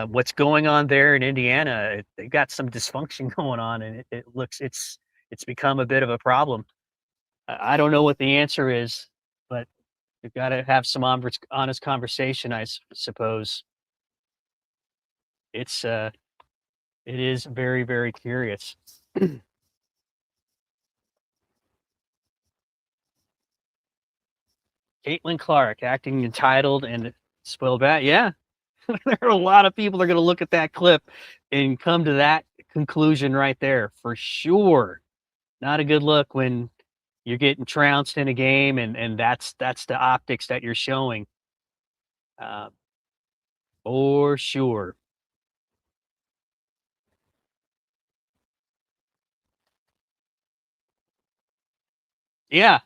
What's going on there in Indiana? They've got some dysfunction going on, and it's become a bit of a problem. I don't know what the answer is, but We've got to have some honest conversation, I suppose. It is very, very curious. Caitlin Clark acting entitled and spoiled brat. Yeah, there are a lot of people that are going to look at that clip and come to that conclusion right there for sure. Not a good look when you're getting trounced in a game, and that's the optics that you're showing. For sure. Yeah.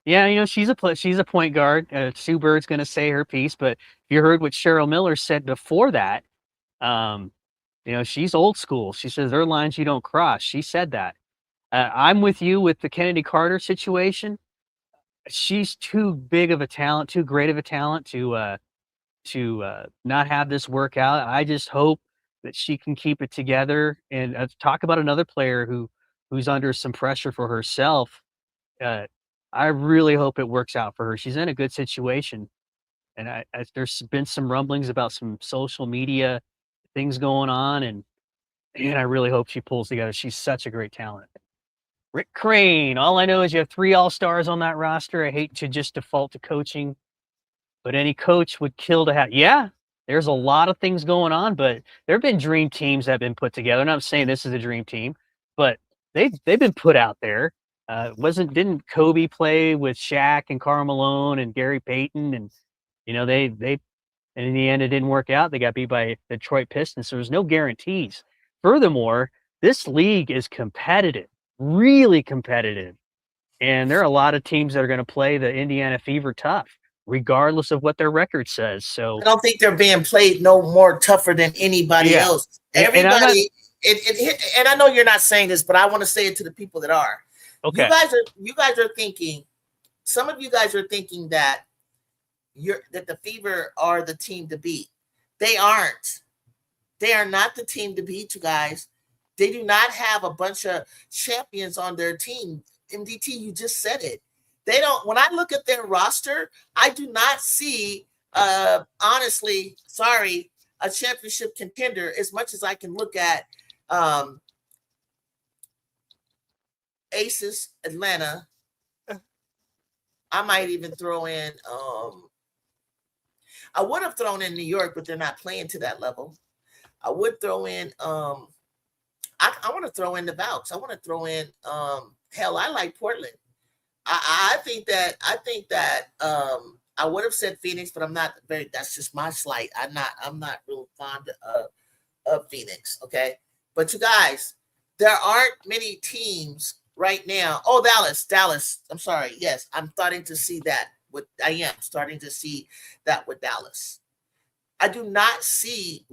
Yeah, she's a point guard. Sue Bird's going to say her piece, but you heard what Cheryl Miller said before that. Um, she's old school. She says there are lines you don't cross. She said that. I'm with you with the Kennedy Carter situation. She's too big of a talent, too great of a talent to not have this work out. I just hope that she can keep it together. And talk about another player who's under some pressure for herself. I really hope it works out for her. She's in a good situation, and there's been some rumblings about some social media things going on, and I really hope she pulls together. She's such a great talent. Rick Crane. All I know is you have 3 All-Stars on that roster. I hate to just default to coaching, but any coach would kill to have. Yeah, there's a lot of things going on, but there have been dream teams that have been put together. And I'm saying this is a dream team, but they've been put out there. Didn't Kobe play with Shaq and Karl Malone and Gary Payton? And they and in the end it didn't work out. They got beat by the Detroit Pistons. So there's no guarantees. Furthermore, this league is competitive, really competitive. And there are a lot of teams that are going to play the Indiana Fever tough, regardless of what their record says. So I don't think they're being played no more tougher than anybody else. Everybody, and I know you're not saying this, but I want to say it to the people that are. Okay. You guys are thinking. Some of you guys are thinking that that the Fever are the team to beat. They aren't. They are not the team to beat, you guys. They do not have a bunch of champions on their team. MDT, you just said it. They don't. When I look at their roster, I do not see, honestly, sorry, a championship contender as much as I can look at Aces, Atlanta. I might even throw in. I would have thrown in New York, but they're not playing to that level. I would throw in. I want to throw in the Valks. I want to throw in. Hell, I like Portland. I think that I would have said Phoenix, but I'm not very. That's just my slight. I'm not real fond of Phoenix. Okay, but you guys, there aren't many teams right now. Oh, Dallas. I'm sorry. Yes, I'm starting to see that. I am starting to see that with Dallas. I do not see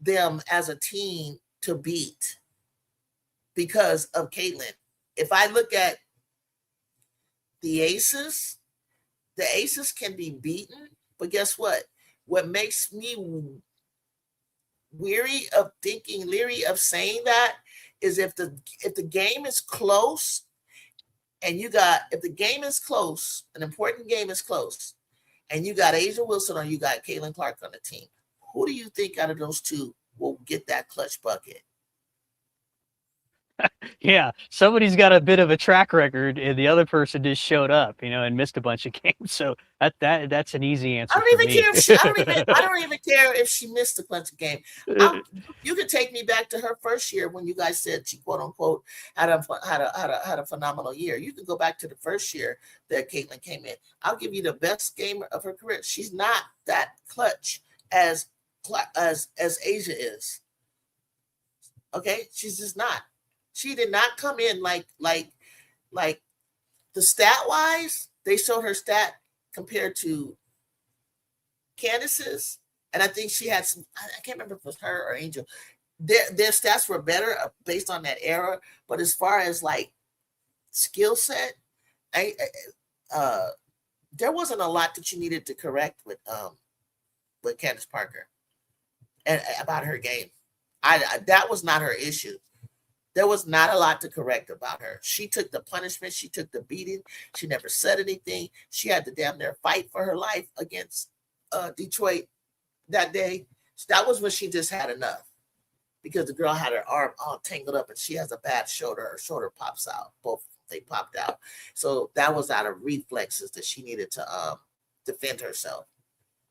them as a team to beat because of Caitlin. If I look at the Aces can be beaten, but guess what? What makes me leery of saying that is if the game is close, and if the game is close, an important game is close, and you got Asia Wilson or you got Caitlin Clark on the team, who do you think out of those two will get that clutch bucket? Yeah, somebody's got a bit of a track record, and the other person just showed up, and missed a bunch of games. So that's an easy answer. I don't even care if she missed a bunch of games. You can take me back to her first year when you guys said she quote unquote had a phenomenal year. You can go back to the first year that Caitlin came in. I'll give you the best game of her career. She's not that clutch as Asia is. Okay, she's just not. She did not come in like the stat wise. They showed her stat compared to Candace's, and I think she had some. I can't remember if it was her or Angel. Their stats were better based on that era, but as far as like skill set, there wasn't a lot that you needed to correct with Candace Parker and about her game. That was not her issue. There was not a lot to correct about her. She took the punishment. She took the beating. She never said anything. She had to damn near fight for her life against Detroit that day. So that was when she just had enough, because the girl had her arm all tangled up and she has a bad shoulder. Her shoulder pops out. Both they popped out. So that was out of reflexes that she needed to defend herself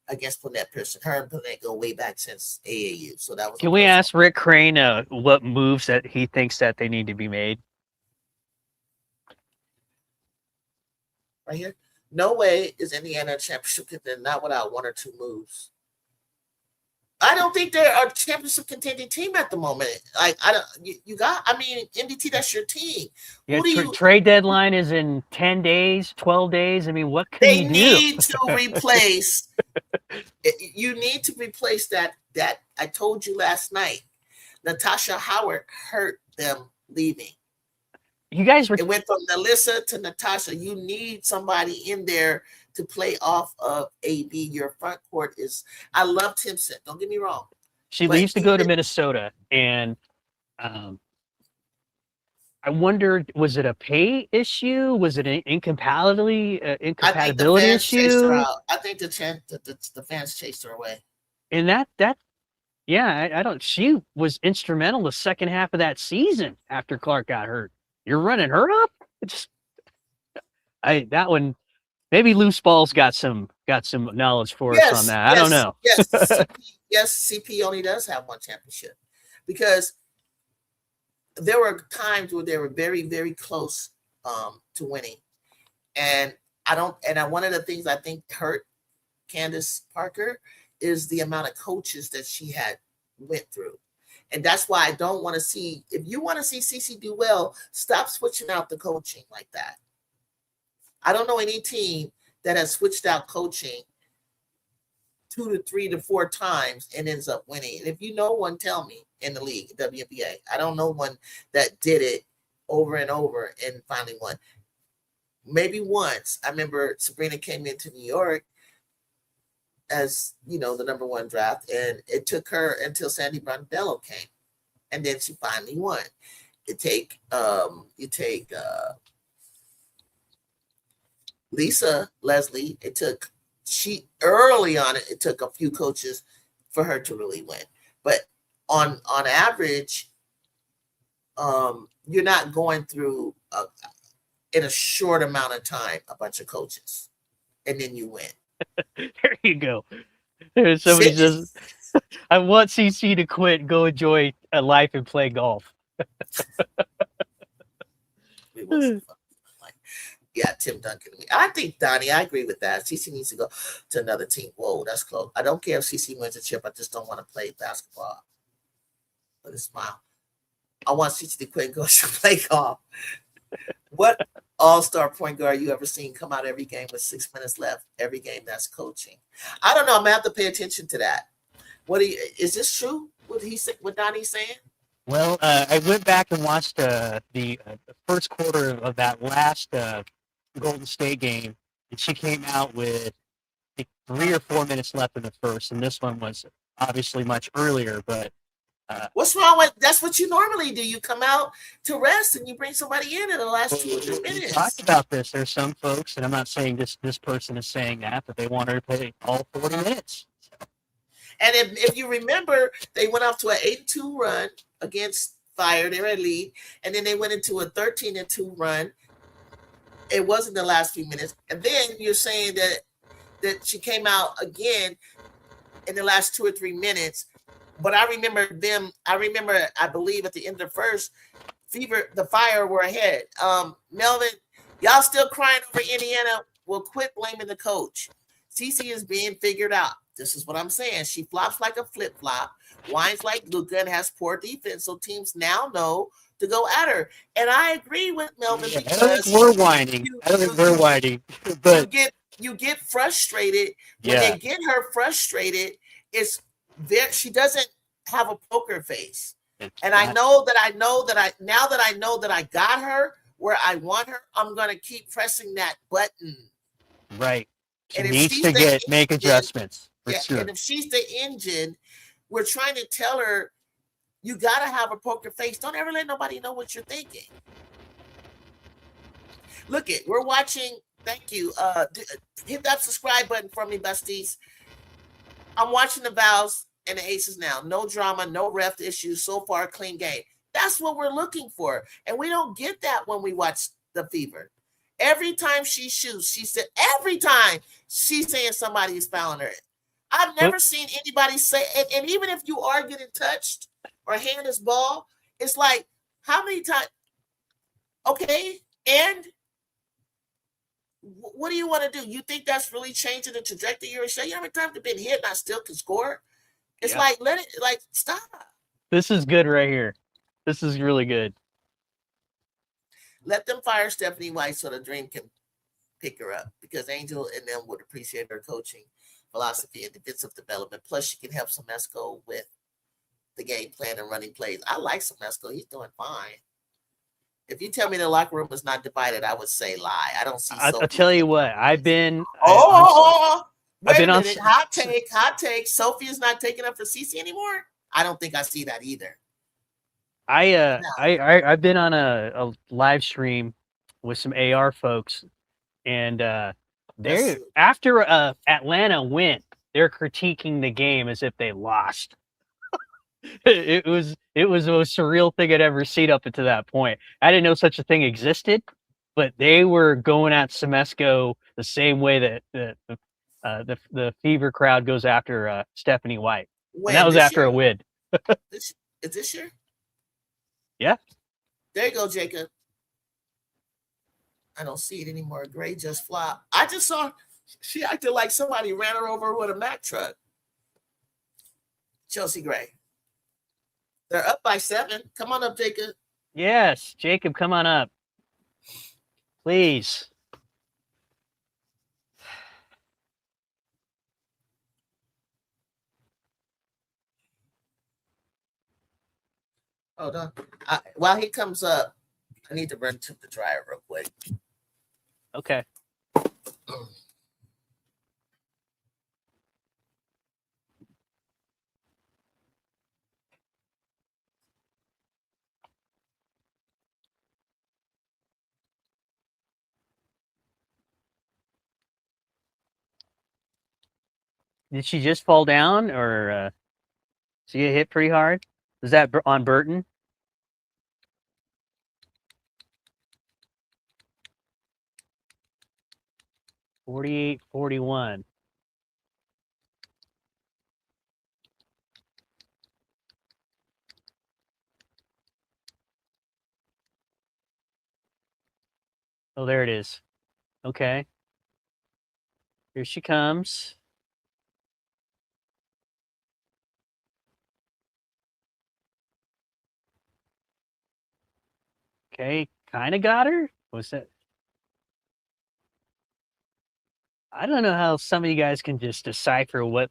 against Lynette Pearson. Her and Lynette go way back since AAU. So that was. Can we ask Rick Crane what moves that he thinks that they need to be made? Right here. No way is Indiana a championship contender not without one or two moves. I don't think they're a championship contending team at the moment. Like I don't, I mean, MDT, that's your team. Yeah, trade deadline is in 10 days, 12 days. I mean, what can you do? They need to replace. You need to replace that. That I told you last night. Natasha Howard hurt them leaving. You guys were. It went from Alyssa to Natasha. You need somebody in there to play off of AB. Your front court is. I love Timpson. Don't get me wrong. She leaves to go to Minnesota, and I wondered, was it a pay issue? Was it an incompatibility issue? I think the fans chased her away. And yeah, I don't. She was instrumental the second half of that season after Clark got hurt. You're running her up. That one. Maybe Loose Ball's got some knowledge for us on that. I don't know. Yes, CP only does have one championship, because there were times where they were very, very close to winning, and one of the things I think hurt Candace Parker is the amount of coaches that she had went through. And that's why I don't want to see, if you want to see CC do well, stop switching out the coaching like that. I don't know any team that has switched out coaching 2 to 3 to 4 times and ends up winning. And if you know one, tell me in the league, WNBA. I don't know one that did it over and over and finally won. Maybe once. I remember Sabrina came into New York as, the number 1 draft, and it took her until Sandy Brondello came, and then she finally won. You take Lisa Leslie. Early on it took a few coaches for her to really win, but on average, you're not going through in a short amount of time a bunch of coaches, and then you win. There you go. Somebody says, I want CC to quit, go enjoy a life and play golf. Yeah, Tim Duncan. I think, Donnie, I agree with that. CC needs to go to another team. Whoa, that's close. I don't care if CC wins a chip. I just don't want to play basketball. With a smile. I want CC to quit and go to play golf. What all-star point guard you ever seen come out every game with 6 minutes left? Every game, that's coaching. I don't know. I'm gonna have to pay attention to that. Is this true? What Donnie's saying? Well, I went back and watched the first quarter of that last Golden State game, and she came out with, I think, 3 or 4 minutes left in the first, and this one was obviously much earlier. But what's wrong with that's what you normally do? You come out to rest and you bring somebody in the last 2 or 3 minutes. We talked about this. There's some folks, and I'm not saying this person is saying that, but they want her to play all 40 minutes. And if you remember, they went off to an 8-2 run against Fire. They were at lead, and then they went into a 13-2 run. It wasn't the last few minutes, and then you're saying that she came out again in the last 2 or 3 minutes. But I believe at the end of the first, the Fire were ahead. Melvin, y'all still crying over Indiana? Well, quit blaming the coach. CC is being figured out. This is what I'm saying. She flops like a flip-flop, whines like Luka, and has poor defense. So teams now know to go at her. And I agree with Melvin. Yeah, I don't think we're whining. But you get frustrated when they get her frustrated. She doesn't have a poker face. And I know that I got her where I want her, I'm gonna keep pressing that button. Right. She needs to make adjustments. Yeah, sure. And if she's the engine, we're trying to tell her You got to have a poker face. Don't ever let nobody know what you're thinking. Look it, we're watching. Thank you. Hit that subscribe button for me, besties. I'm watching the Vows and the Aces now. No drama, no ref issues. So far, clean game. That's what we're looking for. And we don't get that when we watch the Fever. Every time she shoots, she said, every time she's saying somebody is fouling her. I've never seen anybody say, and even if you are getting touched or hand is ball, it's like, how many times? Okay, and what do you want to do? You think that's really changing the trajectory of your show? You know how many times you've been hit and I still can score? It's like, let it, like, stop. This is good right here. This is really good. Let them fire Stephanie White so the Dream can pick her up, because Angel and them would appreciate her coaching philosophy and defensive development. Plus, she can help Semesco with the game plan and running plays. I like Semesco. He's doing fine. If you tell me the locker room is not divided, I would say lie. I don't see. I'll tell you what. I've been. Wait a minute. Hot take. Sophie is not taking up for Cece anymore. I don't think I see that either. I've been on a live stream with some AR folks, and they're after Atlanta win, they're critiquing the game as if they lost. It was the most surreal thing I'd ever seen up until that point. I didn't know such a thing existed, but they were going at Semesco the same way that the Fever crowd goes after Stephanie White. And that was after a win. Is this year? Yeah. There you go, Jacob. I don't see it anymore. Gray just flopped. I just saw she acted like somebody ran her over with a Mack truck. Chelsea Gray. They're up by 7. Come on up, Jacob. Yes, Jacob, come on up. Please. Hold on. While he comes up, I need to run to the dryer real quick. Okay. Did she just fall down, or she get hit pretty hard? Was that on Burton? $48-41. Oh, there it is. Okay. Here she comes. Okay, kind of got her. Was that? I don't know how some of you guys can just decipher what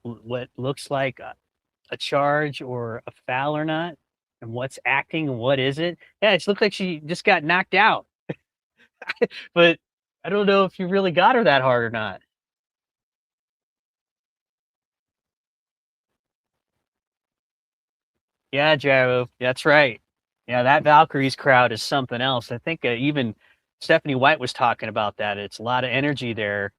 looks like a charge or a foul or not, and what's acting and what isn't. Yeah, it looked like she just got knocked out. But I don't know if you really got her that hard or not. Yeah, Jaro, that's right. Yeah, that Valkyries crowd is something else. I think even Stephanie White was talking about that. It's a lot of energy there,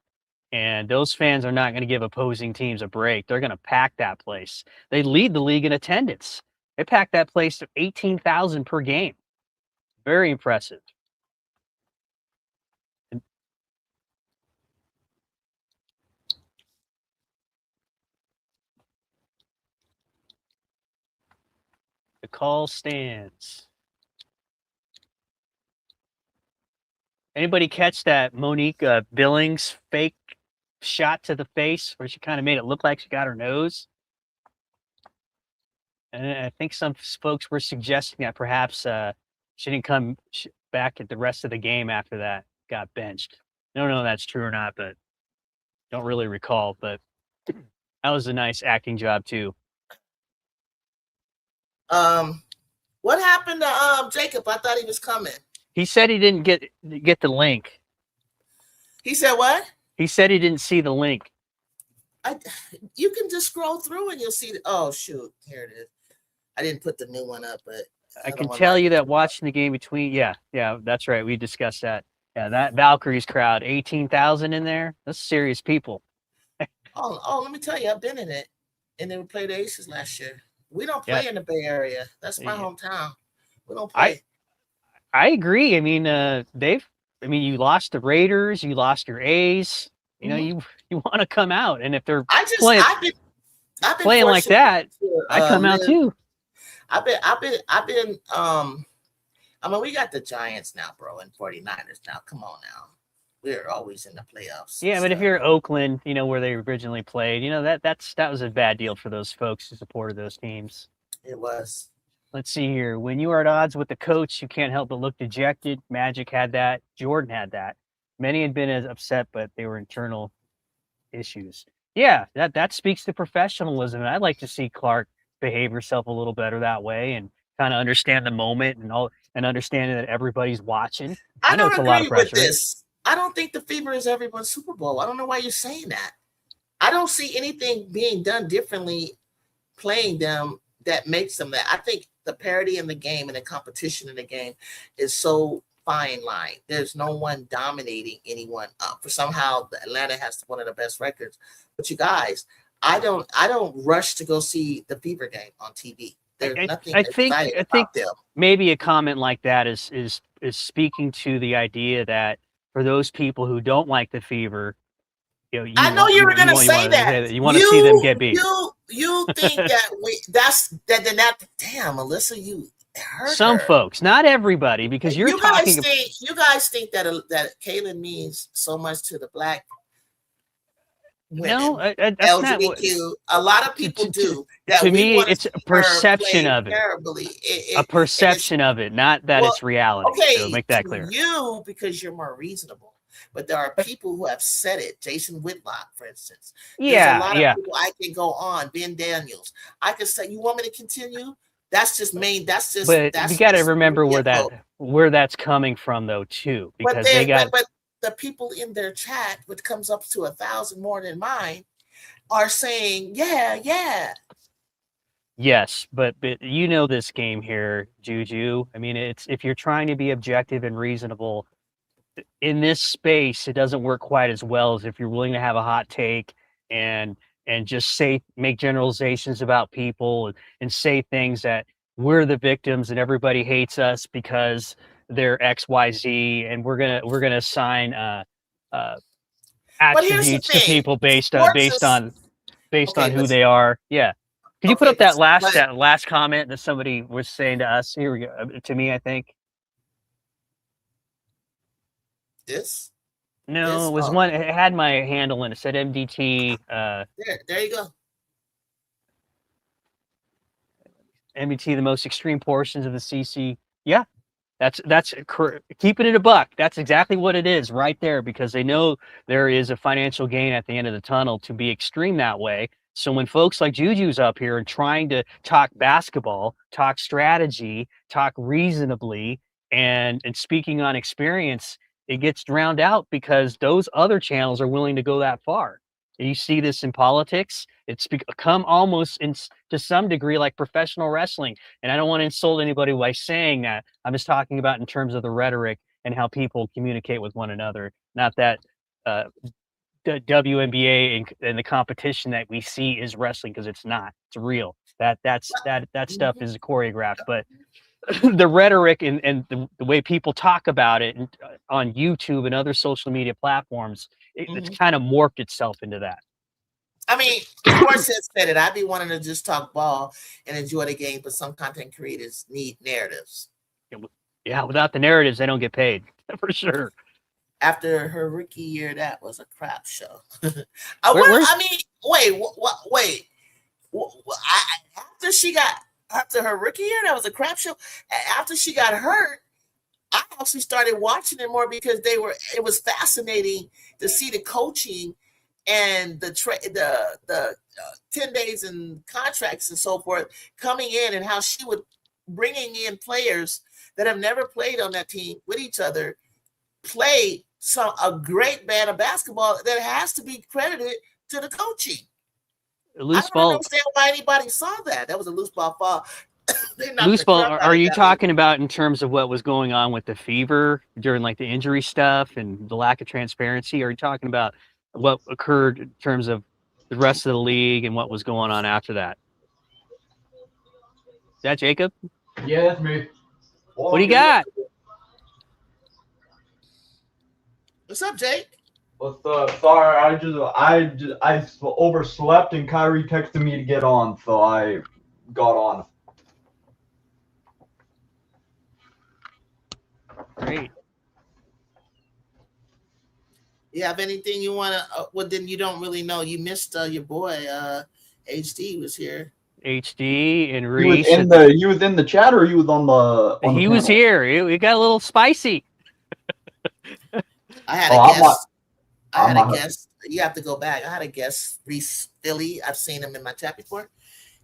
and those fans are not going to give opposing teams a break. They're going to pack that place. They lead the league in attendance. They pack that place to 18,000 per game. Very impressive. The call stands. Anybody catch that Monique Billings fake shot to the face where she kind of made it look like she got her nose? And I think some folks were suggesting that perhaps she didn't come back at the rest of the game after that, got benched. I don't know if that's true or not, but don't really recall. But that was a nice acting job too. What happened to Jacob? I thought he was coming. He said he didn't get the link. He said what? He said he didn't see the link. You can just scroll through and you'll see. Oh shoot, here it is. I didn't put the new one up, but I the can one tell like you it. that watching the game between, yeah, that's right. We discussed that. Yeah, that Valkyries crowd, 18,000 in there. That's serious people. Let me tell you, I've been in it, and they played the Aces last year. We don't Yeah, play in the Bay Area. That's my yeah. hometown. We don't I play. I agree. I mean, you lost the Raiders, you lost your A's. You know, Mhm. you want to come out, and if they're I just playing I've been playing like fortunate that, to I come out live. too. I've been I mean, we got the Giants now, bro, and 49ers now. Come on now. We're always in the playoffs and Yeah, but if stuff. you're Oakland, you know where they originally played, you know that was a bad deal for those folks who supported those teams. It was. Let's see here. When you are at odds with the coach, you can't help but look dejected. Magic had that. Jordan had that. Many had been as upset, but they were internal issues. Yeah, that speaks to professionalism. And I'd like to see Clark behave herself a little better that way and kind of understand the moment and understanding that everybody's watching. I I know it's don't a lot of agree with pressure. this. I don't think the Fever is everyone's Super Bowl. I don't know why you're saying that. I don't see anything being done differently playing them that makes them that. I think the parity in the game and the competition in the game is so fine line. There's no one dominating anyone up. For somehow the Atlanta has one of the best records. But you guys, I don't rush to go see the Fever game on TV. There's nothing exciting I think about them. maybe a comment like that is speaking to the idea that for those people who don't like the Fever, you know, I know you were gonna you say want to that. say that you want to see them get beat. You think that that damn Melissa, you hurt Some her. folks, not everybody, because you're You guys talking. think that Kaylin means so much to the black No, women, that's not what. LGBTQ. A lot of people do that. To We me, want to it's a see her perception play of it. terribly. A And it's perception of it, not that well, it's reality. So okay make to that clear. you because you're more reasonable. But there are people who have said it. Jason Whitlock, for instance. There's a lot of Yeah. people I can go on. Ben Daniels. I can say, you want me to continue? That's just main. That's just. But That's you got to just remember media code. where that's coming from, though, too, because they got. But the people in their chat, which comes up to 1,000 more than mine, are saying, yeah. Yes, but you know this game here, Juju. I mean, it's if you're trying to be objective and reasonable in this space, it doesn't work quite as well as if you're willing to have a hot take and just make generalizations about people and say things that we're the victims and everybody hates us because they're XYZ and we're gonna assign But here's the attributes to thing: people based sports is on okay. who they are. Yeah. Could you put Okay, up that but last comment that somebody was saying to us? Here we go. To me, I think. this No, it was one. It had my handle in it. It said MDT. there you go. MDT, the most extreme portions of the CC. Yeah, that's keeping it a buck. That's exactly what it is right there because they know there is a financial gain at the end of the tunnel to be extreme that way. So when folks like Juju's up here and trying to talk basketball, talk strategy, talk reasonably, and speaking on experience, it gets drowned out because those other channels are willing to go that far. And you see this in politics. It's become almost to some degree like professional wrestling. And I don't want to insult anybody by saying that. I'm just talking about in terms of the rhetoric and how people communicate with one another. Not that the WNBA and the competition that we see is wrestling because it's not. It's real. That stuff is choreographed, but the rhetoric and the way people talk about it on YouTube and other social media platforms, it's kind of morphed itself into that. I mean, sports has said it. I'd be wanting to just talk ball and enjoy the game, but some content creators need narratives. Yeah, without the narratives, they don't get paid for sure. After her rookie year, that was a crap show. Wait. After her rookie year, that was a crap show. After she got hurt, I actually started watching it more because it was fascinating to see the coaching and the 10 days and contracts and so forth coming in and how she would bringing in players that have never played on that team with each other, play a great band of basketball that has to be credited to the coaching. I don't understand why anybody saw that. That was a loose ball fall. They're not Loose ball, they're not are you that talking about in terms of what was going on with the fever during like the injury stuff and the lack of transparency? Or are you talking about what occurred in terms of the rest of the league and what was going on after that? Is that Jacob? Yeah, that's me. What do you got? What's up, Jake? What's up? Sorry, I overslept and Kyrie texted me to get on, so I got on. Great. You have anything you want to? Well, then you don't really know. You missed your boy. HD was here. HD and He Reese. was in the chat, or he was on the. He was here. It got a little spicy. I had a guest. I had a guest. You have to go back. I had a guest, Reese Philly. I've seen him in my chat before,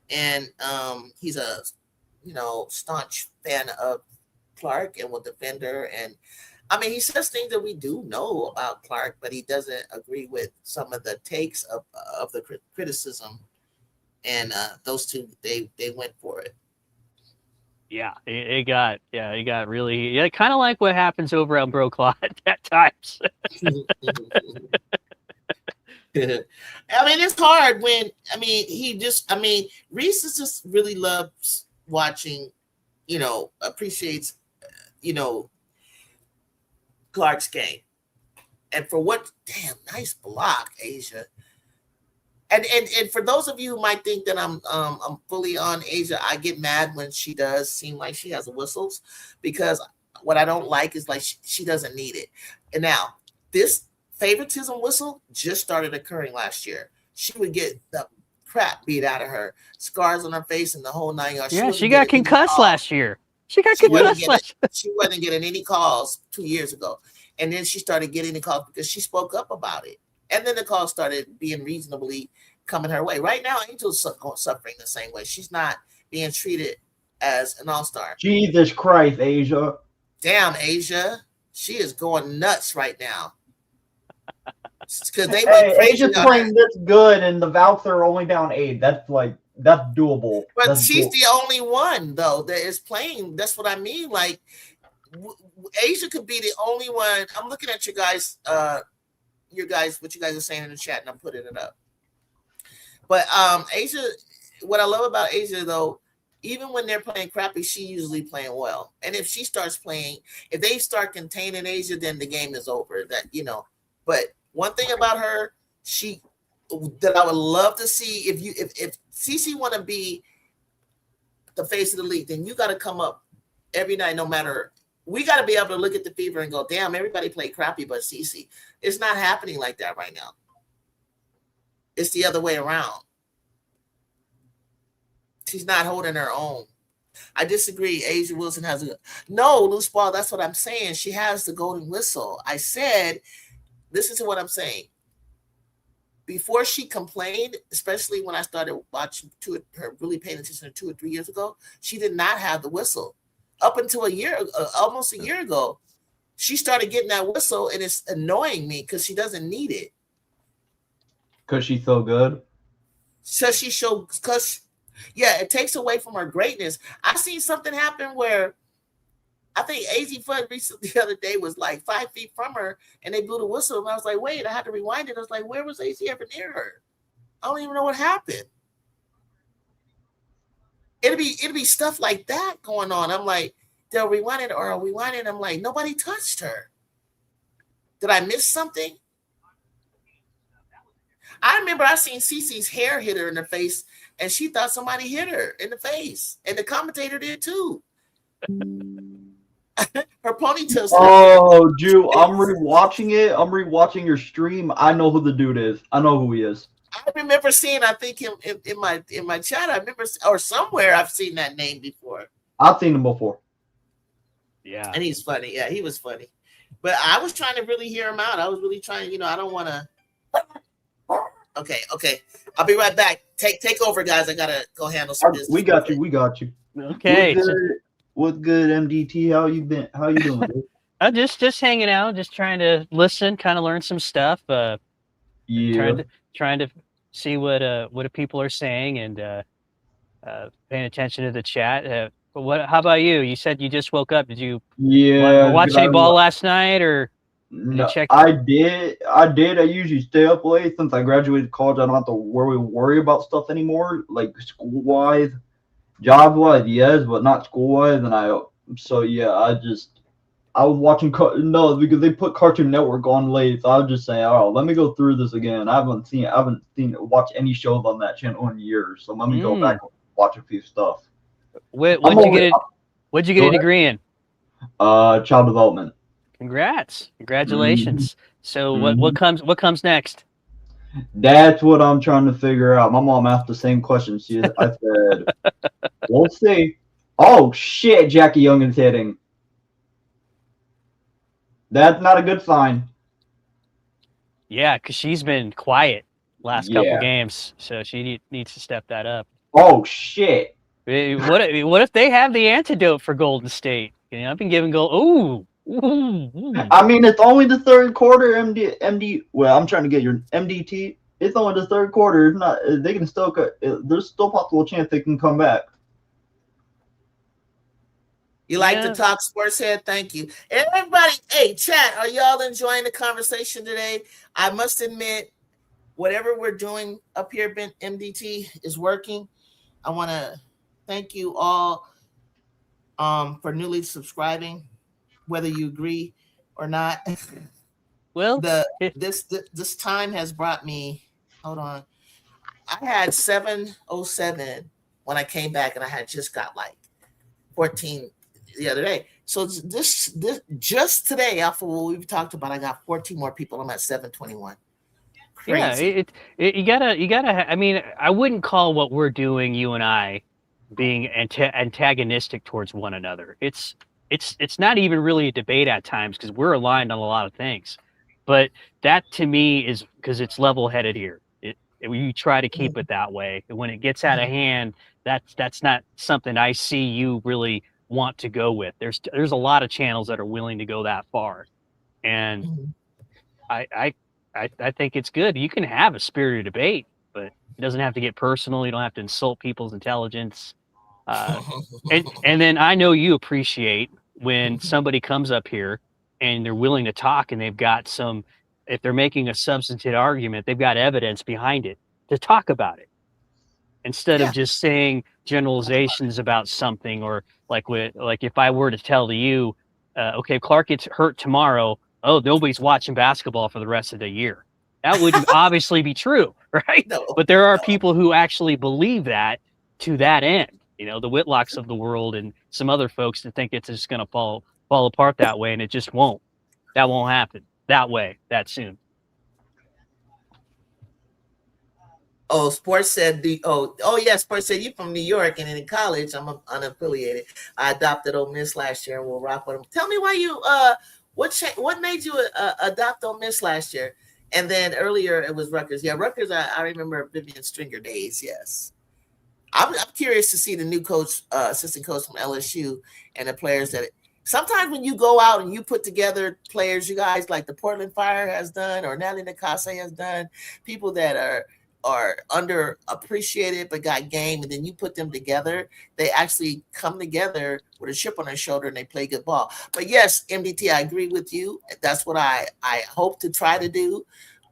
and he's a staunch fan of Clark and will defend her. And I mean, he says things that we do know about Clark, but he doesn't agree with some of the takes of the criticism. And those two, they went for it. Yeah, it got really kind of like what happens over on Bro Clot at times. I mean, it's hard when Reese just really loves watching, appreciates, Clark's game. And for what, damn, nice block, Asia. And for those of you who might think that I'm fully on Asia, I get mad when she does seem like she has the whistles, because what I don't like is like she doesn't need it. And now this favoritism whistle just started occurring last year. She would get the crap beat out of her, scars on her face, and the whole 9 yards. Yeah, she got concussed last year. She wasn't getting any calls 2 years ago, and then she started getting the calls because she spoke up about it. And then the call started being reasonably coming her way. Right now, Angel's suffering the same way. She's not being treated as an all-star. Jesus Christ, Asia. Damn, Asia. She is going nuts right now. Because Asia's playing this good, and the Valks are only down 8. That's doable. But she's the only one, though, that is playing. That's what I mean. Like, Asia could be the only one. I'm looking at you guys, what you guys are saying in the chat, and I'm putting it up. But Asia, what I love about Asia, though, even when they're playing crappy, she's usually playing well. And if she starts playing, if they start containing Asia, then the game is over. But one thing about her, that I would love to see, if CC want to be the face of the league, then you got to come up every night, no matter. We got to be able to look at the fever and go, damn, everybody played crappy but CC. It's not happening like that right now. It's the other way around. She's not holding her own. I disagree. Asia Wilson has no loose ball. That's what I'm saying. She has the golden whistle. I said, listen to what I'm saying. Before she complained, especially when I started watching her, really paying attention to 2 or 3 years ago, she did not have the whistle. Up until almost a year ago, she started getting that whistle, and it's annoying me because she doesn't need it. Because she's so good. So it takes away from her greatness. I seen something happen where I think AZ Fudd recently the other day was like 5 feet from her, and they blew the whistle, and I was like, wait, I had to rewind it. I was like, where was AZ ever near her? I don't even know what happened. It'll be stuff like that going on. I'm like, they'll rewind it or I'll rewind it. I'm like, nobody touched her. Did I miss something? I remember I seen Cece's hair hit her in the face, and she thought somebody hit her in the face, and the commentator did too. Her ponytail. Oh, Jew, I'm rewatching it. I'm rewatching your stream. I know who the dude is. I know who he is. I remember seeing, I think, him in my chat. I remember, or somewhere I've seen that name before. I've seen him before. Yeah. And he's funny. Yeah, he was funny. But I was trying to really hear him out. I was really trying, I don't want to. Okay. I'll be right back. Take over, guys. I got to go handle some business. We got you. Okay. What's good, MDT? How you been? How you doing, dude? I'm just hanging out, just trying to listen, kind of learn some stuff. Yeah. Trying to see what people are saying, and paying attention to the chat. How about you? You said you just woke up. Did you Yeah, watch 'cause any ball last night, or no, check? I did. I usually stay up late since I graduated college. I don't have to worry about stuff anymore, like school wise, job wise, yes, but not school wise. And I was watching no, because they put Cartoon Network on late, so I was just saying, oh, let me go through this again. I haven't watched any shows on that channel in years, so let me go back and watch a few stuff. What'd you get a degree in? Child development. Congratulations. So what comes next? That's what I'm trying to figure out. My mom asked the same question. I said, we'll see. Oh shit, Jackie Young is hitting. That's not a good sign. Yeah, because she's been quiet last couple games, so she needs to step that up. Oh shit! What if they have the antidote for Golden State? I've been giving goal. Ooh. I mean, it's only the third quarter. MD. Well, I'm trying to get your MDT. It's only the third quarter. It's not. They can still. There's still possible chance they can come back. You like to talk, sports head? Thank you. Everybody, hey, chat, are y'all enjoying the conversation today? I must admit, whatever we're doing up here, MDT, is working. I want to thank you all for newly subscribing, whether you agree or not. Well, this time has brought me, hold on. I had 707 when I came back, and I had just got like 14 the other day. So this just today, after what we've talked about, I got 14 more people. I'm at 721. Crazy. Yeah, you gotta. I mean, I wouldn't call what we're doing, you and I, being antagonistic towards one another. It's not even really a debate at times because we're aligned on a lot of things. But that to me is because it's level-headed here. You try to keep it that way. And when it gets out of hand, that's not something I see you really want to go with. There's a lot of channels that are willing to go that far, and I think it's good. You can have a spirited debate, but it doesn't have to get personal. You don't have to insult people's intelligence. And then I know you appreciate when somebody comes up here and they're willing to talk, and they've got if they're making a substantive argument, they've got evidence behind it to talk about it, instead of just saying generalizations about something, or like if I were to tell you, okay, if Clark gets hurt tomorrow, oh, nobody's watching basketball for the rest of the year. That wouldn't obviously be true, right? No, but there are people who actually believe that to that end. The Whitlocks of the world and some other folks that think it's just going to fall apart that way, and it just won't. That won't happen that way that soon. Oh, Sports said Sports said you from New York, and in college I'm unaffiliated. I adopted Ole Miss last year and will rock with them. Tell me why you what made you adopt Ole Miss last year? And then earlier it was Rutgers. Yeah, Rutgers. I remember Vivian Stringer days. Yes, I'm curious to see the new coach, assistant coach from LSU, and the players that. Sometimes when you go out and you put together players, you guys like the Portland Fire has done, or Natalie Nakase has done, people that are underappreciated but got game, and then you put them together, they actually come together with a chip on their shoulder and they play good ball. But yes, MDT, I agree with you. That's what I hope to try to do.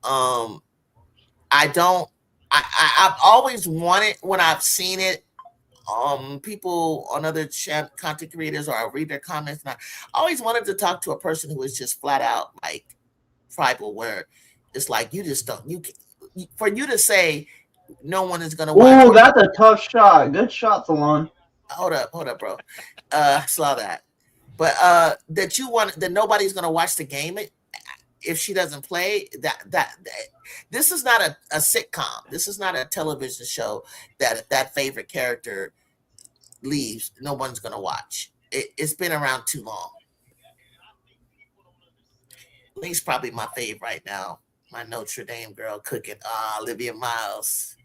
I've always wanted, when I've seen it, people on other content creators, or I read their comments, and I always wanted to talk to a person who was just flat out like tribal, where it's like you just don't, for you to say no one is going to watch. Oh, that's a tough shot. Good shot, Salon. Hold up, bro. Saw that. But that nobody's going to watch the game if she doesn't play. That this is not a sitcom. This is not a television show that if that favorite character leaves, no one's going to watch. It's been around too long. Link's probably my fave right now. My Notre Dame girl cooking. Olivia Miles.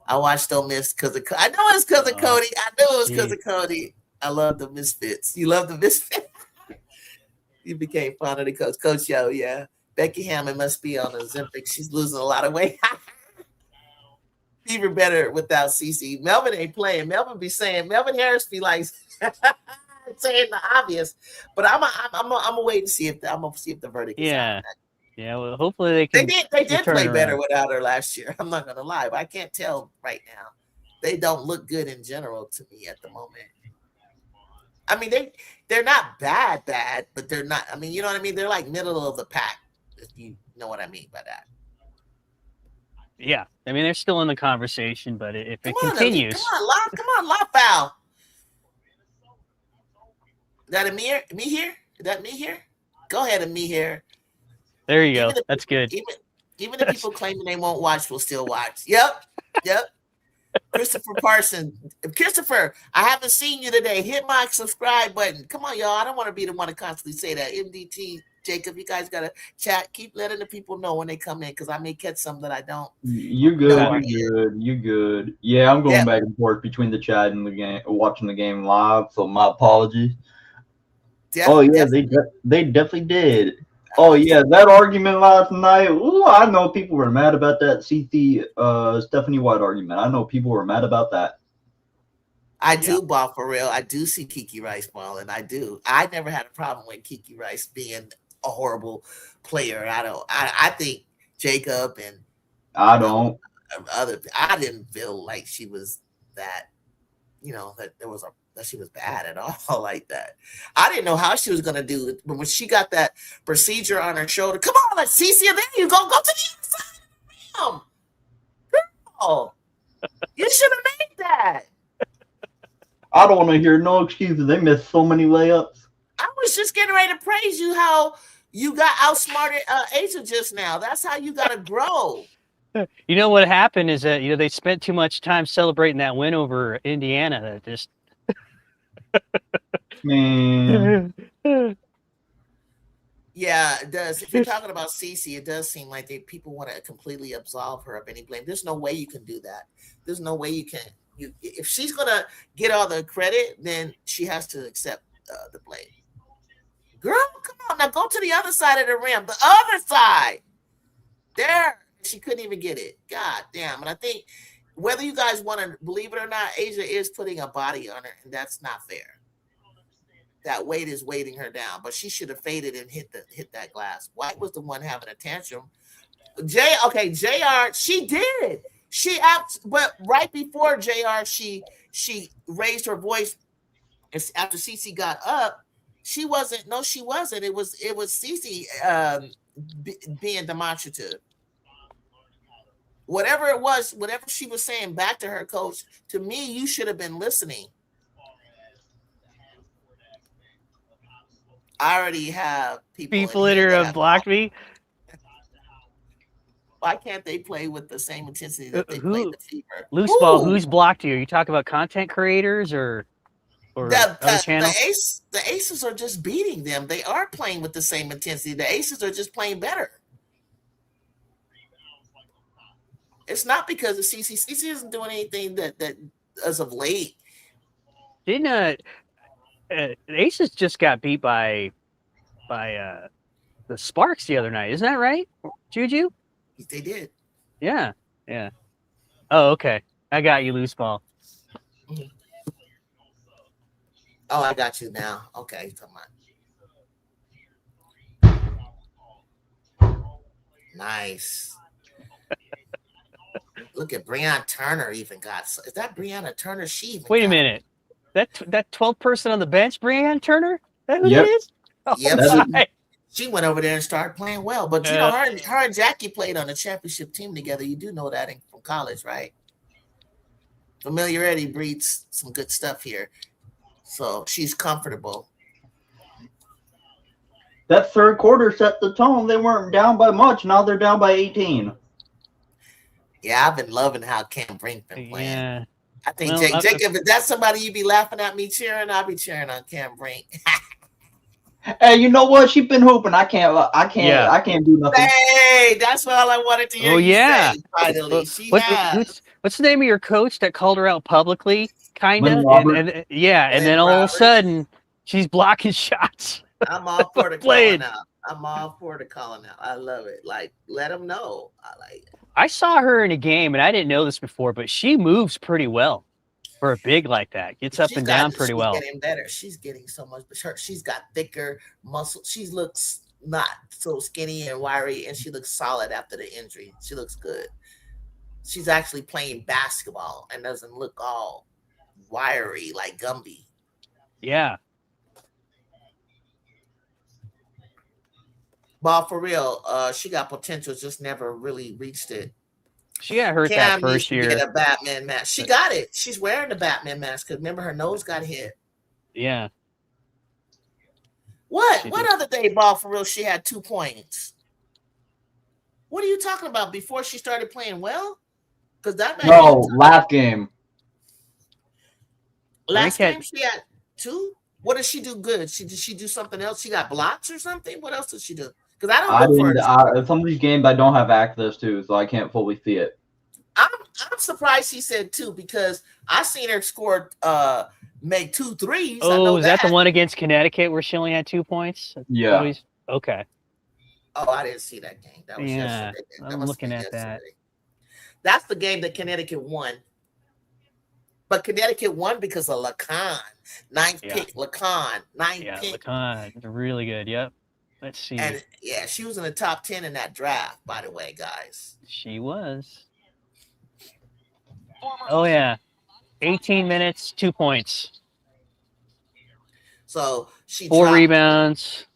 I watched Ole Miss because of. I know it's because of Cody. I knew it was because of Cody. I love the Misfits. You love the Misfits. You became fond of the coach. Coach Yo, yeah. Becky Hammond must be on Ozempic. She's losing a lot of weight. Fever better without CC. Melvin ain't playing. Melvin Harris be like saying the obvious. But I'm gonna wait and see if the verdict is out. Yeah, well, hopefully they can. They did play better without her last year. I'm not gonna lie, but I can't tell right now. They don't look good in general to me at the moment. I mean, they're not bad, but they're not. I mean, you know what I mean? They're like middle of the pack, if you know what I mean by that. Yeah, I mean they're still in the conversation, but if it continues, come on, La Foul. Is that me here? Is that me here? Go ahead, me here. There you go. That's good. Even the people claiming they won't watch will still watch. Yep. Christopher Parson. Christopher, I haven't seen you today. Hit my subscribe button. Come on, y'all. I don't want to be the one to constantly say that. MDT, Jacob, you guys got to chat. Keep letting the people know when they come in because I may catch some that I don't. You're good. You're good. Yeah, I'm going back and forth between the chat and the game, watching the game live. So my apologies. They definitely did. Oh yeah, that argument last night. Ooh, I know people were mad about that CC Stephanie White argument. I know people were mad about that. I do ball for real. I do see Kiki Rice ball, and I do. I never had a problem with Kiki Rice being a horrible player. I think Jacob and I don't. I didn't feel like she was that. That she was bad at all like that. I didn't know how she was going to do it. But when she got that procedure on her shoulder, come on, let's see, there you go. Go to the inside. Girl, you should have made that. I don't want to hear no excuses. They missed so many layups. I was just getting ready to praise you how you got outsmarted Asa just now. That's how you got to grow. You know what happened is that they spent too much time celebrating that win over Indiana. That just man. Yeah, it does. If you're talking about Cece, it does seem like people want to completely absolve her of any blame. There's no way you can do that. There's no way you can. If she's gonna get all the credit, then she has to accept the blame. Girl, come on now, go to the other side of the rim. The other side. There, she couldn't even get it. God damn! And I think whether you guys want to believe it or not, Asia is putting a body on her, and that's not fair. That weight is weighting her down, but she should have faded and hit that glass. White was the one having a tantrum. JR, she did. But right before JR, she raised her voice after Cece got up. She wasn't. No, she wasn't. It was Cece being demonstrative. Whatever it was, whatever she was saying back to her coach, to me, you should have been listening. I already have people that have blocked me. Why can't they play with the same intensity that they played the Fever? Loose ball, who's blocked you? Are you talking about content creators or other channels? The Aces are just beating them. They are playing with the same intensity. The Aces are just playing better. It's not because of CC. CC isn't doing anything that as of late. Didn't the Aces just got beat by the Sparks the other night? Isn't that right, Juju? They did. Yeah. Oh, okay. I got you, loose ball. Mm-hmm. Oh, I got you now. Okay, come on. Nice. Look at Breonna Turner even got. Is that Breonna Turner? Wait a minute. That 12th person on the bench, Breonna Turner? That who that is? Oh, yep. She went over there and started playing well. But you know, her and Jackie played on a championship team together. You do know that from college, right? Familiarity breeds some good stuff here. So she's comfortable. That third quarter set the tone. They weren't down by much. Now they're down by 18. Yeah, I've been loving how Cam Brink been playing. Yeah. I think Jacob, if that's somebody you be laughing at me cheering, I'll be cheering on Cam Brink. Hey, you know what? She's been hooping. I can't do nothing. Hey, that's all I wanted to hear. Oh yeah. Say, finally, what's the name of your coach that called her out publicly? Kinda, and then all of a sudden she's blocking shots. I'm all for the calling out. I'm all for the calling out. I love it. Like, let them know. I like it. I saw her in a game, and I didn't know this before, but she moves pretty well for a big like that. Gets up and down pretty well. She's getting better. She's getting so much. She's got thicker muscle. She looks not so skinny and wiry, and she looks solid after the injury. She looks good. She's actually playing basketball and doesn't look all wiry like Gumby. Yeah. But for real, she got potential, just never really reached it. She got hurt Cam that first year. Get a Batman mask. She got it. She's wearing the Batman mask because remember her nose got hit. Yeah. What other day, ball for real? She had 2 points. What are you talking about? Before she started playing well? Because that last game. Last game she had 2. What did she do good? Did she do something else? She got blocks or something? What else did she do? Because I don't. Some of these games I don't have access to, so I can't fully see it. I'm surprised she said 2 because I seen her score make 2 threes. Oh, is that the one against Connecticut where she only had 2 points? Yeah. Okay. Oh, I didn't see that game. That was yesterday. I'm looking at that. That's the game that Connecticut won. But Connecticut won because of Lacan. 9th pick, Lacan. 9th pick. Lacan. Really good. Yep. Let's see. And she was in the top 10 in that draft, by the way, guys. She was. Oh, yeah. 18 minutes, 2 points. So she 4 rebounds.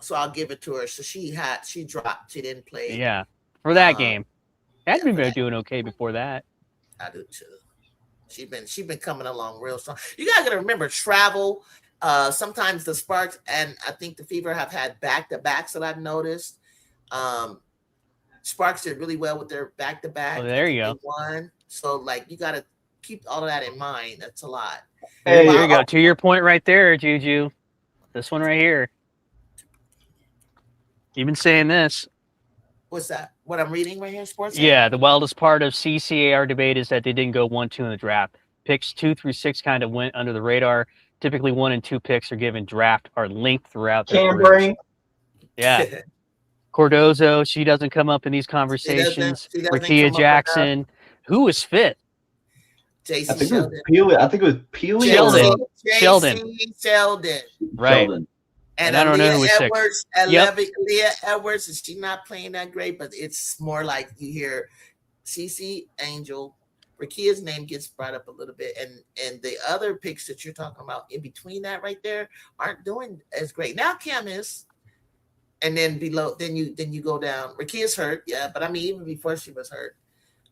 So I'll give it to her. So she dropped. She didn't play. Yeah. For that game. Had been doing okay before that. I do too. She's been coming along real strong. You guys gotta remember travel. Sometimes the Sparks and I think the Fever have had back-to-backs that I've noticed. Sparks did really well with their back-to-back. Oh, there you go. Won. So like you gotta keep all of that in mind. That's a lot. Hey, there you go. To your point right there, Juju. This one right here. You've been saying this. What's that? What I'm reading right here, Sports? Yeah, the wildest part of CCAR debate is that they didn't go 1-2 in the draft. Picks 2 through 6 kind of went under the radar. Typically 1 and 2 picks are given draft are linked throughout their careers. Yeah. Cordozo, she doesn't come up in these conversations. Rakia Jackson, who was fit? Jason I think Sheldon. I think it was Peely. Sheldon. Right. Sheldon. And I don't know who was Edwards, Leah Edwards, and she's not playing that great, but it's more like you hear CeCe Angel, Rakia's name gets brought up a little bit, and the other picks that you're talking about in between that right there aren't doing as great. Now Cam is, and then below, then you go down. Rakia's hurt, yeah, but I mean even before she was hurt,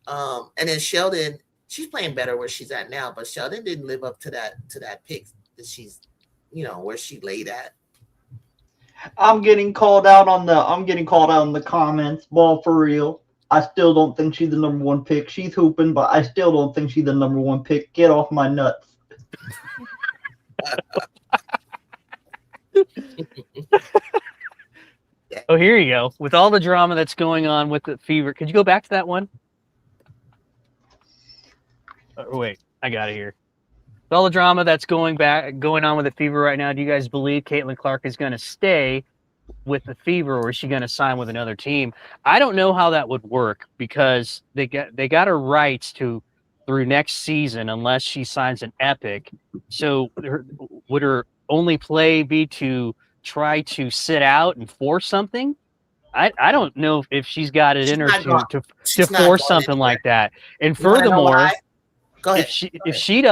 and then Sheldon, she's playing better where she's at now, but Sheldon didn't live up to that pick that she's, where she laid at. I'm getting called out on the comments. Ball for real. I still don't think she's the number 1 pick. She's hooping, but I still don't think she's the number 1 pick. Get off my nuts. Oh, here you go. With all the drama that's going on with the Fever, could you go back to that one? Wait, I got it here. With all the drama that's going on with the Fever right now, do you guys believe Caitlin Clark is going to stay with the Fever, or is she going to sign with another team? I don't know how that would work because they got her rights through next season unless she signs an Epic. So would her only play be to try to sit out and force something? I don't know if she's got it in her to force something like that. And furthermore, if she's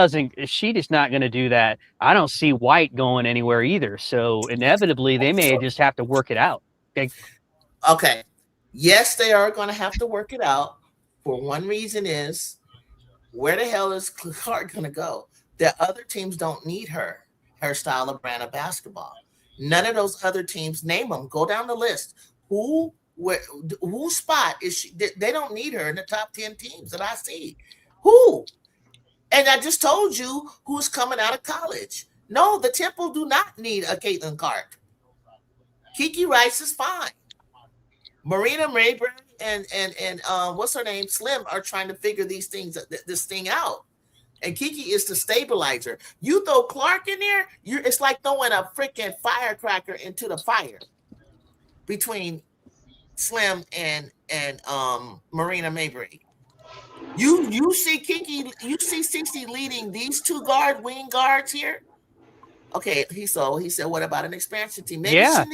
not going to do that, I don't see White going anywhere either. So inevitably, they may just have to work it out. Okay. Yes, they are going to have to work it out. For one reason is, where the hell is Clark going to go? The other teams don't need her style of brand of basketball. None of those other teams, name them, go down the list. Whose spot is she? They don't need her in the top 10 teams that I see. Who? And I just told you who's coming out of college. No, the Temple do not need a Caitlin Clark. Kiki Rice is fine. Marina Rayburn and what's her name, Slim, are trying to figure this thing out. And Kiki is the stabilizer. You throw Clark in there, it's like throwing a freaking firecracker into the fire. between Slim and Marina Mayberry. You see CC leading these two wing guards here. Okay, he said, what about an expansion team? Maybe Yeah.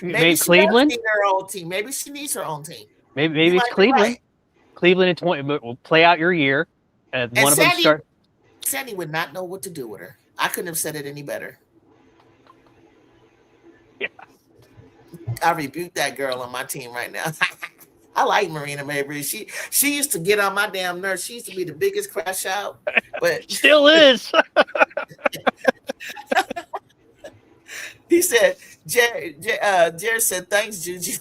maybe she Cleveland. does need her own team. Maybe she needs her own team. Maybe it's Cleveland. Right. Cleveland in 20 will play out your year. And one of them start. Sandy would not know what to do with her. I couldn't have said it any better. Yeah. I rebuke that girl on my team right now. I like Marina Mayberry. She used to get on my damn nerves. She used to be the biggest crash out, but still is. He said, Jared said, thanks, Juju.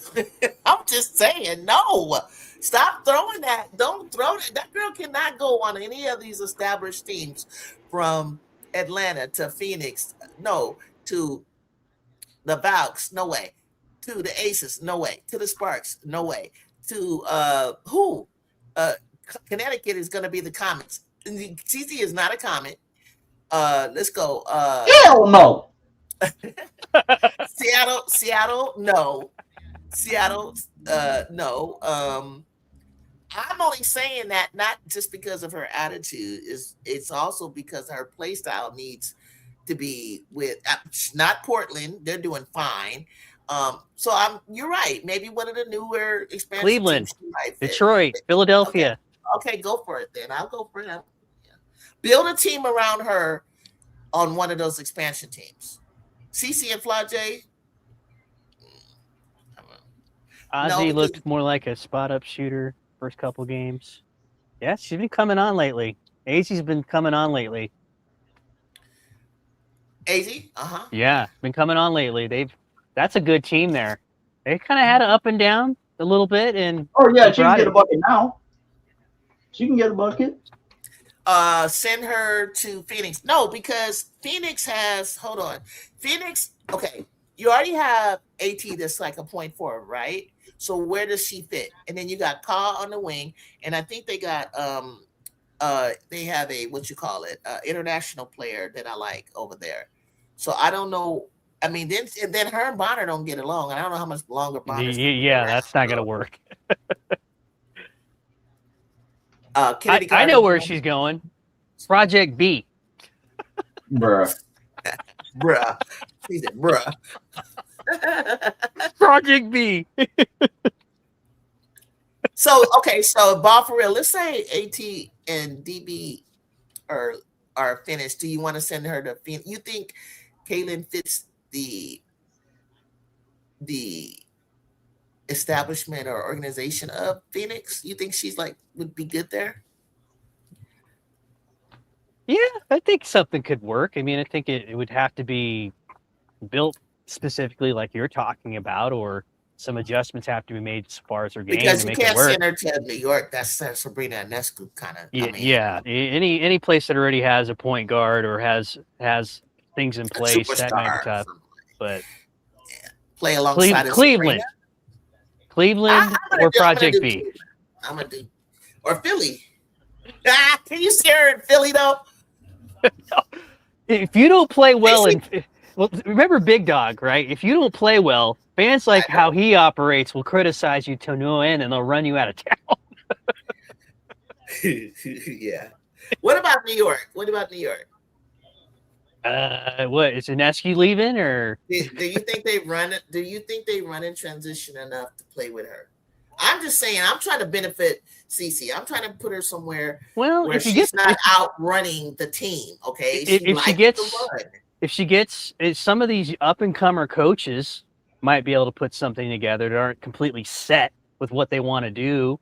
I'm just saying, no. Stop throwing that. Don't throw that. That girl cannot go on any of these established teams from Atlanta to Phoenix. No. To the Valks. No way. To the Aces. No way. To the Sparks. No way. To who? Connecticut is going to be the Comets. CC is not a Comet. Let's go. Hell no. Seattle, no. Seattle, no. I'm only saying that not just because of her attitude. It's also because her play style needs to be with not Portland. They're doing fine. So you're right. Maybe one of the newer expansion Cleveland, teams, Detroit, Philadelphia. Okay, go for it then. I'll go for it. Yeah. Build a team around her on one of those expansion teams. CC and Flajay. Ozzy looked more like a spot-up shooter first couple games. Yeah, she's been coming on lately. AZ's been coming on lately. AZ? Yeah, been coming on lately. That's a good team there. They kind of had an up and down a little bit, and she can get a bucket now. She can get a bucket. Send her to Phoenix. No, because Phoenix has. Hold on, Phoenix. Okay, you already have AT that's like a point forward, right? So where does she fit? And then you got Ka on the wing, and I think they got they have a international player that I like over there. So I don't know. I mean, then her and Bonner don't get along. I don't know how much longer Bonner's. Yeah, that's not gonna work. I know where she's going. Project B. Bruh. She said, bruh. Project B. So ball for real. Let's say AT and DB are finished. Do you want to send her to Phoenix? You think Kaylin fits the establishment or organization of Phoenix? You think she's would be good there? Yeah, I think something could work. I mean, I think it would have to be built specifically like you're talking about, or some adjustments have to be made as far as her game because to you make can't it work. send her to New York. That's Sabrina Ionescu kind of. Yeah. Any place that already has a point guard or has things in place, that might be tough. But play alongside Cleveland or Project B. I'm gonna do or Philly. Can you see her in Philly though? If you don't play well, remember Big Dog, right? If you don't play well, fans like how he operates will criticize you to no end, and they'll run you out of town. Yeah. What about New York? What? Is Ionescu leaving, or do you think they run it? Do you think they run in transition enough to play with her? I'm just saying. I'm trying to benefit CC. I'm trying to put her somewhere where she's not outrunning the team. Okay, if she gets some of these up and comer coaches might be able to put something together that aren't completely set with what they want to do.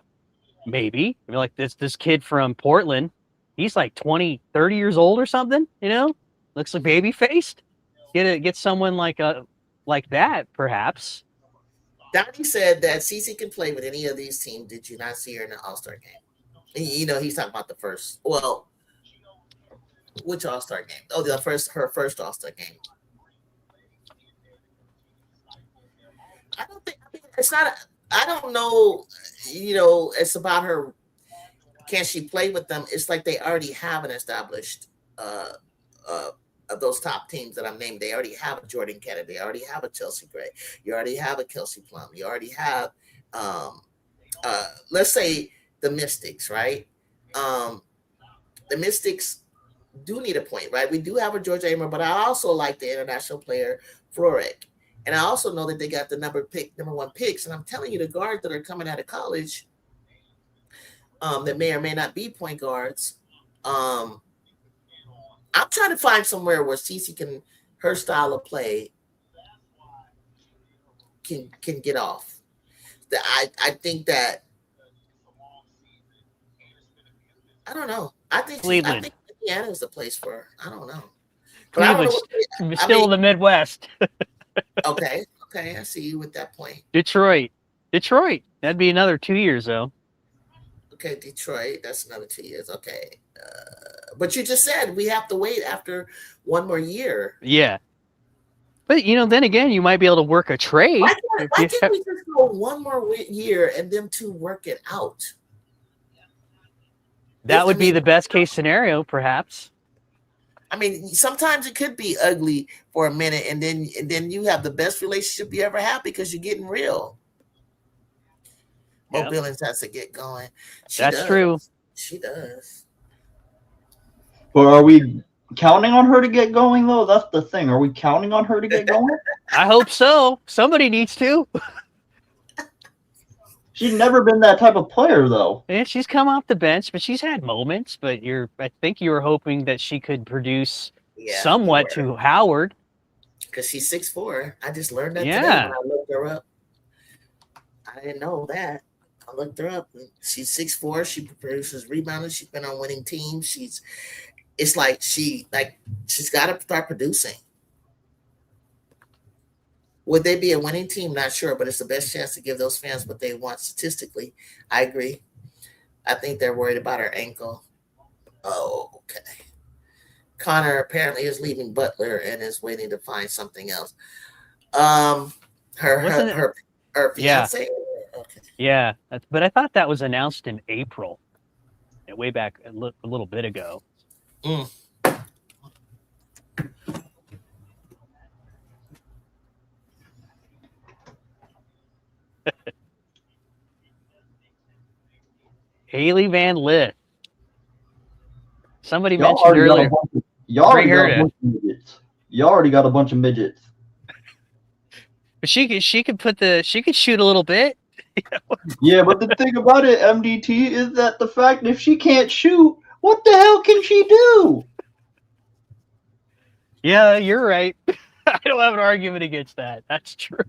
Maybe I mean, like this kid from Portland, he's like 20, 30 years old or something. Looks like baby faced. Get someone like that, perhaps. Donnie said that CC can play with any of these teams. Did you not see her in the All-Star game? And, he's talking about the first. Well, which All-Star game? Oh, her first All-Star game. I don't think. I mean, it's not. I don't know. It's about her. Can she play with them? It's like they already have an established of those top teams that I'm named, they already have a Jordan Kennedy, they already have a Chelsea Gray, you already have a Kelsey Plum, you already have, let's say the Mystics, right? The Mystics do need a point, right? We do have a George Amer, but I also like the international player Florek. And I also know that they got the number one picks. And I'm telling you, the guards that are coming out of college that may or may not be point guards, I'm trying to find somewhere where Cece can, her style of play can get off. I think that, I don't know. I think Cleveland. Indiana is the place for her. I don't know. But I don't know Cleveland's still in the Midwest. Okay, I see you with that point. Detroit. That'd be another 2 years, though. Okay, Detroit. That's another 2 years. Okay. But you just said we have to wait after one more year. Yeah. But, then again, you might be able to work a trade. Why can't we just go one more year and them two work it out? That would be the best case scenario, perhaps. I mean, sometimes it could be ugly for a minute, and then you have the best relationship you ever have because you're getting real. Mo Billings has to get going. That's true. She does. But are we counting on her to get going, though? That's the thing. Are we counting on her to get going? I hope so. Somebody needs to. She's never been that type of player, though. Yeah, she's come off the bench, but she's had moments. But I think you were hoping that she could produce somewhat to Howard. Because she's 6'4". I just learned that today when I looked her up. I didn't know that. I looked her up. She's 6'4". She produces rebounding. She's been on winning teams. It's like she's got to start producing. Would they be a winning team? Not sure, but it's the best chance to give those fans what they want statistically. I agree. I think they're worried about her ankle. Oh, okay. Connor apparently is leaving Butler and is waiting to find something else. Her fiance. Yeah. Okay. Yeah, but I thought that was announced in April, way back a little bit ago. Haley Van Lith. Somebody mentioned earlier. Y'all already got a bunch of midgets. But she could shoot a little bit. Yeah, but the thing about it, MDT, is that the fact if she can't shoot, what the hell can she do? Yeah, you're right. I don't have an argument against that. That's true.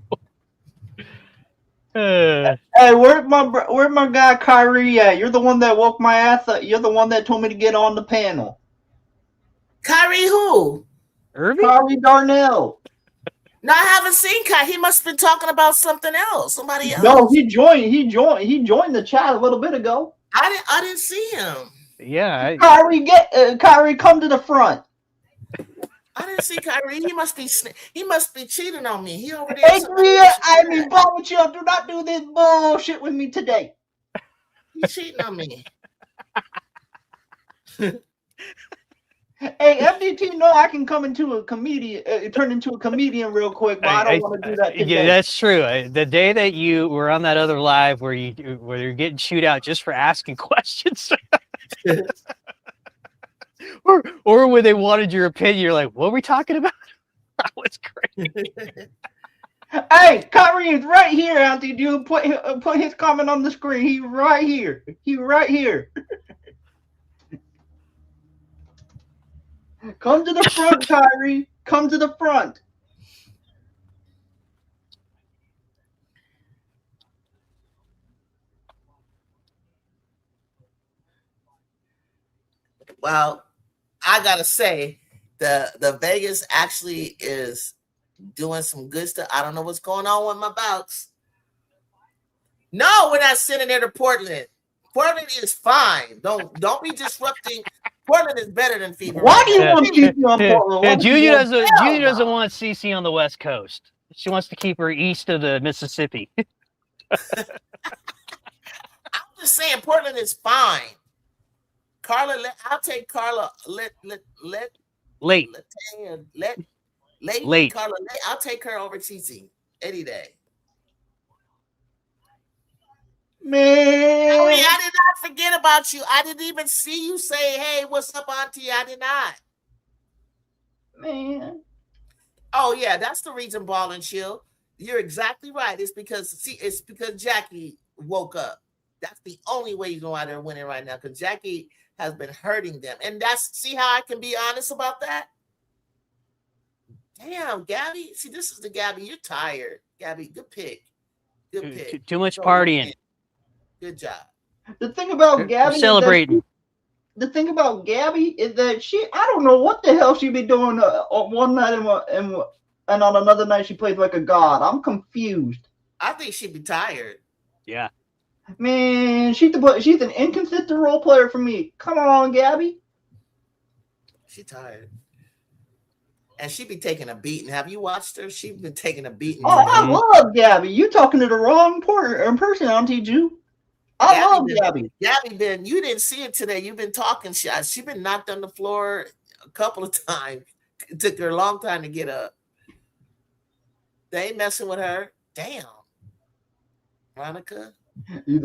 Hey, where's my guy Kyrie at? You're the one that woke my ass up. You're the one that told me to get on the panel. Kyrie who? Irving? Kyrie Darnell. No, I haven't seen Kyrie. He must have been talking about something else. Somebody else. No, he joined the chat a little bit ago. I didn't see him. Yeah. Kyrie, come to the front. I didn't see Kyrie. He must be cheating on me. He over there. Chill. Do not do this bullshit with me today. He's cheating on me. Hey, FDT, no, I can come into a comedian, turn into a comedian real quick, but I don't want to do that today. Yeah, that's true. The day that you were on that other live where you're getting chewed out just for asking questions, or when they wanted your opinion, you're like, "What are we talking about?" That was great. Hey, Kyrie is right here, Auntie. Dude, put his comment on the screen. He's right here. Come to the front, Kyrie. Come to the front. Well, I gotta say, the Vegas actually is doing some good stuff. I don't know what's going on with my bouts. No, we're not sending it to Portland. Portland is fine. Don't be disrupting. Portland is better than FIBA. Why do you want CC on Portland? Yeah, Junior doesn't want CC on the West Coast. She wants to keep her east of the Mississippi. I'm just saying Portland is fine. Carla, I'll take Carla. Let Late. Late. Carla, I'll take her over TC any day. Man, I did not forget about you. I didn't even see you say, "Hey, what's up, Auntie?" I did not. Man. Oh yeah, that's the reason, Ball and Chill. You're exactly right. It's because Jackie woke up. That's the only way you go out there winning right now, because Jackie has been hurting them. And see how I can be honest about that? Damn, Gabby. See, this is the Gabby. You're tired. Gabby, good pick. Good pick. Too much partying. Good job. The thing about Gabby We're celebrating. The thing about Gabby is that I don't know what the hell she be doing on one night and on another night she plays like a god. I'm confused. I think she'd be tired. Yeah. Man, she's an inconsistent role player for me. Come on, Gabby. She's tired. And she'd be taking a beating. Have you watched her? She's been taking a beating. Oh, I love Gabby. You talking to the wrong person, Auntie Ju. I love Gabby. Gabby, you didn't see it today. You've been talking shots. She's been knocked on the floor a couple of times. It took her a long time to get up. They ain't messing with her. Damn. Monica. They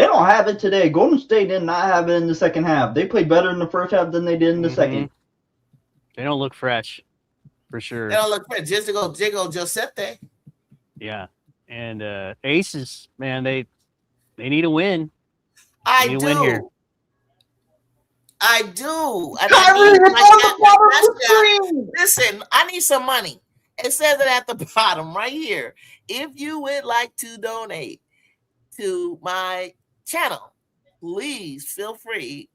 don't have it today. Golden State did not have it in the second half. They played better in the first half than they did in the second. They don't look fresh, for sure. They don't look fresh. Just to go jiggle Giuseppe. Yeah. And Aces, man, they need a win. I do. Win here. I do. Kyrie, listen, I need some money. It says it at the bottom right here. If you would like to donate to my channel, please feel free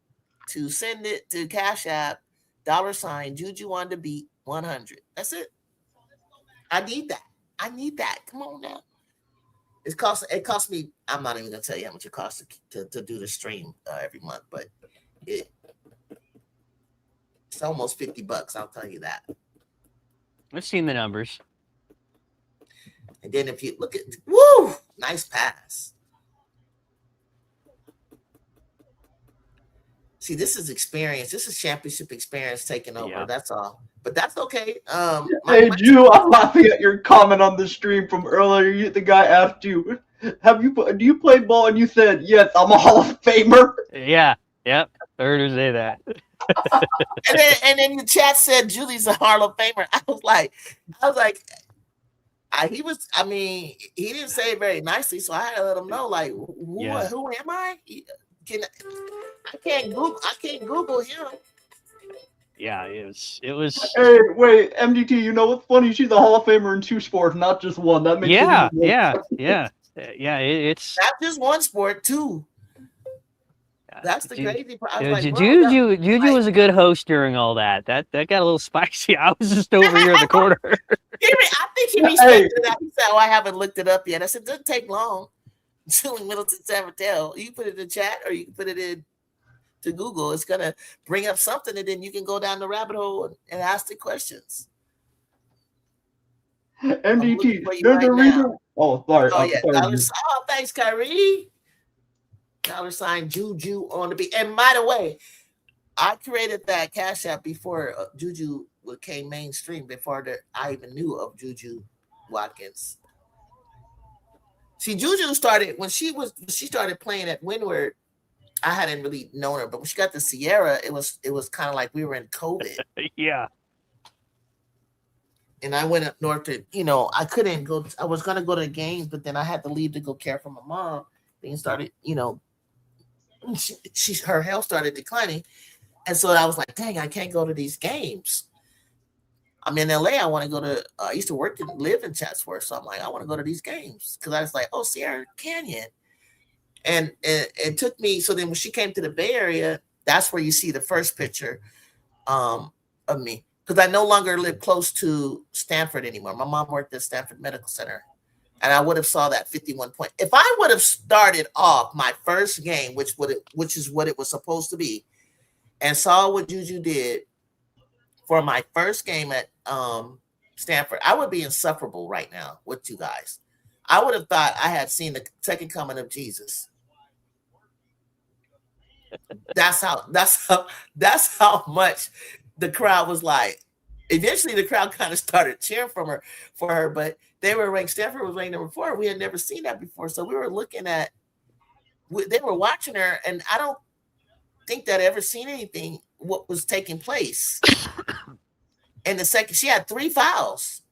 to send it to Cash App, $ Juju on the beat 100. That's it. I need that. Come on now. It costs me. I'm not even gonna tell you how much it costs to do the stream every month, but it's almost $50. I'll tell you that. I've seen the numbers. And then if you look at, woo, nice pass. See, this is experience. This is championship experience taking over. Yeah. That's all. But that's okay. Hey, Drew, I'm laughing at your comment on the stream from earlier. The guy asked you, do you play ball? And you said, yes, I'm a Hall of Famer. Yeah. Yep. I heard her say that. and then the chat said Julie's a Hall of Famer. I was like, he didn't say it very nicely, so I had to let him know, like, who am I? I can't Google him. Yeah, it was. Hey, wait, MDT. You know what's funny? She's a Hall of Famer in 2 sports, not just one. That makes yeah. It's not just one sport, too. That's the crazy part. Juju was a good host during all that. That got a little spicy. I was just over here in the corner. I think he respected that. He said, I haven't looked it up yet. I said, it doesn't take long. Julie Middleton Sabatel. You put it in the chat or you can put it in to Google. It's going to bring up something, and then you can go down the rabbit hole and ask the questions. MDT, there's a reason. Oh, sorry. Oh, yeah. Thanks, Kyrie. $ Juju on the beat. And by the way, I created that Cash App before Juju became mainstream, before I even knew of Juju Watkins. See, Juju started when she started playing at Windward. I hadn't really known her, but when she got to Sierra, it was kind of like we were in COVID. Yeah. And I went up north to, I couldn't go. I was gonna go to the games, but then I had to leave to go care for my mom. Things started, her health started declining, and so I was like, dang, I can't go to these games. I'm in LA. I want to go to. I used to work and live in Chatsworth, so I'm like, I want to go to these games because I was like, oh, Sierra Canyon, and it took me. So then when she came to the Bay Area, that's where you see the first picture of me, because I no longer live close to Stanford anymore. My mom worked at Stanford Medical Center, and I would have saw that 51 point. If I would have started off my first game, which is what it was supposed to be, and saw what Juju did for my first game at Stanford, I would be insufferable right now with you guys. I would have thought I had seen the second coming of Jesus. That's how much the crowd was like, eventually the crowd kind of started cheering for her, but they were ranked, Stanford was ranked number 4. We had never seen that before. So we were looking at, they were watching her, and I don't think that ever seen anything what was taking place. And the second, she had 3 fouls,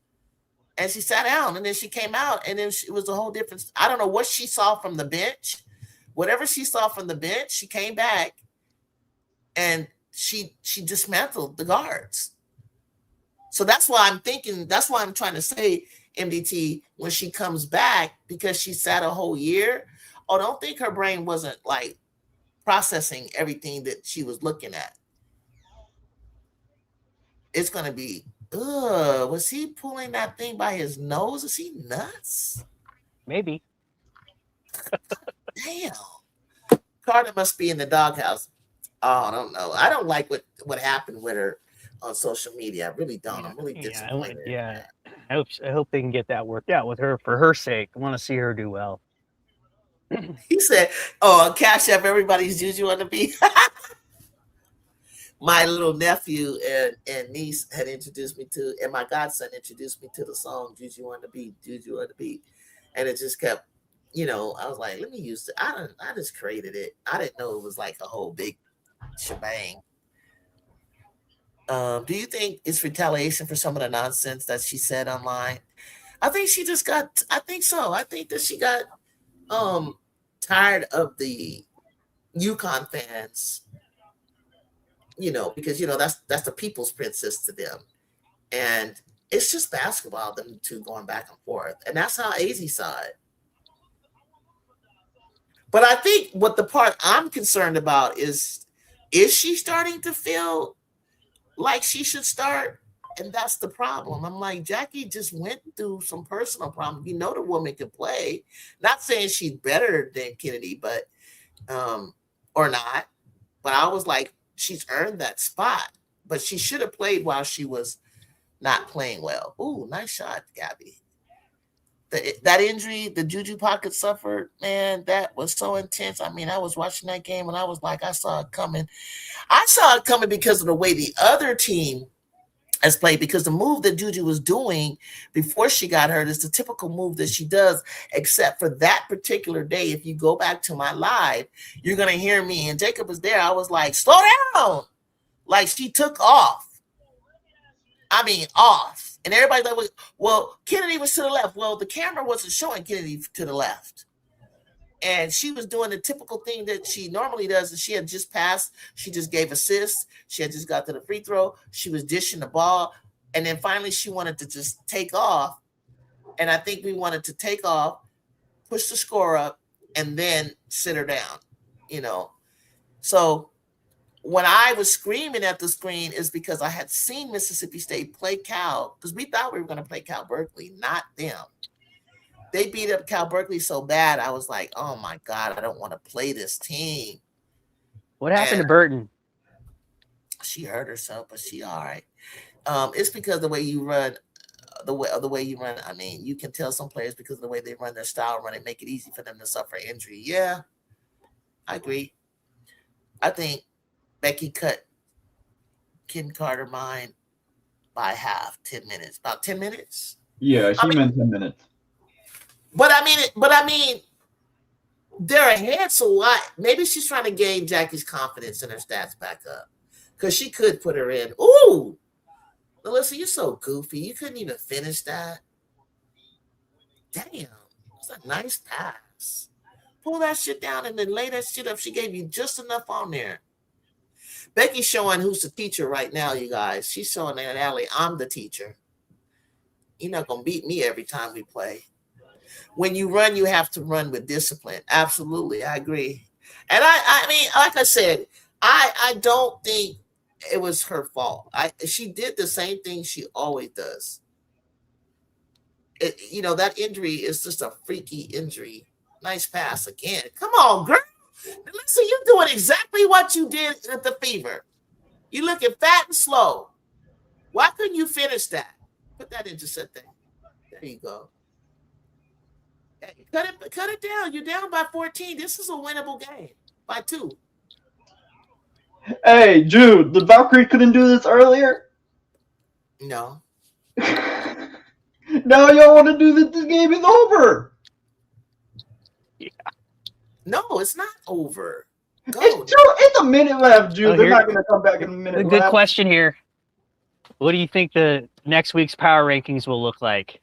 and she sat down, and then she came out, and then it was a whole different. I don't know what she saw from the bench. Whatever she saw from the bench, she came back, and she dismantled the guards. So that's why I'm thinking. That's why I'm trying to say, MDT, when she comes back, because she sat a whole year. I don't think her brain wasn't like processing everything that she was looking at. It's gonna be, was he pulling that thing by his nose? Is he nuts? Maybe. Damn. Carter must be in the doghouse. Oh, I don't know. I don't like what happened with her on social media. I really don't. I'm really disappointed. Yeah. I hope they can get that worked out with her for her sake. I want to see her do well. He said, "Oh, Cash App, everybody's Juju on the beat." My little nephew and niece had introduced me to, and my godson introduced me to the song "Juju on the Beat," Juju on the Beat, and it just kept, I was like, let me use it. I just created it. I didn't know it was like a whole big shebang. Do you think it's retaliation for some of the nonsense that she said online? I think she just got. I think so. I think that she got tired of the UConn fans, because that's the people's princess to them, and it's just basketball, them two going back and forth, and that's how AZ saw it. But I think what the part I'm concerned about is she starting to feel like she should start? And that's the problem. I'm like, Jackie just went through some personal problems. The woman can play. Not saying she's better than Kennedy, but or not. But I was like, she's earned that spot. But she should have played while she was not playing well. Ooh, nice shot, Gabby. That injury, the Juju Pocket suffered, man, that was so intense. I mean, I was watching that game and I was like, I saw it coming. I saw it coming because of the way the other team has played, because the move that Juju was doing before she got hurt is the typical move that she does, except for that particular day. If you go back to my live, you're going to hear me, and Jacob was there. I was like, slow down. Like, she took off. I mean, off. And everybody thought, well, Kennedy was to the left. Well, the camera wasn't showing Kennedy to the left. And she was doing the typical thing that she normally does. And she had just passed. She just gave assists. She had just got to the free throw. She was dishing the ball. And then finally she wanted to just take off. And I think we wanted to take off, push the score up, and then sit her down, So when I was screaming at the screen is because I had seen Mississippi State play Cal, because we thought we were going to play Cal Berkeley, not them. They beat up Cal Berkeley so bad, I was like, oh my God, I don't want to play this team. What happened to Burton? She hurt herself, but she all right. It's because the way you run, the way you run. I mean, you can tell some players because of the way they run their style run, it make it easy for them to suffer injury. Yeah, I agree. I think Becky cut Ken Carter mine by half, 10 minutes, about 10 minutes. Yeah, she meant 10 minutes. But I mean, they're ahead. So why? Maybe she's trying to gain Jackie's confidence and her stats back up, because she could put her in. Ooh, Melissa, you're so goofy. You couldn't even finish that. Damn, it's a nice pass. Pull that shit down and then lay that shit up. She gave you just enough on there. Becky's showing who's the teacher right now, you guys. She's showing that Allie, I'm the teacher. You're not gonna beat me every time we play. When you run, you have to run with discipline. Absolutely, I agree. And I mean, like I said, I don't think it was her fault. She did the same thing she always does. That injury is just a freaky injury. Nice pass again. Come on, girl. Listen, you're doing exactly what you did at the Fever. You're looking fat and slow. Why couldn't you finish that? Put that into something. There you go. Hey, cut it down. You're down by 14. This is a winnable game by 2. Hey, Jude, the Valkyrie couldn't do this earlier? No. Now y'all want to do this? This game is over. No, it's not over. Go. It's a minute left, Jude. Oh, They're here- not going to come back in a A minute good left. question here. What do you think the next week's power rankings will look like?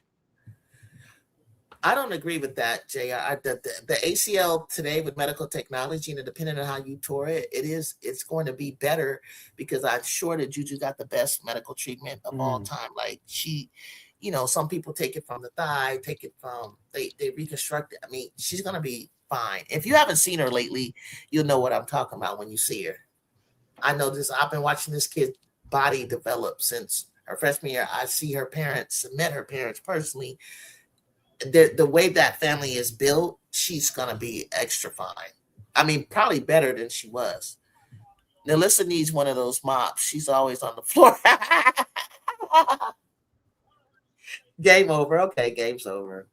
I don't agree with that, Jay. The ACL today with medical technology, and depending on how you tore it, it's going to be better because I'm sure that Juju got the best medical treatment of all time. Like she, some people take it from the thigh, take it from they reconstruct it. I mean, she's gonna be fine. If you haven't seen her lately, you'll know what I'm talking about when you see her. I know this. I've been watching this kid's body develop since her freshman year. I see her parents, met her parents personally. The way that family is built, she's gonna be extra fine. I mean, probably better than she was. Nalissa needs one of those mops. She's always on the floor. Game over. Okay, game's over.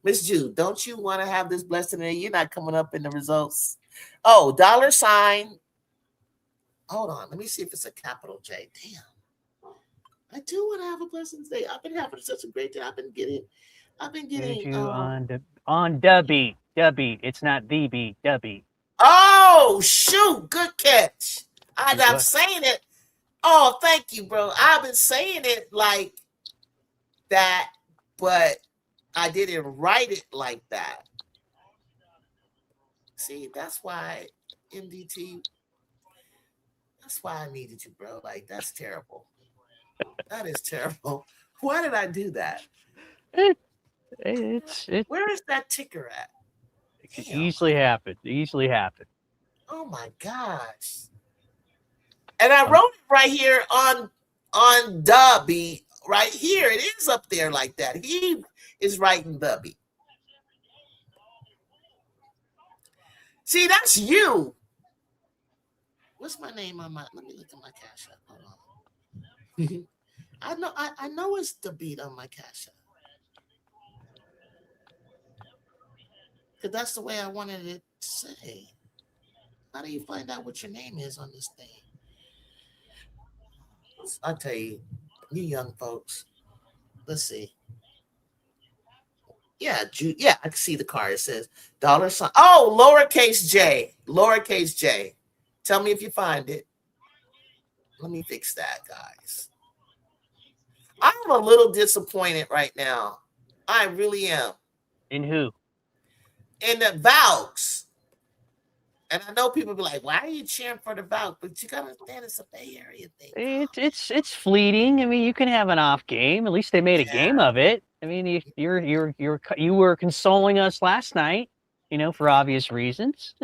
Miss Jude, don't you want to have this blessing? You're not coming up in the results. Oh, $. Hold on. Let me see if it's a capital J. Damn. I do want to have a blessing day. I've been having such a great day. I've been getting Juju on Dubby. Dubby. It's not the beat. Dubby. Oh, shoot. Good catch. I'm What? saying it. Oh, thank you, bro. I've been saying it like that, but I didn't write it like that. See, that's why MDT, that's why I needed you, bro. Like, that's terrible. That is terrible. Why did I do that? It's Where is that ticker at? It could Damn. easily happen. Easily happen. Oh my gosh. And I wrote it right here on Dubby. Right here. It is up there like that. He is writing Dubby. See, that's you. What's my name on my? Let me look at my cash app. Hold on. I know it's the beat on my cash app. Because that's the way I wanted it to say. How do you find out what your name is on this thing? I'll tell you, you young folks. Let's see. Yeah, I can see the card. It says $. Oh, lowercase j. Lowercase j. Tell me if you find it. Let me fix that, guys. I'm a little disappointed right now. I really am. In who? In the Valks. And I know people be like, why are you cheering for the Valks? But you gotta understand it's a Bay Area thing. It's fleeting. I mean, you can have an off game. At least they made a game of it. I mean, you were consoling us last night, for obvious reasons.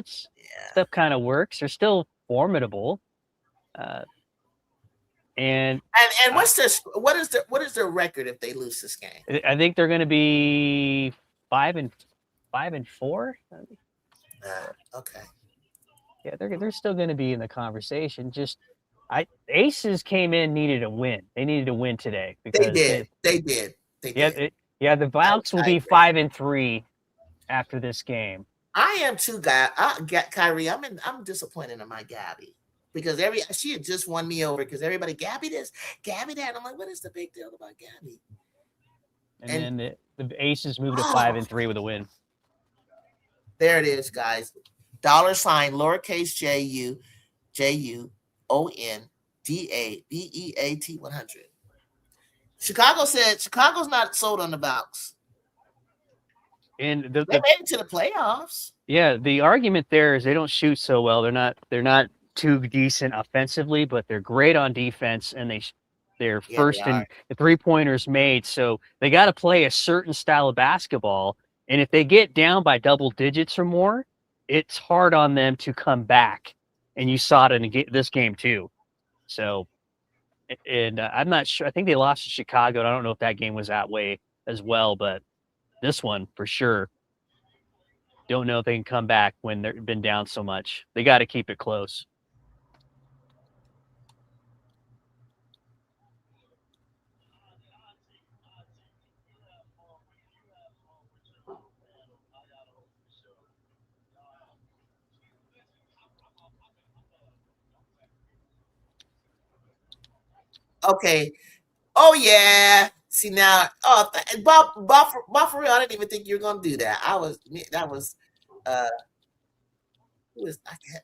Stuff kind of works. They're still formidable. And what's this? What is their record if they lose this game? I think they're going to be 5-4. Okay. Yeah, they're still going to be in the conversation. Just Aces came in, needed a win. They needed to win today because they did. The Valks will be 5-3 after this game. I am too, Kyrie. I'm disappointed in my Gabby because she had just won me over because everybody Gabby this, Gabby that. I'm like, what is the big deal about Gabby? And then the Aces moved to 5-3 with a win. There it is, guys. $ lowercase JUJUONDABEAT 100. Chicago said Chicago's not sold on the Valks. And they made it to the playoffs. Yeah, the argument there is they don't shoot so well. They're not too decent offensively, but they're great on defense, and they're first in the 3-pointers made. So they got to play a certain style of basketball. And if they get down by double digits or more, it's hard on them to come back. And you saw it in this game too. So, and I'm not sure. I think they lost to Chicago. And I don't know if that game was that way as well, but this one for sure. Don't know if they can come back when they've been down so much. They got to keep it close. Okay. Oh yeah. See now. Oh, Bob, for real. I didn't even think you were gonna do that. That was. Who is?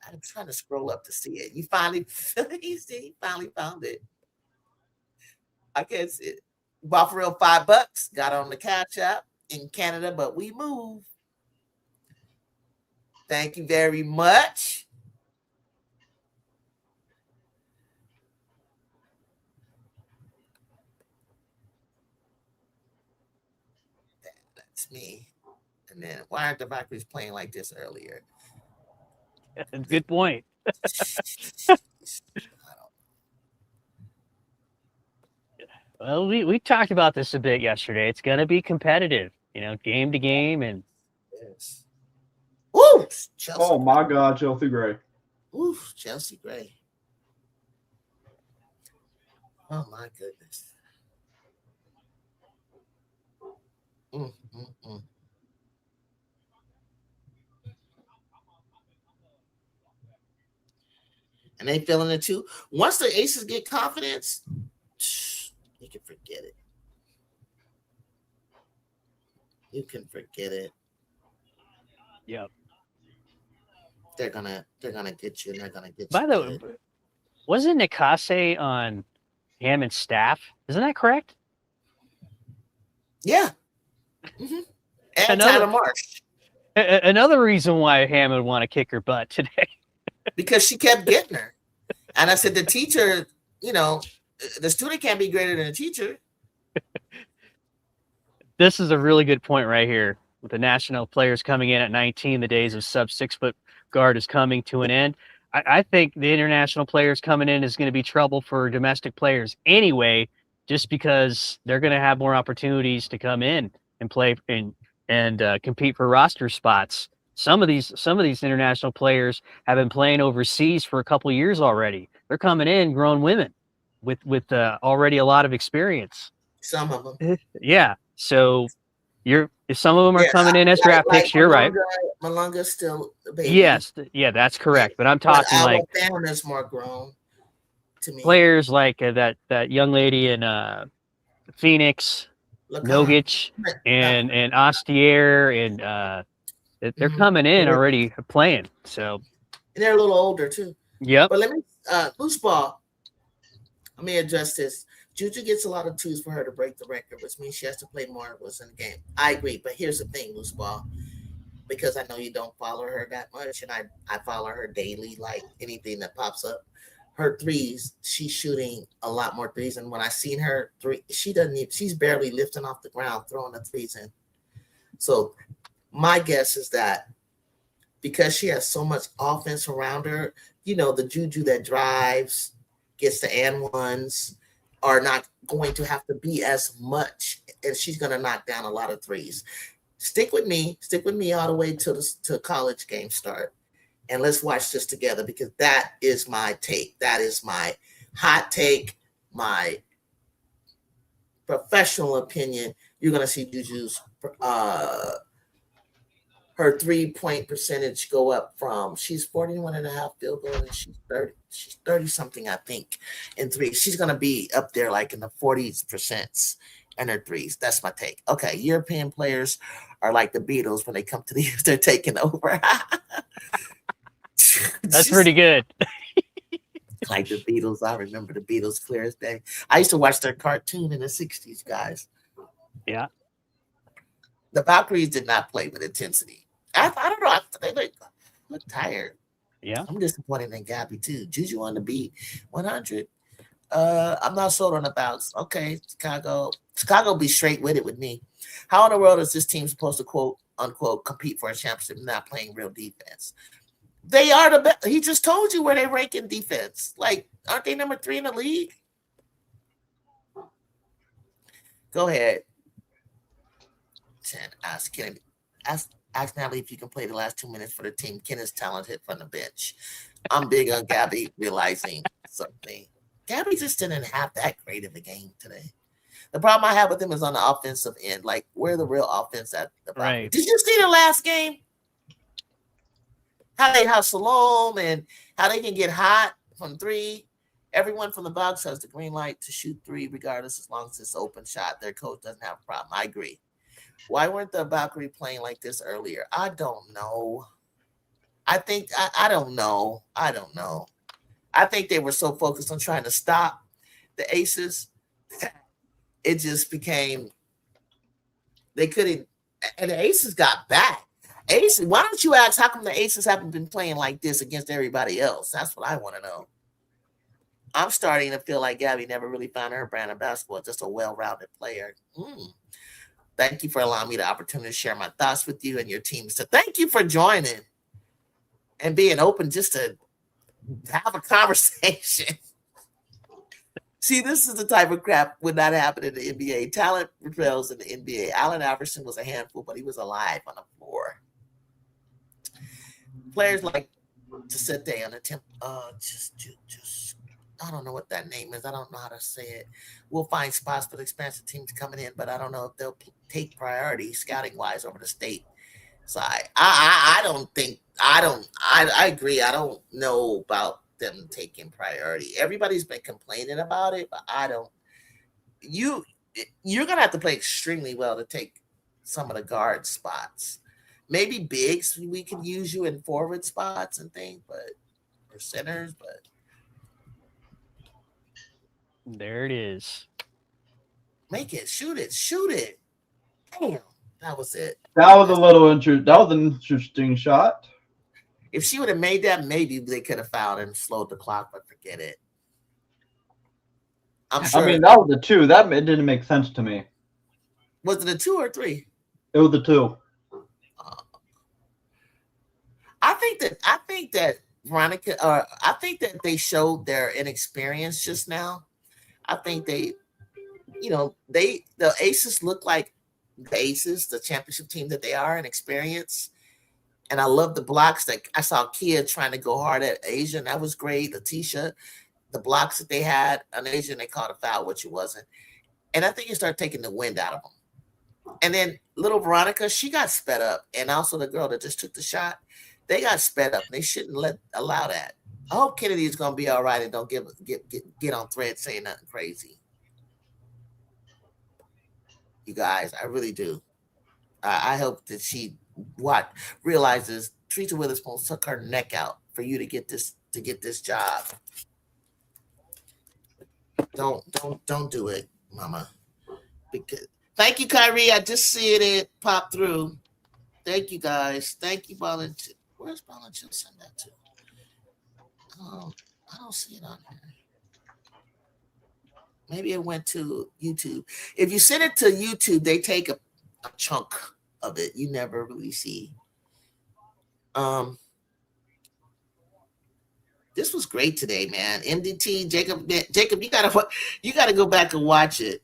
I'm trying to scroll up to see it. You finally, you see, finally found it. I can't see it. Bob for real, $5. Got on the Cash App in Canada, but we move. Thank you very much. That's me. And then why aren't the Valkyries playing like this earlier? Good point. Well, we talked about this a bit yesterday. It's going to be competitive, game to game, and yes. Woo! Chelsea. Oh my God, Chelsea Gray. Oof, Chelsea Gray. Oh my goodness. And they feeling it too. Once the Aces get confidence, you can forget it. You can forget it. Yep. They're gonna get you, and they're gonna get you. By the way, wasn't Nikase on Hammond's staff? Isn't that correct? Yeah. Mm-hmm. And Tyler Marsh. Another reason why Hammond want to kick her butt today. Because she kept getting her. And I said, the teacher, the student can't be greater than the teacher. This is a really good point right here. With the national players coming in at 19, the days of sub 6-foot guard is coming to an end. I think the international players coming in is going to be trouble for domestic players anyway, just because they're going to have more opportunities to come in and play and compete for roster spots. Some of these international players have been playing overseas for a couple of years already. They're coming in grown women with already a lot of experience. Some of them. Yeah. So if some of them are coming in as draft picks, you're right. Malunga's still a baby. Yes. Yeah, that's correct. But I'm talking like Alabama's more grown to me. Players like that young lady in Phoenix, Nogic, and Astier, and they're coming in already playing. So and they're a little older too. Yep. But let me loose ball. Let me address this. Juju gets a lot of twos for her to break the record, which means she has to play more what's in the game. I agree, but here's the thing, loose ball, because I know you don't follow her that much, and I follow her daily, like anything that pops up. Her threes, she's shooting a lot more threes, and when I seen her three, she's barely lifting off the ground, throwing the threes in. So my guess is that because she has so much offense around her, the Juju that drives, gets the and ones, are not going to have to be as much, and she's going to knock down a lot of threes. Stick with me all the way to college game start, and let's watch this together, because that is my take. That is my hot take, my professional opinion. You're going to see Juju's her 3-point percentage go up from, she's 41.5 field goal, and she's 30 something, I think, in threes. She's going to be up there like in the 40% in her threes. That's my take. Okay. European players are like the Beatles when they come to the, they're taking over. That's pretty good. Like the Beatles. I remember the Beatles clear as day. I used to watch their cartoon in the 60s, guys. Yeah. The Valkyries did not play with intensity. I don't know. They look tired. Yeah. I'm disappointed in Gabby too. Juju on the beat, 100. I'm not sold on the bounce. Okay, Chicago be straight with it with me. How in the world is this team supposed to quote unquote compete for a championship not playing real defense? They are the best. He just told you where they rank in defense. Like, aren't they number 3 in the league? Go ahead. 10. Ask Kennedy. Ask Natalie if you can play the last 2 minutes for the team. Ken is talented from the bench. I'm big on Gabby realizing something. Gabby just didn't have that great of a game today. The problem I have with him is on the offensive end. Like, where the real offense at the bottom. Right. Did you see the last game? How they have Salome and how they can get hot from 3. Everyone from the box has the green light to shoot three, regardless, as long as it's open shot. Their coach doesn't have a problem. I agree. Why weren't the Valkyrie playing like this earlier? I don't know. I think I don't know. I don't know. I think they were so focused on trying to stop the Aces, it just became they couldn't. And the Aces got back. Aces, why don't you ask how come the Aces haven't been playing like this against everybody else? That's what I want to know. I'm starting to feel like Gabby never really found her brand of basketball, just a well-rounded player. Thank you for allowing me the opportunity to share my thoughts with you and your team. So thank you for joining and being open just to have a conversation. See, this is the type of crap would not happen in the NBA. Talent prevails in the NBA. Allen Iverson was a handful, but he was alive on the floor. Players like to sit there and attempt, just I don't know what that name is. I don't know how to say it. We'll find spots for the expansion teams coming in, but I don't know if they'll take priority scouting wise over the state side. I agree. I don't know about them taking priority. Everybody's been complaining about it, but I don't. You're gonna have to play extremely well to take some of the guard spots. Maybe bigs, we can use you in forward spots and things, but or centers, but. There it is. Make it, shoot it. Damn, that was it. That was an interesting shot. If she would have made that, maybe they could have fouled and slowed the clock, but forget it. I'm sure. I mean, that was a 2. That didn't make sense to me. Was it a 2 or 3? It was a 2. I think that Veronica, I think that they showed their inexperience just now. I think the Aces look like the Aces, the championship team that they are, in experience. And I love the blocks that I saw Kia trying to go hard at Asia, and that was great. Letitia, the blocks that they had on Asia, and they called a foul, which it wasn't. And I think you start taking the wind out of them. And then little Veronica, she got sped up. And also the girl that just took the shot, they got sped up. They shouldn't allow that. I hope Kennedy is going to be all right and don't get on thread saying nothing crazy. You guys, I really do. I hope that she realizes Teresa Witherspoon took her neck out for you to get this job. Don't do it, Mama. Because thank you, Kyrie. I just see it pop through. Thank you, guys. Thank you, Volunteer. Where's Volunteer? Send that to. I don't see it on here. Maybe it went to YouTube. If you send it to YouTube, they take a chunk of it. You never really see. This was great today, man. MDT, Jacob, you gotta go back and watch it.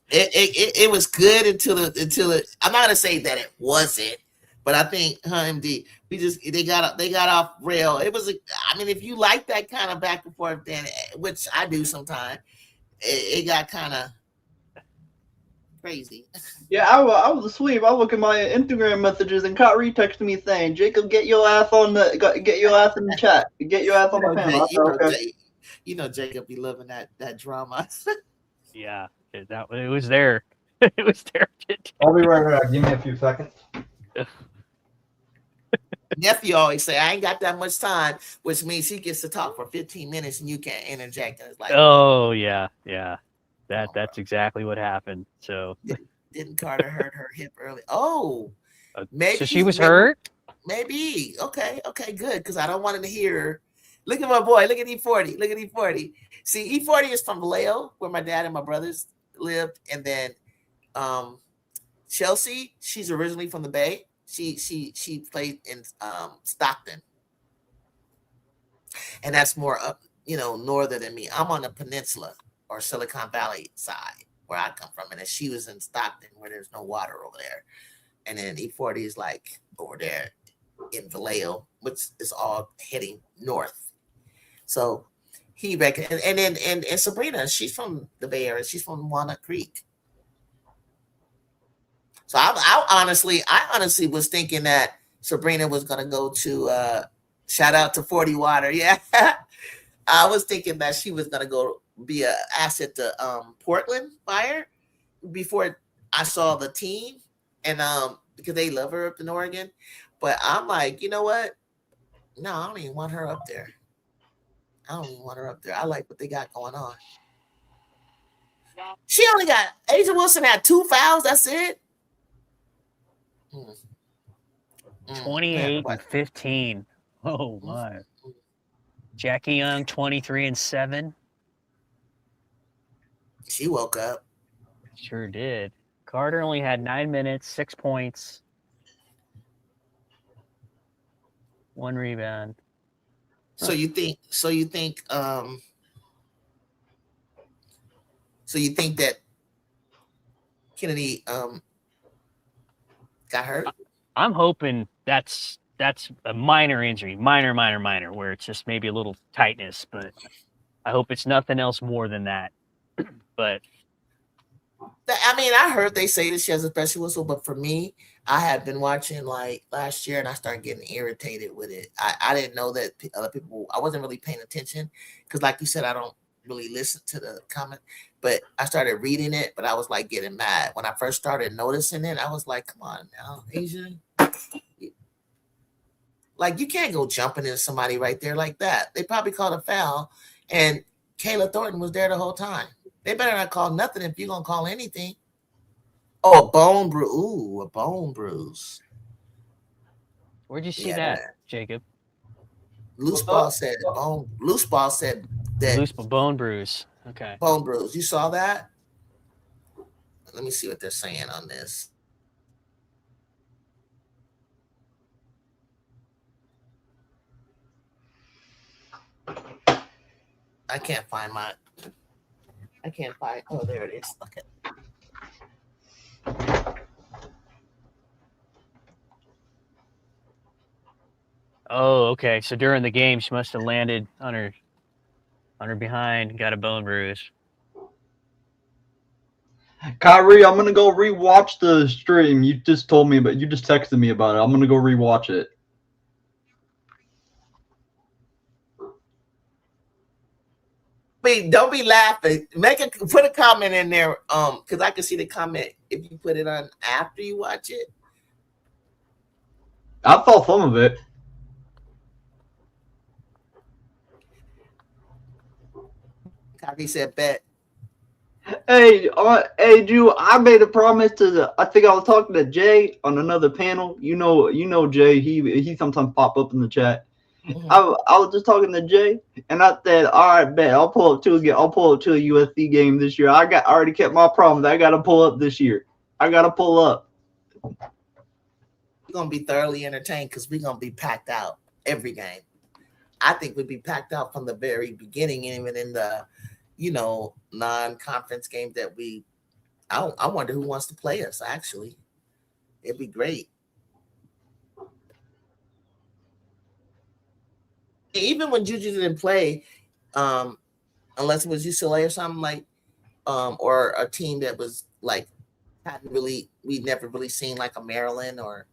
It was good until it. I'm not gonna say that it wasn't. But I think, MD, they got off rail. It was, if you like that kind of back and forth, then which I do sometimes, it got kind of crazy. Yeah, I was asleep. I look at my Instagram messages, and Kyrie texted me saying, "Jacob, get your ass in the chat. Get your ass on the panel." Jacob be loving that drama. Yeah, it was there. It was there. I'll be right back. Give me a few seconds. Nephew always say, I ain't got that much time, which means he gets to talk for 15 minutes and you can't interject. And it's like, oh yeah. That's exactly what happened. So didn't Carter hurt her hip early? Oh, maybe. So she was hurt? Maybe. Okay, good. Because I don't want to hear her. Look at my boy. Look at E40. See, E40 is from Vallejo, where my dad and my brothers lived. And then Chelsea, she's originally from the Bay. She played in Stockton, and that's more up, northern than me. I'm on the peninsula or Silicon Valley side where I come from, and then she was in Stockton where there's no water over there, and then E40 is like over there in Vallejo, which is all heading north. So he reckon, and then and Sabrina, she's from the Bay Area. She's from Walnut Creek. So I honestly was thinking that Sabrina was going to go to shout out to 40 Water. Yeah. I was thinking that she was gonna go be an asset to Portland Fire before I saw the team, and because they love her up in Oregon, but I'm like, you know what? No, I don't even want her up there. I don't even want her up there. I like what they got going on. She only got Asia Wilson had 2 fouls. That's it. 28 and 15. Oh my. Jackie Young, 23 and 7. She woke up. Sure did. Carter only had 9 minutes, 6 points, 1 rebound. So you think that Kennedy got hurt? I'm hoping that's a minor injury, minor, where it's just maybe a little tightness, but I hope it's nothing else more than that. But I mean, I heard they say that she has a special whistle, but for me, I had been watching like last year and I started getting irritated with it. I didn't know that other people, I wasn't really paying attention because, like you said, I don't really listen to the comment, but I started reading it, but I was like getting mad. When I first started noticing it, I was like, come on now, Asian. Like, you can't go jumping into somebody right there like that. They probably called a foul, and Kayla Thornton was there the whole time. They better not call nothing if you're going to call anything. Oh, a bone bruise. Ooh, a bone bruise. Where'd you see that, Jacob? Loose ball said that. Loose bone bruise. Okay. Bone bruise. You saw that? Let me see what they're saying on this. I can't find. Oh, there it is. Okay. Oh, okay. So during the game, she must have landed on her behind and got a bone bruise. Kyrie, I'm gonna go rewatch the stream. You just told me, but you just texted me about it. I'm gonna go rewatch it. Don't be laughing. Put a comment in there, because I can see the comment if you put it on after you watch it. I saw some of it. Kyrie said, "Bet." Hey, Drew, I made a promise I think I was talking to Jay on another panel. You know Jay. He sometimes pop up in the chat. Mm-hmm. I was just talking to Jay, and I said, "All right, bet I'll pull up to a USC game this year. I already kept my promise. I got to pull up this year. I got to pull up." We're gonna be thoroughly entertained because we're gonna be packed out every game. I think we'd be packed out from the very beginning, even in the non-conference game that I wonder who wants to play us. Actually, it'd be great. Even when Juju didn't play, unless it was UCLA or something like, or a team that was like we'd never really seen, like a Maryland or,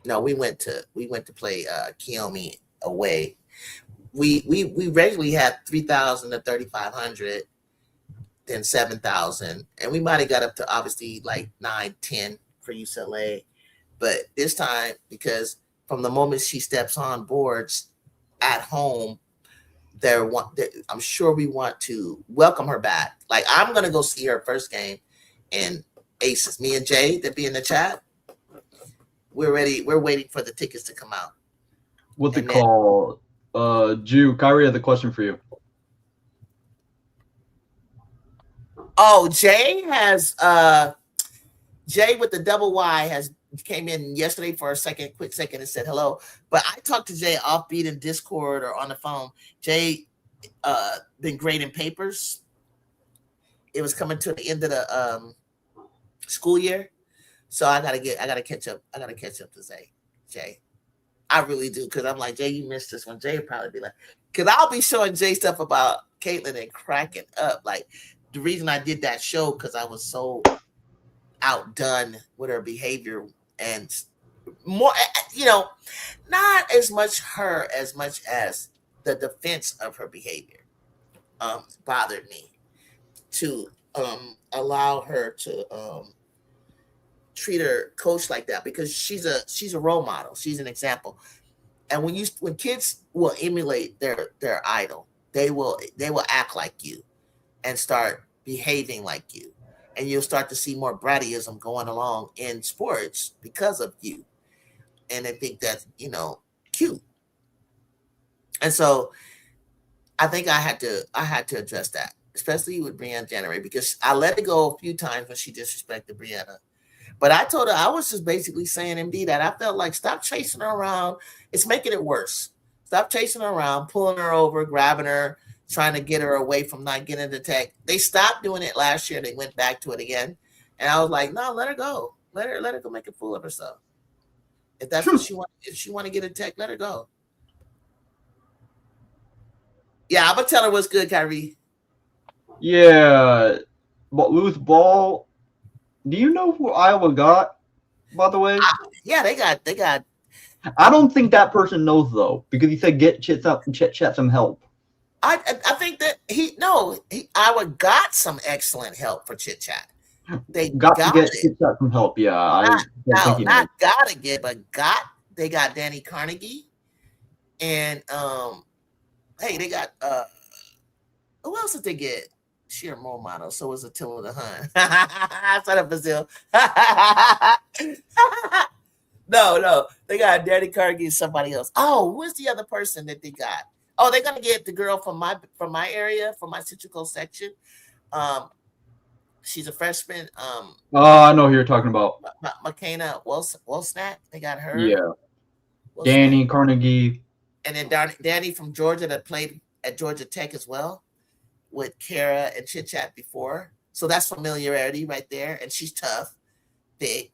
no, we went to play Kiyomi away. We regularly had 3,000 to 3,500, then 7,000, and we might have got up to obviously like 9-10 for UCLA, but this time, because from the moment she steps on boards at home, I'm sure we want to welcome her back. Like, I'm gonna go see her first game, and Aces, me and Jay that be in the chat, we're ready. We're waiting for the tickets to come out. What's it called? Jew, Kyrie had the question for you. Oh, Jay with the double Y came in yesterday for a quick second and said hello. But I talked to Jay offbeat in Discord or on the phone. Jay been grading papers. It was coming to the end of the school year. So I gotta catch up. I gotta catch up to Jay. I really do, because I'm like, Jay, you missed this one. Jay would probably be like, because I'll be showing Jay stuff about Caitlin and cracking up. Like, the reason I did that show, because I was so outdone with her behavior and more, not as much her as much as the defense of her behavior bothered me to allow her to treat her coach like that, because she's a role model. She's an example. And when kids will emulate their idol, they will act like you and start behaving like you. And you'll start to see more brattyism going along in sports because of you. And I think that's, cute. And so I think I had to address that, especially with Brianna January, because I let it go a few times when she disrespected Brianna. But I told her, I was just basically saying, MD, that I felt like, stop chasing her around. It's making it worse. Stop chasing her around, pulling her over, grabbing her, trying to get her away from not getting the tech. They stopped doing it last year. They went back to it again. And I was like, no, let her go. Let her go make a fool of herself. If that's what she wants, if she want to get a tech, let her go. Yeah, I'm going to tell her what's good, Kyrie. Yeah, but loose ball. Do you know who Iowa got, by the way? Yeah, they got. I don't think that person knows, though, because he said get Chet some help. I think that Iowa got some excellent help for Chit Chat. They got to get Chit Chat some help. Yeah, they got Danny Carnegie, and hey, they got who else did they get? Sheer role model. So was Attila the Hun. Outside of Brazil. No. They got Danny Carnegie and somebody else. Oh, who's the other person that they got? Oh, they're gonna get the girl from my area, from my Citrico section. She's a freshman. I know who you're talking about. McKenna Wolsnack. They got her. Yeah. Danny Carnegie. And then Danny from Georgia that played at Georgia Tech as well, with Kara and Chit Chat before. So that's familiarity right there. And she's tough, big,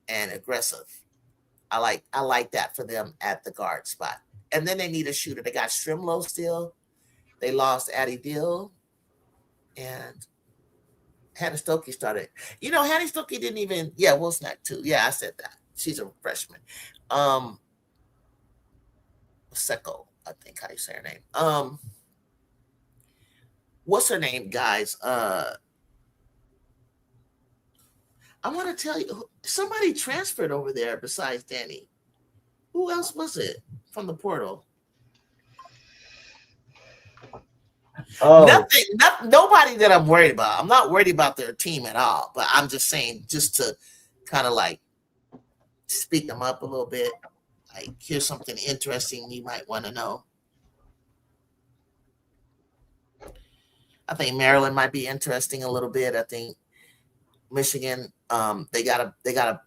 and aggressive. I like that for them at the guard spot. And then they need a shooter. They got Strimlow still. They lost Addie Dill. And Hannah Stokey started. Hannah Stokey didn't even, Wolfsnack too. Yeah, I said that. She's a freshman. Seko, I think how you say her name. What's her name, guys? I want to tell you, somebody transferred over there besides Danny. Who else was it from the portal? Nobody that I'm worried about. I'm not worried about their team at all, but I'm just saying, just to kind of like speak them up a little bit. Like, here's something interesting you might want to know. I think Maryland might be interesting a little bit. I think Michigan, they got a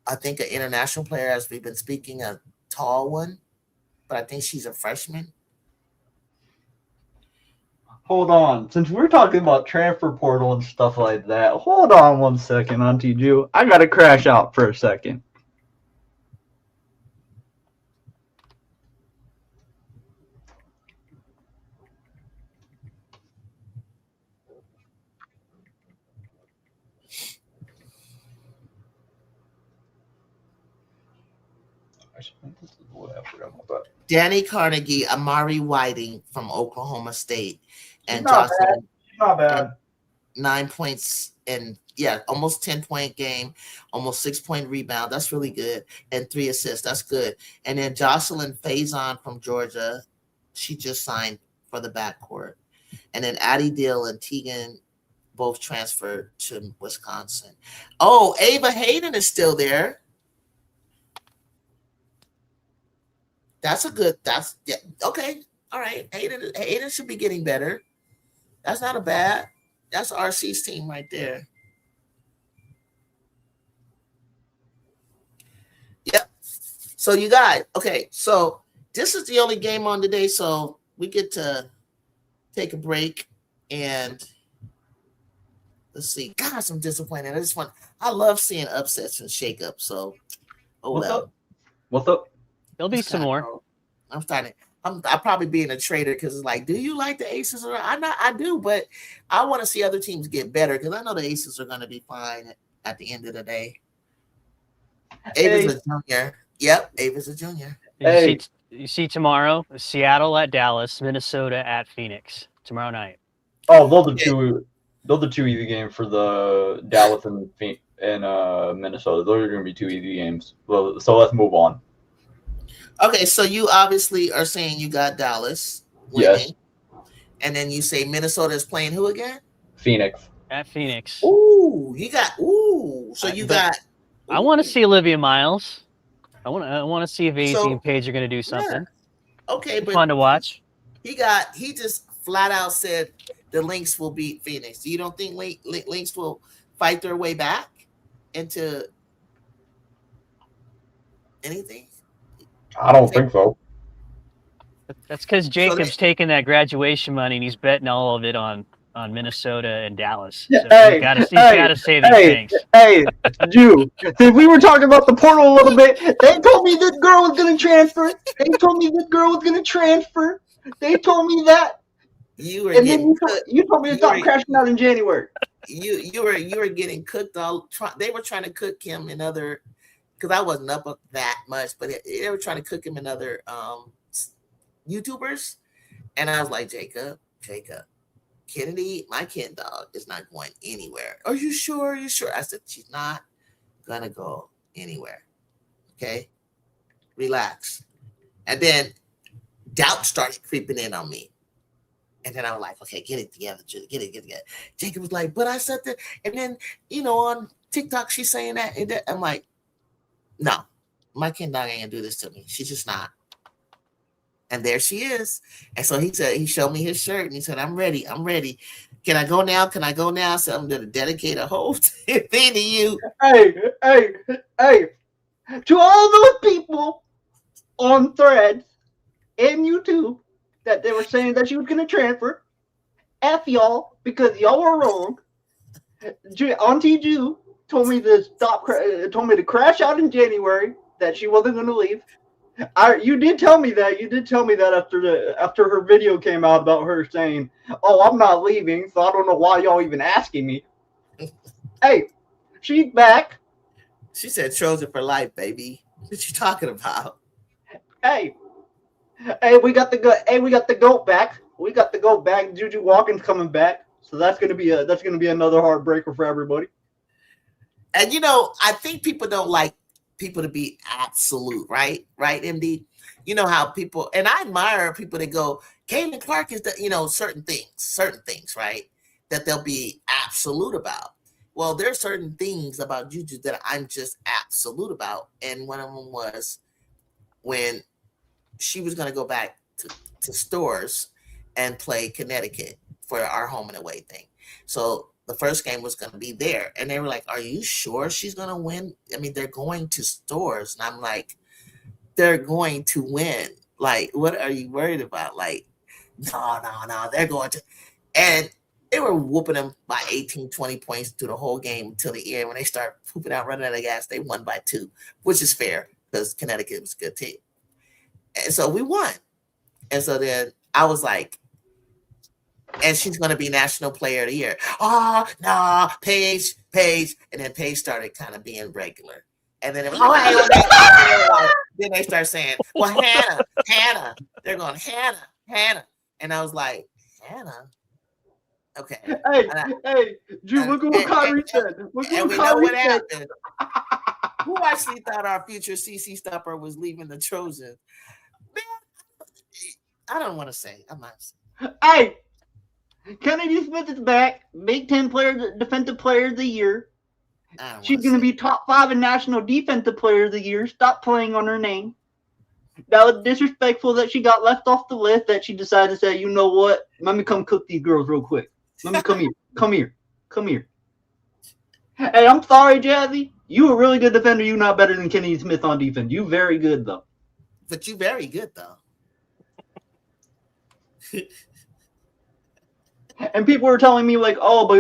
I think an international player, as we've been speaking, a tall one, but I think she's a freshman. Hold on. Since we're talking about transfer portal and stuff like that, hold on 1 second, Auntie Jew. I gotta crash out for a second. Danny Carnegie, Amari Whiting from Oklahoma State, and not Jocelyn. Not bad. 9 points and almost 10-point game, almost 6-point rebound. That's really good. And 3 assists. That's good. And then Jocelyn Faison from Georgia. She just signed for the backcourt. And then Addie Dill and Tegan both transferred to Wisconsin. Oh, Ava Hayden is still there. Okay. All right. Hayden should be getting better. That's not a bad. That's RC's team right there. Yep. So you guys, okay. So this is the only game on today. So we get to take a break and let's see. Gosh, I'm disappointed. I love seeing upsets and shakeups. So, What's up? There'll be some more. I'm starting. I'm probably being a traitor because it's like, do you like the Aces? I do, but I want to see other teams get better because I know the Aces are going to be fine at the end of the day. Ava's a junior. Yep, Avis a junior. Hey. You see tomorrow, Seattle at Dallas, Minnesota at Phoenix tomorrow night. Oh, Okay. those are 2 easy games for the Dallas and Minnesota. Those are going to be 2 easy games. Well, so let's move on. Okay, so you obviously are saying you got Dallas Yes, winning, and then you say Minnesota is playing who again? Phoenix. At Phoenix. Ooh, you got so you But got. I want to Ooh. see Olivia Miles. I want to see if AZ So and Paige are going to do yeah, something. okay, Be but fun to watch. he just flat out said the Lynx will beat Phoenix. You don't think Lynx will fight their way back into anything? I don't think so. That's because So Jacob's taking that graduation money and he's betting all of it on Minnesota and Dallas. So Hey, he's got to say these things. hey, Jew. Since we were talking about the portal a little bit, they told me this girl was going to transfer. They told me that. you were And then getting cooked. you told me to You stop were crashing out in January. you were getting cooked all. They were trying to cook him in other, because I wasn't up with that much, but they were trying to cook him in other YouTubers, and I was like, Jacob, Kennedy, my kid dog is not going anywhere. Are you sure? I said, she's not gonna go anywhere. Okay, relax. And then doubt started creeping in on me. And then I was like, okay, get it together, get it together. Jacob was like, but I said that. And then, on TikTok, she's saying that. And I'm like, no, my kid dog ain't gonna do this to me. She's just not. And there she is. And so he showed me his shirt and he said, I'm ready. Can I go now? So I'm going to dedicate a whole thing to you. Hey. To all those people on Threads and YouTube that they were saying that she was going to transfer, F y'all, because y'all were wrong. Auntie Jew told me to crash out in January, that she wasn't going to leave. You did tell me that after her video came out about her saying, "Oh, I'm not leaving, so I don't know why y'all even asking me." Hey, she's back. She said, chosen for life, baby. What you talking about? Hey, we got the goat back. Juju Watkins coming back, so that's gonna be another heartbreaker for everybody. And I think people don't like people to be absolute, right, MD? You know how people, and I admire people that go, Caitlin Clark is certain things, right, that they'll be absolute about. Well, there's certain things about Juju that I'm just absolute about, and one of them was when she was going to go back to stores and play Connecticut for our home and away thing. So the first game was going to be there. And they were like, are you sure she's going to win? I mean, they're going to stores. And I'm like, they're going to win. Like, what are you worried about? Like, no, they're going to. And they were whooping them by 18, 20 points through the whole game until the end. When they start pooping out, running out of gas, they won by 2, which is fair because Connecticut was a good team. And so we won. And so then I was like, and she's going to be National Player of the Year. Oh, no, Paige. And then Paige started kind of being regular. And then then they start saying, well, Hannah. They're going, Hannah. And I was like, Hannah? Okay. Hey, Drew, look at what Kyrie said. And we know what happened. Who actually thought our future CC stopper was leaving the Trojans? Man, I don't want to say. I'm not saying. Hey, Kennedy Smith is back. Big Ten Defensive Player of the Year. She's going to be top 5 in National Defensive Player of the Year. Stop playing on her name. That was disrespectful that she got left off the list, that she decided to say, you know what? Let me come cook these girls real quick. Let me come here. Hey, I'm sorry, Jazzy. You a really good defender. You not better than Kennedy Smith on defense. You very good, though. But you very good, though. And people were telling me, like, oh, but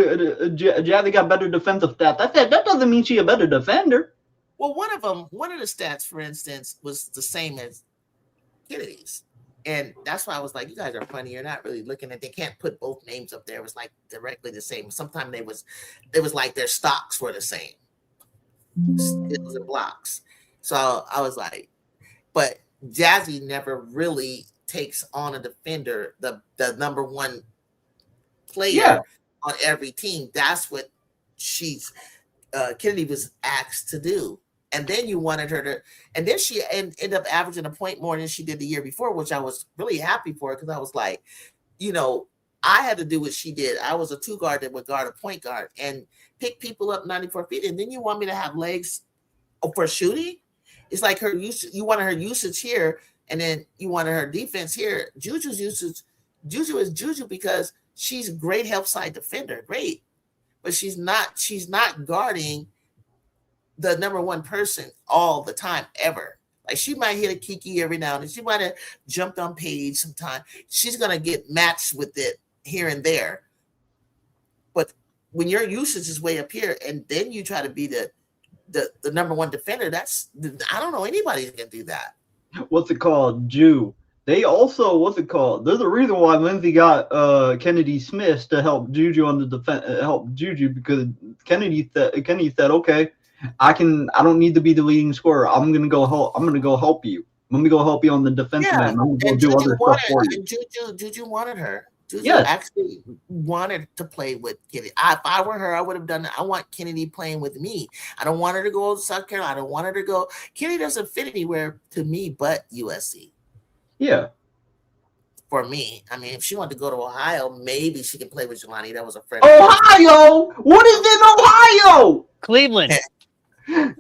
Jazzy got better defensive stats. I said, that doesn't mean she a better defender. Well, one of the stats, for instance, was the same as Kennedy's. And that's why I was like, you guys are funny. You're not really looking at, they can't put both names up there. It was like directly the same. Sometimes it was like their stocks were the same. It was in blocks. So I was like, but Jazzy never really takes on a defender, the number one player on every team. That's what Kennedy was asked to do. And then you wanted her to, and then she ended up averaging a point more than she did the year before, which I was really happy for, because I was like, I had to do what she did. I was a two guard that would guard a point guard and pick people up 94 feet. And then you want me to have legs for shooting? It's like her usage. You wanted her usage here, and then you wanted her defense here. Juju's usage, Juju is Juju because she's a great help side defender, great, but she's not guarding the number one person all the time ever. Like, she might hit a Kiki every now and then. She might have jumped on Paige sometime. She's gonna get matched with it here and there. But when your usage is way up here, and then you try to be the number one defender, I don't know anybody who can do that. What's it called? They also, there's a reason why Lindsay got Kennedy Smith to help Juju on the defense, help Juju, because Kennedy said, okay, I don't need to be the leading scorer. I'm gonna go help you. I'm gonna go help you on the defensive end. I'm gonna go do other stuff for you. Juju wanted her. Juju actually wanted to play with Kennedy. If I were her, I would have done it. I want Kennedy playing with me. I don't want her to go to South Carolina. I don't want her to go. Kennedy doesn't fit anywhere to me but USC. Yeah. For me, I mean, if she wanted to go to Ohio, maybe she can play with Jelani. That was a friend. Ohio? What is in Ohio? Cleveland. Oh,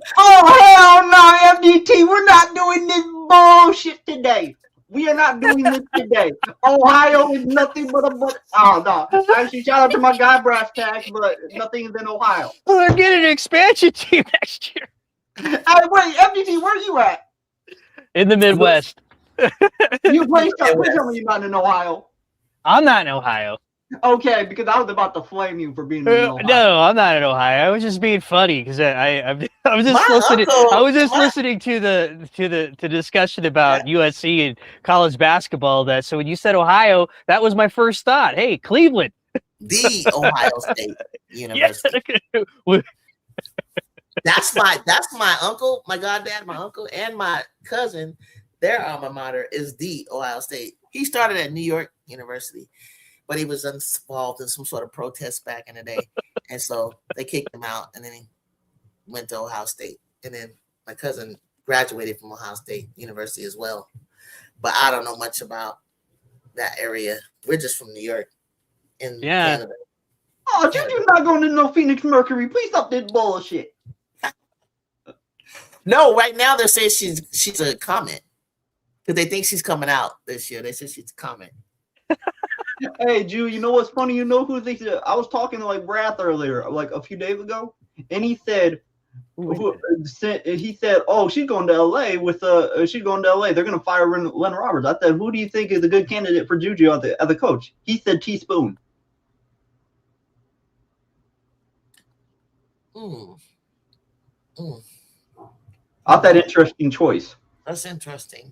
hell no, MDT. We're not doing this bullshit today. We are not doing this today. Ohio is nothing but oh, no. Actually, shout out to my guy, Brass Tags, but nothing is in Ohio. Well, they're getting an expansion team next year. Hey, wait, MDT, where are you at? In the Midwest. You play something you're not in Ohio. I'm not in Ohio. Okay, because I was about to flame you for being in Ohio. No, I'm not in Ohio. I was just being funny because I was just listening. I was just listening to the discussion about USC and college basketball. So when you said Ohio, that was my first thought. Hey, Cleveland, the Ohio State University. Yeah. That's my uncle, my goddad, my uncle, and my cousin. Their alma mater is the Ohio State. He started at New York University, but he was involved in some sort of protest back in the day. And so they kicked him out, and then he went to Ohio State. And then my cousin graduated from Ohio State University as well. But I don't know much about that area. We're just from New York in Canada. Oh, Juju's not going to no Phoenix Mercury. Please stop this bullshit. No, right now they're saying she's a comment. Because they think she's coming out this year. They said she's coming. Hey, Ju, you know what's funny? You know who they said? I was talking to Brath earlier, like a few days ago, and he said, "Oh, she's going to LA with she's going to LA. They're going to fire Len Roberts." I said, "Who do you think is a good candidate for Juju as the coach?" He said, "Teaspoon." I thought interesting choice. That's interesting.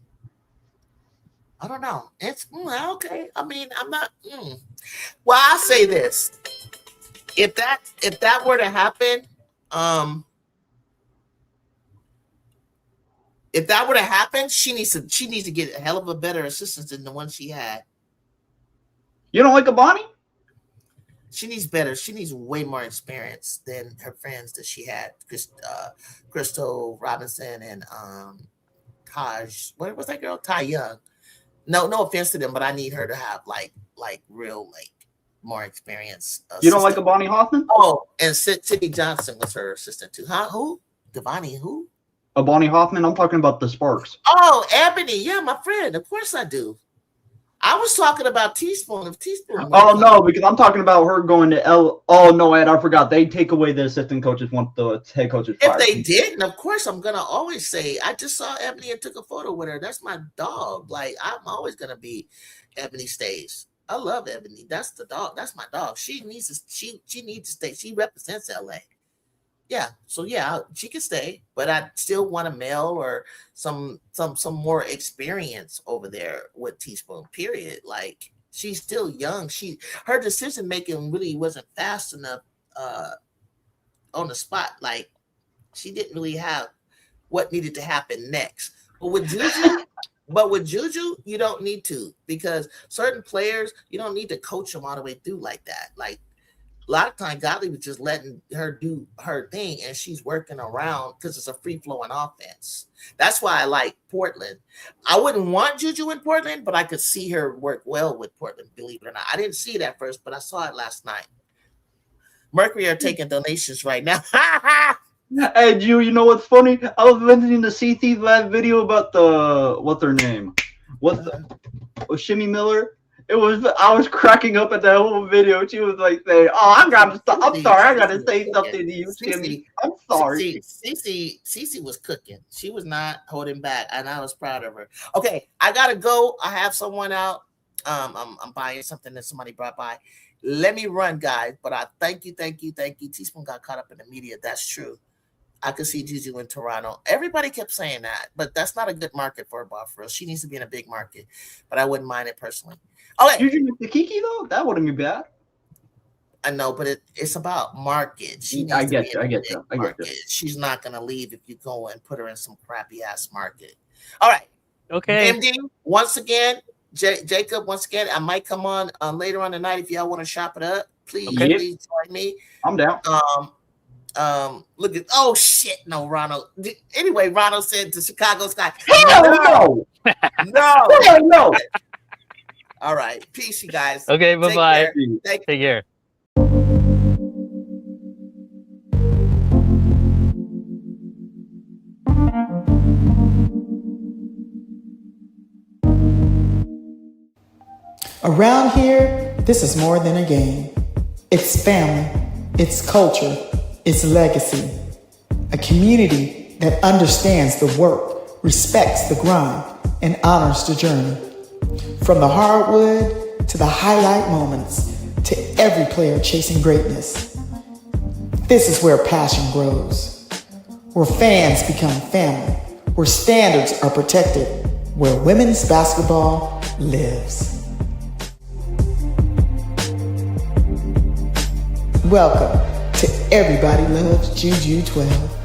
I don't know. It's okay. I mean, I'm not. Well, I'll say this: if that were to happen, she needs to get a hell of a better assistant than the one she had. You don't like Abani? She needs better. She needs way more experience than her friends that she had. Crystal Robinson and Taj. What was that girl? Ty Young. No offense to them, but I need her to have like real more experience. You don't like Abani Hoffman? Oh, and Sydney Johnson was her assistant too. Huh? Who? Devani who? Abani Hoffman. I'm talking about the Sparks. Oh, Ebony. Yeah, my friend. Of course I do. I was talking about Teaspoon. If Teaspoon. Oh no, because I'm talking about her going to L. Oh no, Ed, I forgot. They take away the assistant coaches once the head coaches fired. If they didn't, of course, I'm gonna always say I just saw Ebony and took a photo with her. That's my dog. Like, I'm always gonna be Ebony stays. I love Ebony. That's the dog. That's my dog. She needs to. She needs to stay. She represents LA. Yeah. So yeah, she can stay, but I still want a male or some more experience over there with Teaspoon. Period. Like, she's still young. Her decision making really wasn't fast enough on the spot. Like, she didn't really have what needed to happen next. But with Juju, you don't need to, because certain players, you don't need to coach them all the way through like that. Like a lot of times, Godly was just letting her do her thing, and she's working around because it's a free flowing offense. That's why I like Portland. I wouldn't want Juju in Portland, but I could see her work well with Portland, believe it or not. I didn't see it at first, but I saw it last night. Mercury are taking donations right now. Hey, you know what's funny? I was listening to CC's last video about what's her name? Shimmy Miller. I was cracking up at that whole video. She was like saying, "Oh, I'm sorry, I gotta say something to you, Shimmy. I'm sorry." Cece was cooking. She was not holding back, and I was proud of her. Okay, I gotta go. I have someone out. I'm buying something that somebody brought by. Let me run, guys. But I thank you. Teaspoon got caught up in the media. That's true. I could see Juju in Toronto. Everybody kept saying that, but that's not a good market for her, ball for real. She needs to be in a big market, but I wouldn't mind it personally. Okay. Juju with the Kiki though, that wouldn't be bad. I know, but it's about market. I get you. She's not gonna leave if you go and put her in some crappy ass market. All right. Okay. MD, once again, Jacob, once again, I might come on later on tonight if y'all want to shop it up. Please join me. I'm down. Look at no, Ronald. Anyway, Ronald said to Chicago Sky. Hell no. No. All right. Peace, you guys. Okay, bye-bye. Take care. Around here, this is more than a game. It's family, it's culture, it's legacy. A community that understands the work, respects the grind, and honors the journey. From the hardwood to the highlight moments, to every player chasing greatness. This is where passion grows, where fans become family, where standards are protected, where women's basketball lives. Welcome to Everybody Loves Juju 12.